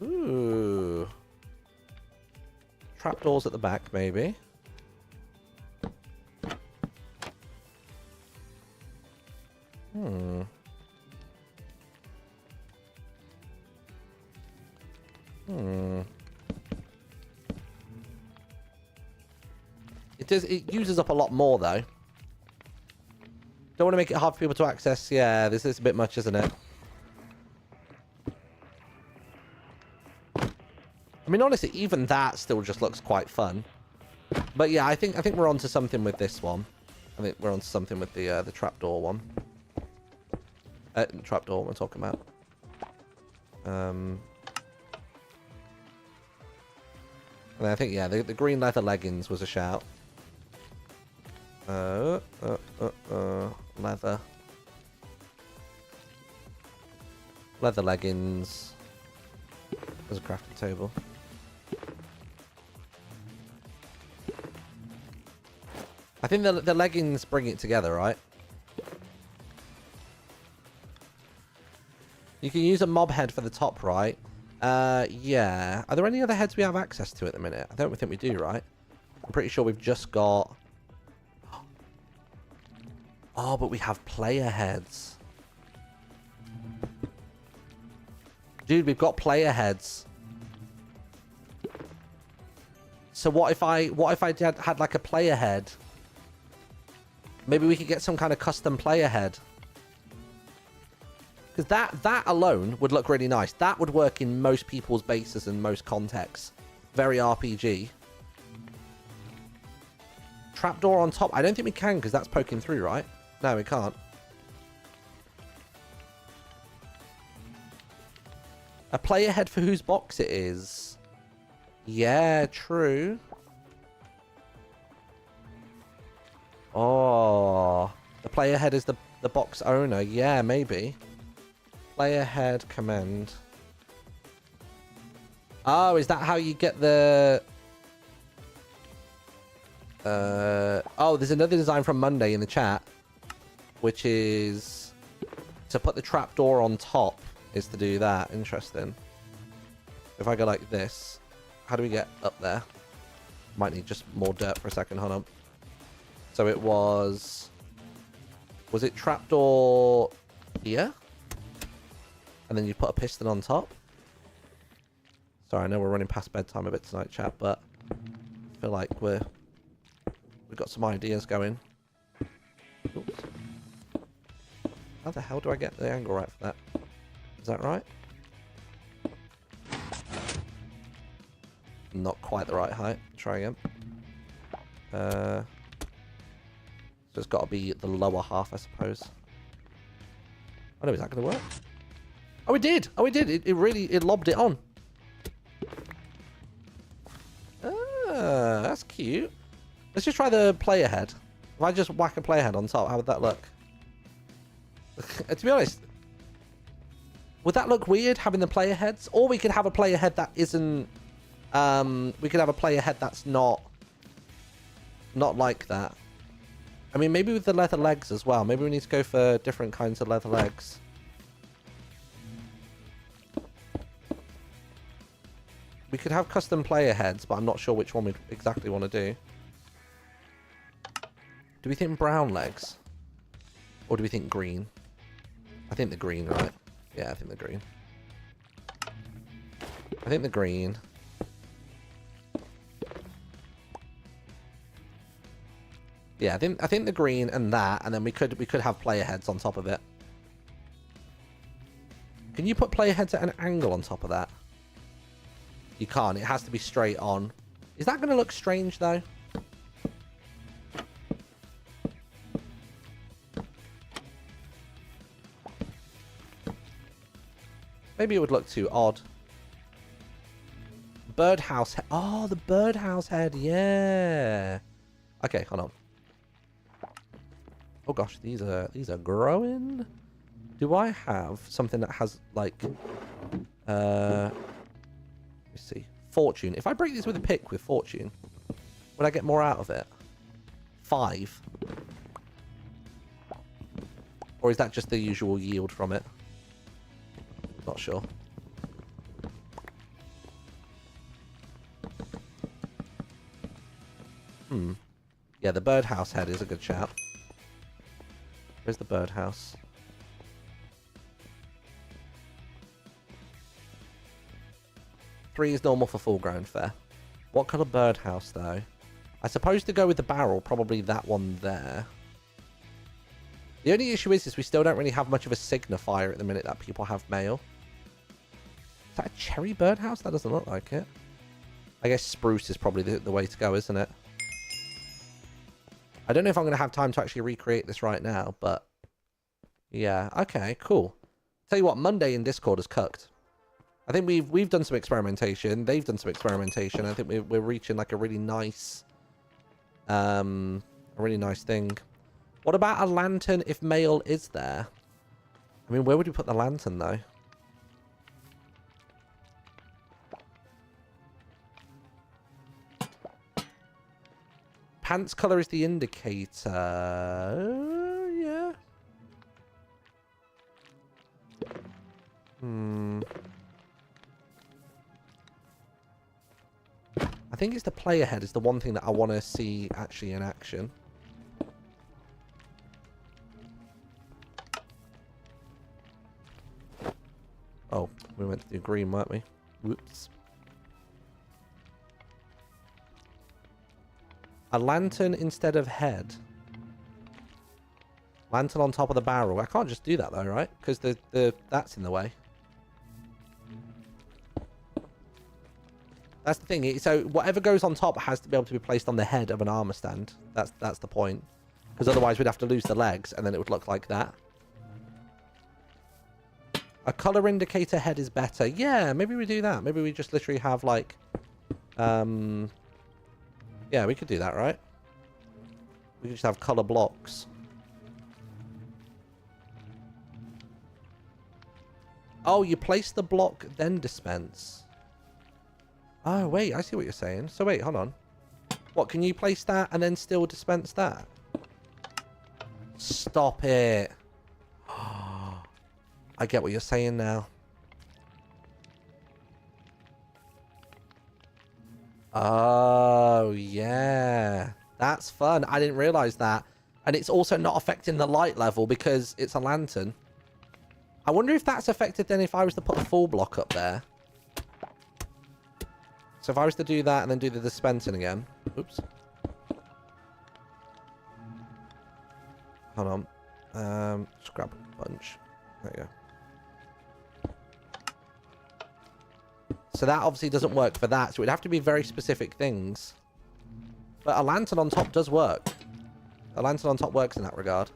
Ooh. Trapdoors at the back, maybe. Hmm. Hmm. It uses up a lot more though. Don't want to make it hard for people to access. Yeah, this is a bit much, isn't it? I mean, honestly, even that still just looks quite fun. But yeah, I think we're onto something with this one. I think we're onto something with the trapdoor one. Trapdoor we're talking about. And I think, yeah, the green leather leggings was a shout. Leather. Leather leggings. There's a crafting table. I think the leggings bring it together, right? You can use a mob head for the top right. Yeah. Are there any other heads we have access to at the minute? I don't think we do, right? I'm pretty sure we've just got... Oh, but we have player heads. Dude, we've got player heads. So what if I had like a player head? Maybe we could get some kind of custom player head. Because that alone would look really nice. That would work in most people's bases and most contexts. Very RPG. Trapdoor on top. I don't think we can because that's poking through, right? No, we can't. A player head for whose box it is. Yeah, true. Oh, the player head is the box owner. Yeah, maybe. Player head command. Oh, is that how you get the... Oh, there's another design from Monday in the chat, which is to put the trapdoor on top is to do that. Interesting. If I go like this, how do we get up there? Might need just more dirt for a second. Hold on. So it was it trapdoor here? And then you put a piston on top? Sorry, I know we're running past bedtime a bit tonight, chat, but I feel like we've got some ideas going. Oops. How the hell do I get the angle right for that? Is that right? Not quite the right height. Try again. So it's got to be the lower half, I suppose. Oh no, is that going to work? Oh, it did! Oh, it did! It really lobbed it on. Ah, that's cute. Let's just try the player head. If I just whack a player head on top, how would that look? To be honest, would that look weird, having the player heads? Or we could have a player head that isn't... we could have a player head that's not like that. I mean, maybe with the leather legs as well. Maybe we need to go for different kinds of leather legs. We could have custom player heads, but I'm not sure which one we'd exactly want to do. Do we think brown legs? Or do we think green? I think the green, right? Yeah, I think the green. I think the green. Yeah, I think the green and that, and then we could have player heads on top of it. Can you put player heads at an angle on top of that? You can't. It has to be straight on. Is that going to look strange though? Maybe it would look too odd. Birdhouse head. Oh, the birdhouse head. Yeah. Okay, hold on. Oh gosh, these are growing. Do I have something that has like let me see. Fortune. If I break this with a pick with fortune, would I get more out of it? 5. Or is that just the usual yield from it? Not sure. Yeah, the birdhouse head is a good shout. Where's the birdhouse? Three is normal for full grown, fair. What colour birdhouse, though? I suppose to go with the barrel, probably that one there. The only issue is we still don't really have much of a signifier at the minute that people have mail. Is that a cherry birdhouse? That doesn't look like it. I guess spruce is probably the way to go, isn't it? I don't know if I'm going to have time to actually recreate this right now, but... yeah, okay, cool. Tell you what, Monday in Discord is cooked. I think we've done some experimentation. They've done some experimentation. I think we're reaching like a really nice... thing. What about a lantern if mail is there? I mean, where would you put the lantern, though? Pants color is the indicator. Yeah. I think it's the player head is the one thing that I want to see actually in action. Oh, we went to do green, weren't we? Whoops. A lantern instead of head. Lantern on top of the barrel. I can't just do that though, right? Because that's in the way. That's the thing. So whatever goes on top has to be able to be placed on the head of an armor stand. That's the point. Because otherwise we'd have to lose the legs and then it would look like that. A color indicator head is better. Yeah, maybe we do that. Maybe we just literally have like... yeah, we could do that, right? We could just have color blocks. Oh, you place the block, then dispense. Oh, wait, I see what you're saying. So wait, hold on. What, can you place that and then still dispense that? Stop it. I get what you're saying now. Oh, yeah. That's fun. I didn't realize that. And it's also not affecting the light level because it's a lantern. I wonder if that's affected then if I was to put a full block up there. So if I was to do that and then do the dispensing again. Oops. Hold on. Just grab a bunch. There you go. So that obviously doesn't work for that. So it'd have to be very specific things. But a lantern on top does work. A lantern on top works in that regard.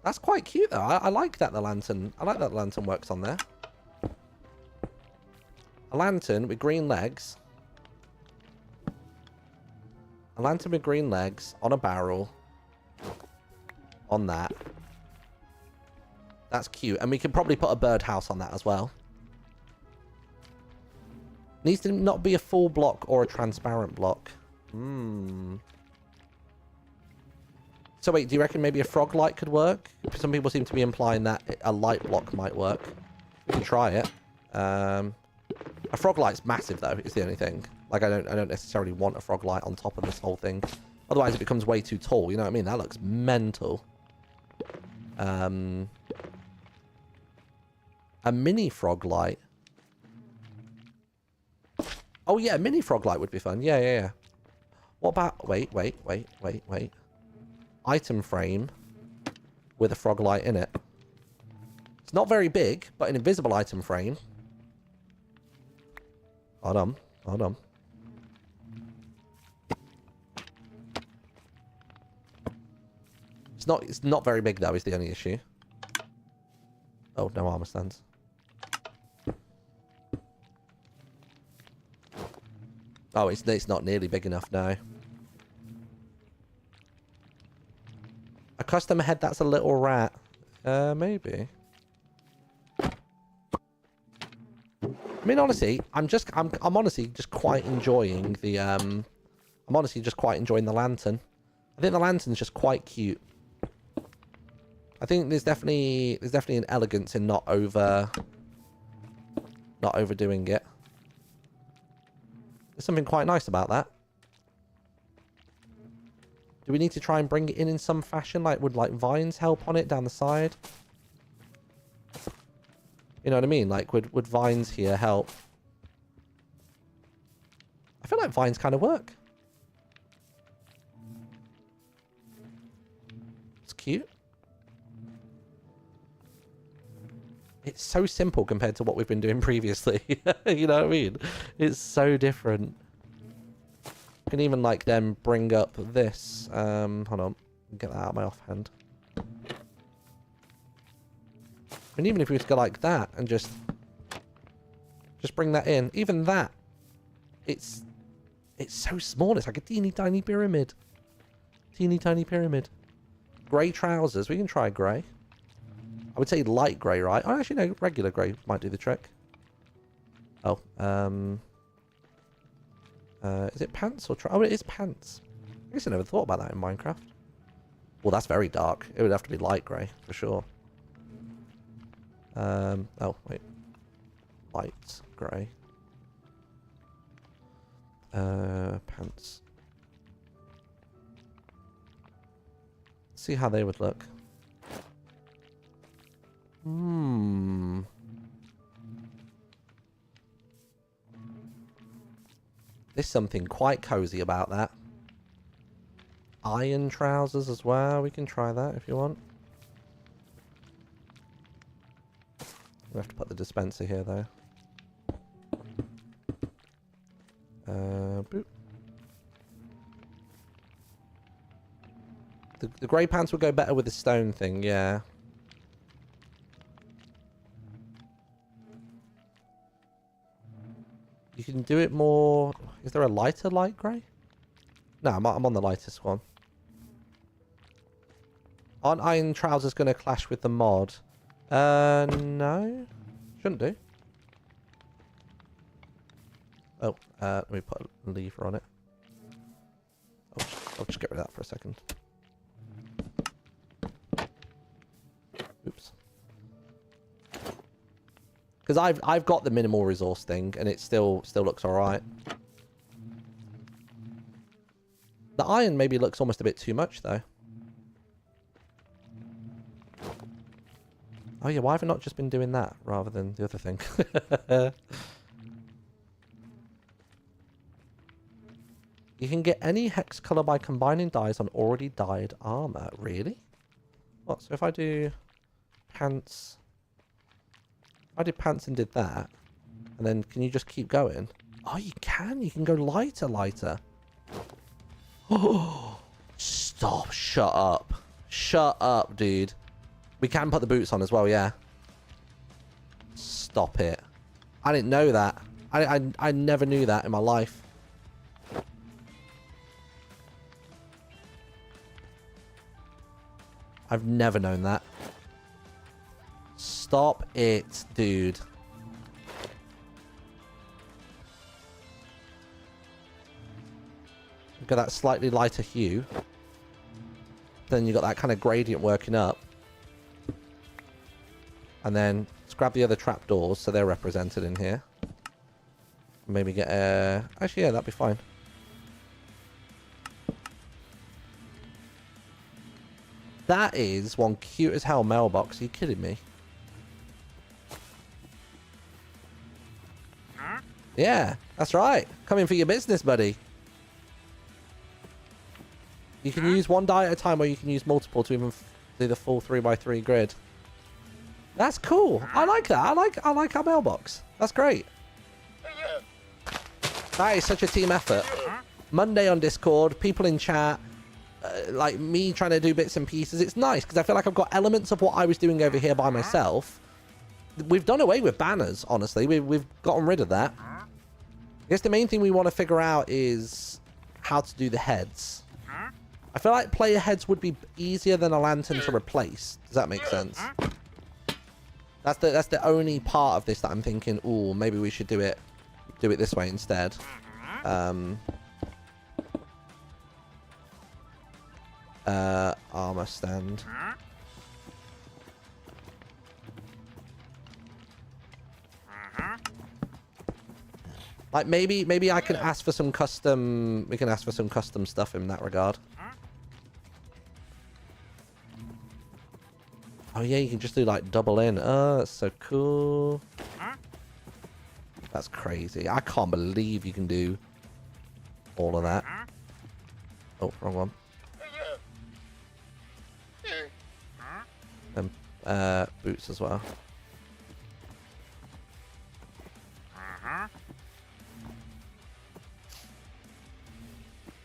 That's quite cute though. I like that the lantern. I like that the lantern works on there. A lantern with green legs. A lantern with green legs on a barrel. On that. That's cute. And we can probably put a birdhouse on that as well. Needs to not be a full block or a transparent block. So wait, do you reckon maybe a frog light could work? Some people seem to be implying that a light block might work. We can try it. A frog light's massive though, is the only thing. Like I don't necessarily want a frog light on top of this whole thing. Otherwise it becomes way too tall, you know what I mean? That looks mental. A mini frog light. Oh yeah, a mini frog light would be fun. Yeah. What about... Wait. Item frame with a frog light in it. It's not very big, but an invisible item frame. Hold on. It's not very big though, is the only issue. Oh, no armor stands. Oh, it's not nearly big enough now. A custom head that's a little rat. Maybe. I mean, honestly, I'm honestly just quite enjoying the I'm honestly just quite enjoying the lantern. I think the lantern's just quite cute. I think there's definitely an elegance in not overdoing it. There's something quite nice about that. Do we need to try and bring it in some fashion? Like, would like vines help on it down the side? You know what I mean? Like, would vines here help? I feel like vines kind of work. It's cute. It's so simple compared to what we've been doing previously. You know what I mean? It's so different. You can even like then bring up this. Hold on. Get that out of my offhand. And even if we were to go like that and just bring that in, even that, it's so small. It's like a teeny tiny pyramid. Teeny tiny pyramid. Grey trousers. We can try grey. I would say light grey, right? Oh, actually, no. Regular grey might do the trick. Oh, is it pants or oh, it is pants. I guess I never thought about that in Minecraft. Well, that's very dark. It would have to be light grey, for sure. Oh, wait. Light grey. Pants. See how they would look. There's something quite cozy about that. Iron trousers as well. We can try that if you want. We have to put the dispenser here though. Boop. The grey pants would go better with the stone thing, yeah. You can do it more... Is there a lighter light grey? No, I'm on the lightest one. Aren't iron trousers going to clash with the mod? No. Shouldn't do. Oh, let me put a lever on it. I'll just get rid of that for a second. Oops. Because I've got the minimal resource thing, and it still looks alright. The iron maybe looks almost a bit too much, though. Oh yeah, why have I not just been doing that rather than the other thing? You can get any hex color by combining dyes on already dyed armor. Really? What? So if I do pants... I did pants and did that. And then can you just keep going? Oh, you can. You can go lighter. Oh, stop. Shut up. Shut up, dude. We can put the boots on as well, yeah. Stop it. I didn't know that. I never knew that in my life. I've never known that. Stop it, dude. You've got that slightly lighter hue. Then you've got that kind of gradient working up. And then let's grab the other trapdoors so they're represented in here. Maybe get a... Actually, yeah, that'd be fine. That is one cute as hell mailbox. Are you kidding me? Yeah, that's right. Coming for your business, buddy. You can use one die at a time, or you can use multiple to even do the full 3x3 grid. That's cool. I like that. I like our mailbox. That's great. That is such a team effort. Monday on Discord, people in chat, like me trying to do bits and pieces. It's nice because I feel like I've got elements of what I was doing over here by myself. We've done away with banners, honestly. We've gotten rid of that. I guess the main thing we want to figure out is how to do the heads. I feel like player heads would be easier than a lantern to replace. Does that make sense? That's the only part of this that I'm thinking, ooh, maybe we should do it this way instead. armor stand. Like maybe I can ask for some custom. We can ask for some custom stuff in that regard. Oh yeah, you can just do like double in. Oh, that's so cool. That's crazy. I can't believe you can do all of that. Oh, wrong one. And boots as well.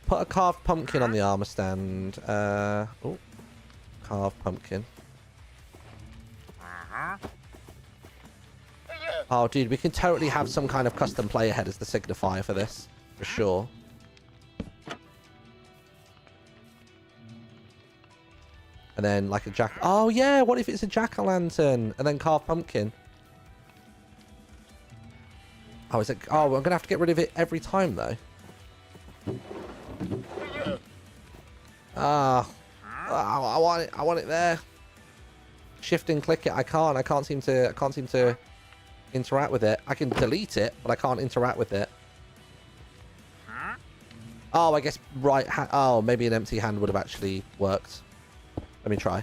Put a carved pumpkin on the armor stand. Oh, carved pumpkin. Oh, dude, we can totally have some kind of custom player head as the signifier for this, for sure. And then like a jack. Oh yeah, what if it's a jack-o'-lantern and then carved pumpkin? Oh, is it? Oh, I'm gonna have to get rid of it every time though. I want it. I want it there. Shift and click it. I can't seem to interact with it. I can delete it, but I can't interact with it. Oh, I guess right hand. Oh, maybe an empty hand would have actually worked. Let me try.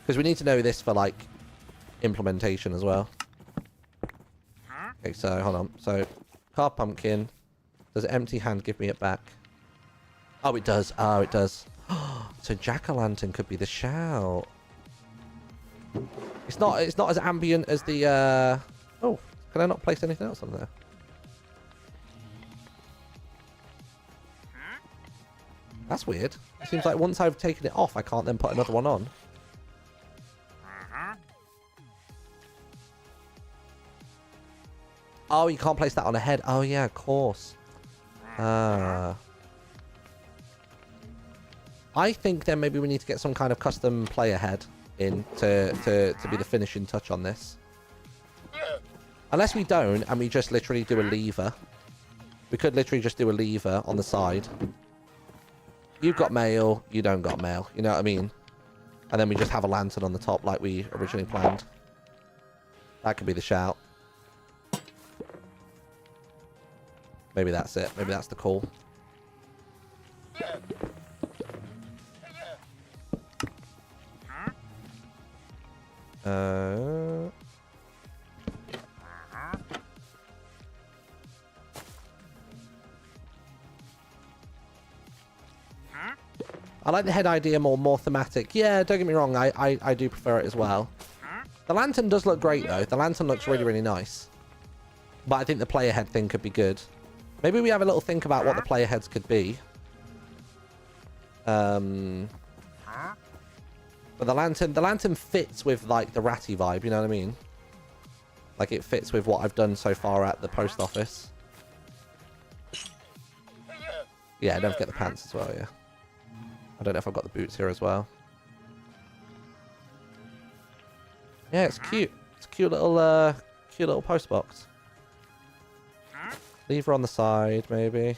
Because we need to know this for like implementation as well. Okay, so hold on. So carved pumpkin. Does empty hand give me it back? Oh, it does. Oh, it does. So jack-o'-lantern could be the shout. It's not as ambient as the oh, can I not place anything else on there? That's weird. It seems like once I've taken it off, I can't then put another one on. Oh, you can't place that on a head. Oh yeah, of course. I think then maybe we need to get some kind of custom player head in to be the finishing touch on this. Unless we don't, and we just literally do a lever. We could literally just do a lever on the side. You've got mail, you don't got mail. You know what I mean? And then we just have a lantern on the top like we originally planned. That could be the shout. Maybe that's it. Maybe that's the call. I like the head idea more thematic. Yeah, don't get me wrong, I do prefer it as well. The lantern does look great though. The lantern looks really nice. But I think the player head thing could be good. Maybe we have a little think about what the player heads could be. But the lantern fits with like the ratty vibe, you know what I mean? Like it fits with what I've done so far at the post office. Yeah, don't forget the pants as well, yeah. I don't know if I've got the boots here as well. Yeah, it's cute. It's a cute little post box. Lever on the side, maybe.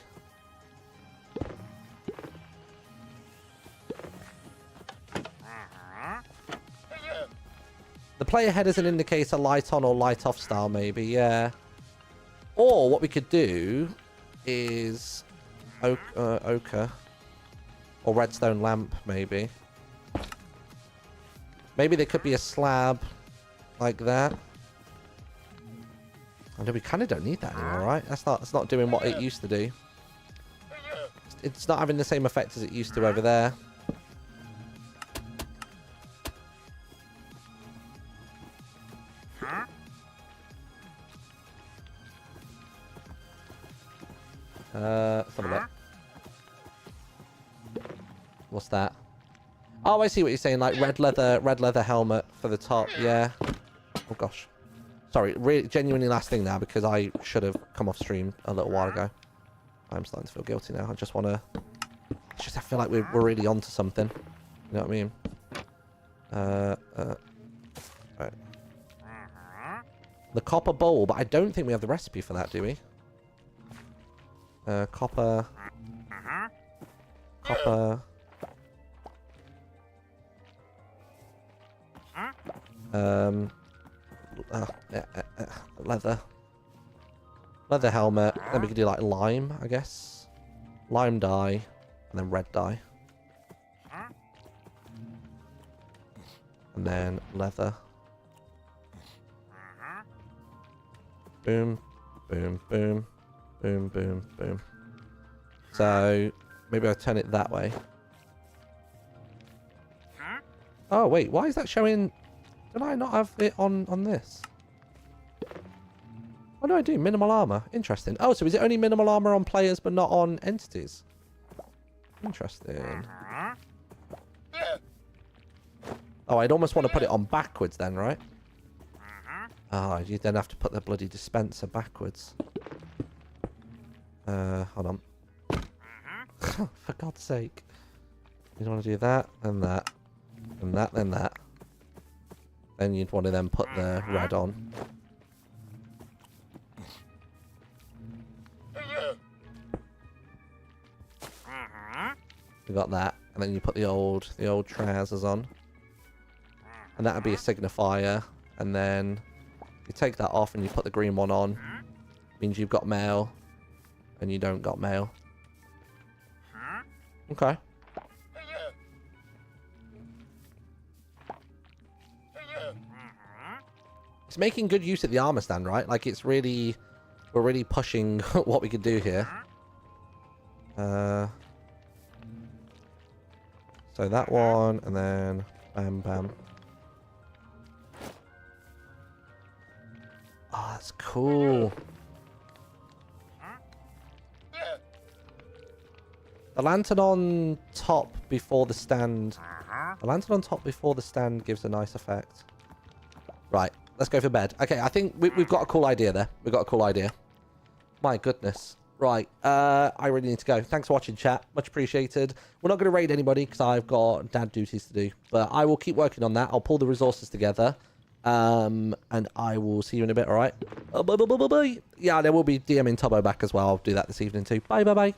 The player head is an indicator light on or light off style, maybe, yeah. Or what we could do is ochre or redstone lamp, maybe. Maybe there could be a slab like that. I know we kind of don't need that anymore, right? That's not doing what it used to do. It's not having the same effect as it used to over there. Let's have a look. What's that? Oh, I see what you're saying. Like red leather helmet for the top. Yeah. Oh gosh. Sorry. Genuinely last thing now because I should have come off stream a little while ago. I'm starting to feel guilty now. I just want to. I feel like we're really onto something. You know what I mean? Right. The copper bowl, but I don't think we have the recipe for that, do we? Copper. Leather. Leather helmet. Then we could do like lime, I guess. Lime dye. And then red dye. And then leather. Boom. Boom. Boom. Boom. Boom. Boom. So maybe I'll turn it that way. Oh, wait. Why is that showing... Did I not have it on this? What do I do? Minimal armor. Interesting. Oh, so is it only minimal armor on players but not on entities? Interesting. Oh, I'd almost want to put it on backwards then, right? Ah, you then have to put the bloody dispenser backwards. Hold on. For God's sake. You want to do that, then that, and that, then that. Then you'd want to then put the red on. You got that, and then you put the old trousers on, and that would be a signifier. And then you take that off and you put the green one on. Means you've got mail, and you don't got mail. Okay. It's making good use of the armor stand, right? Like it's really, we're really pushing what we can do here. So that one, and then bam, bam. Oh, that's cool. The lantern on top before the stand. The lantern on top before the stand gives a nice effect. Right, let's go for bed. Okay, I think we've got a cool idea there. We've got a cool idea. My goodness. Right, I really need to go. Thanks for watching, chat. Much appreciated. We're not going to raid anybody because I've got dad duties to do. But I will keep working on that. I'll pull the resources together. And I will see you in a bit, alright? Bye, bye, bye, bye, bye. Yeah, there will be DMing Tubbo back as well. I'll do that this evening too. Bye, bye, bye.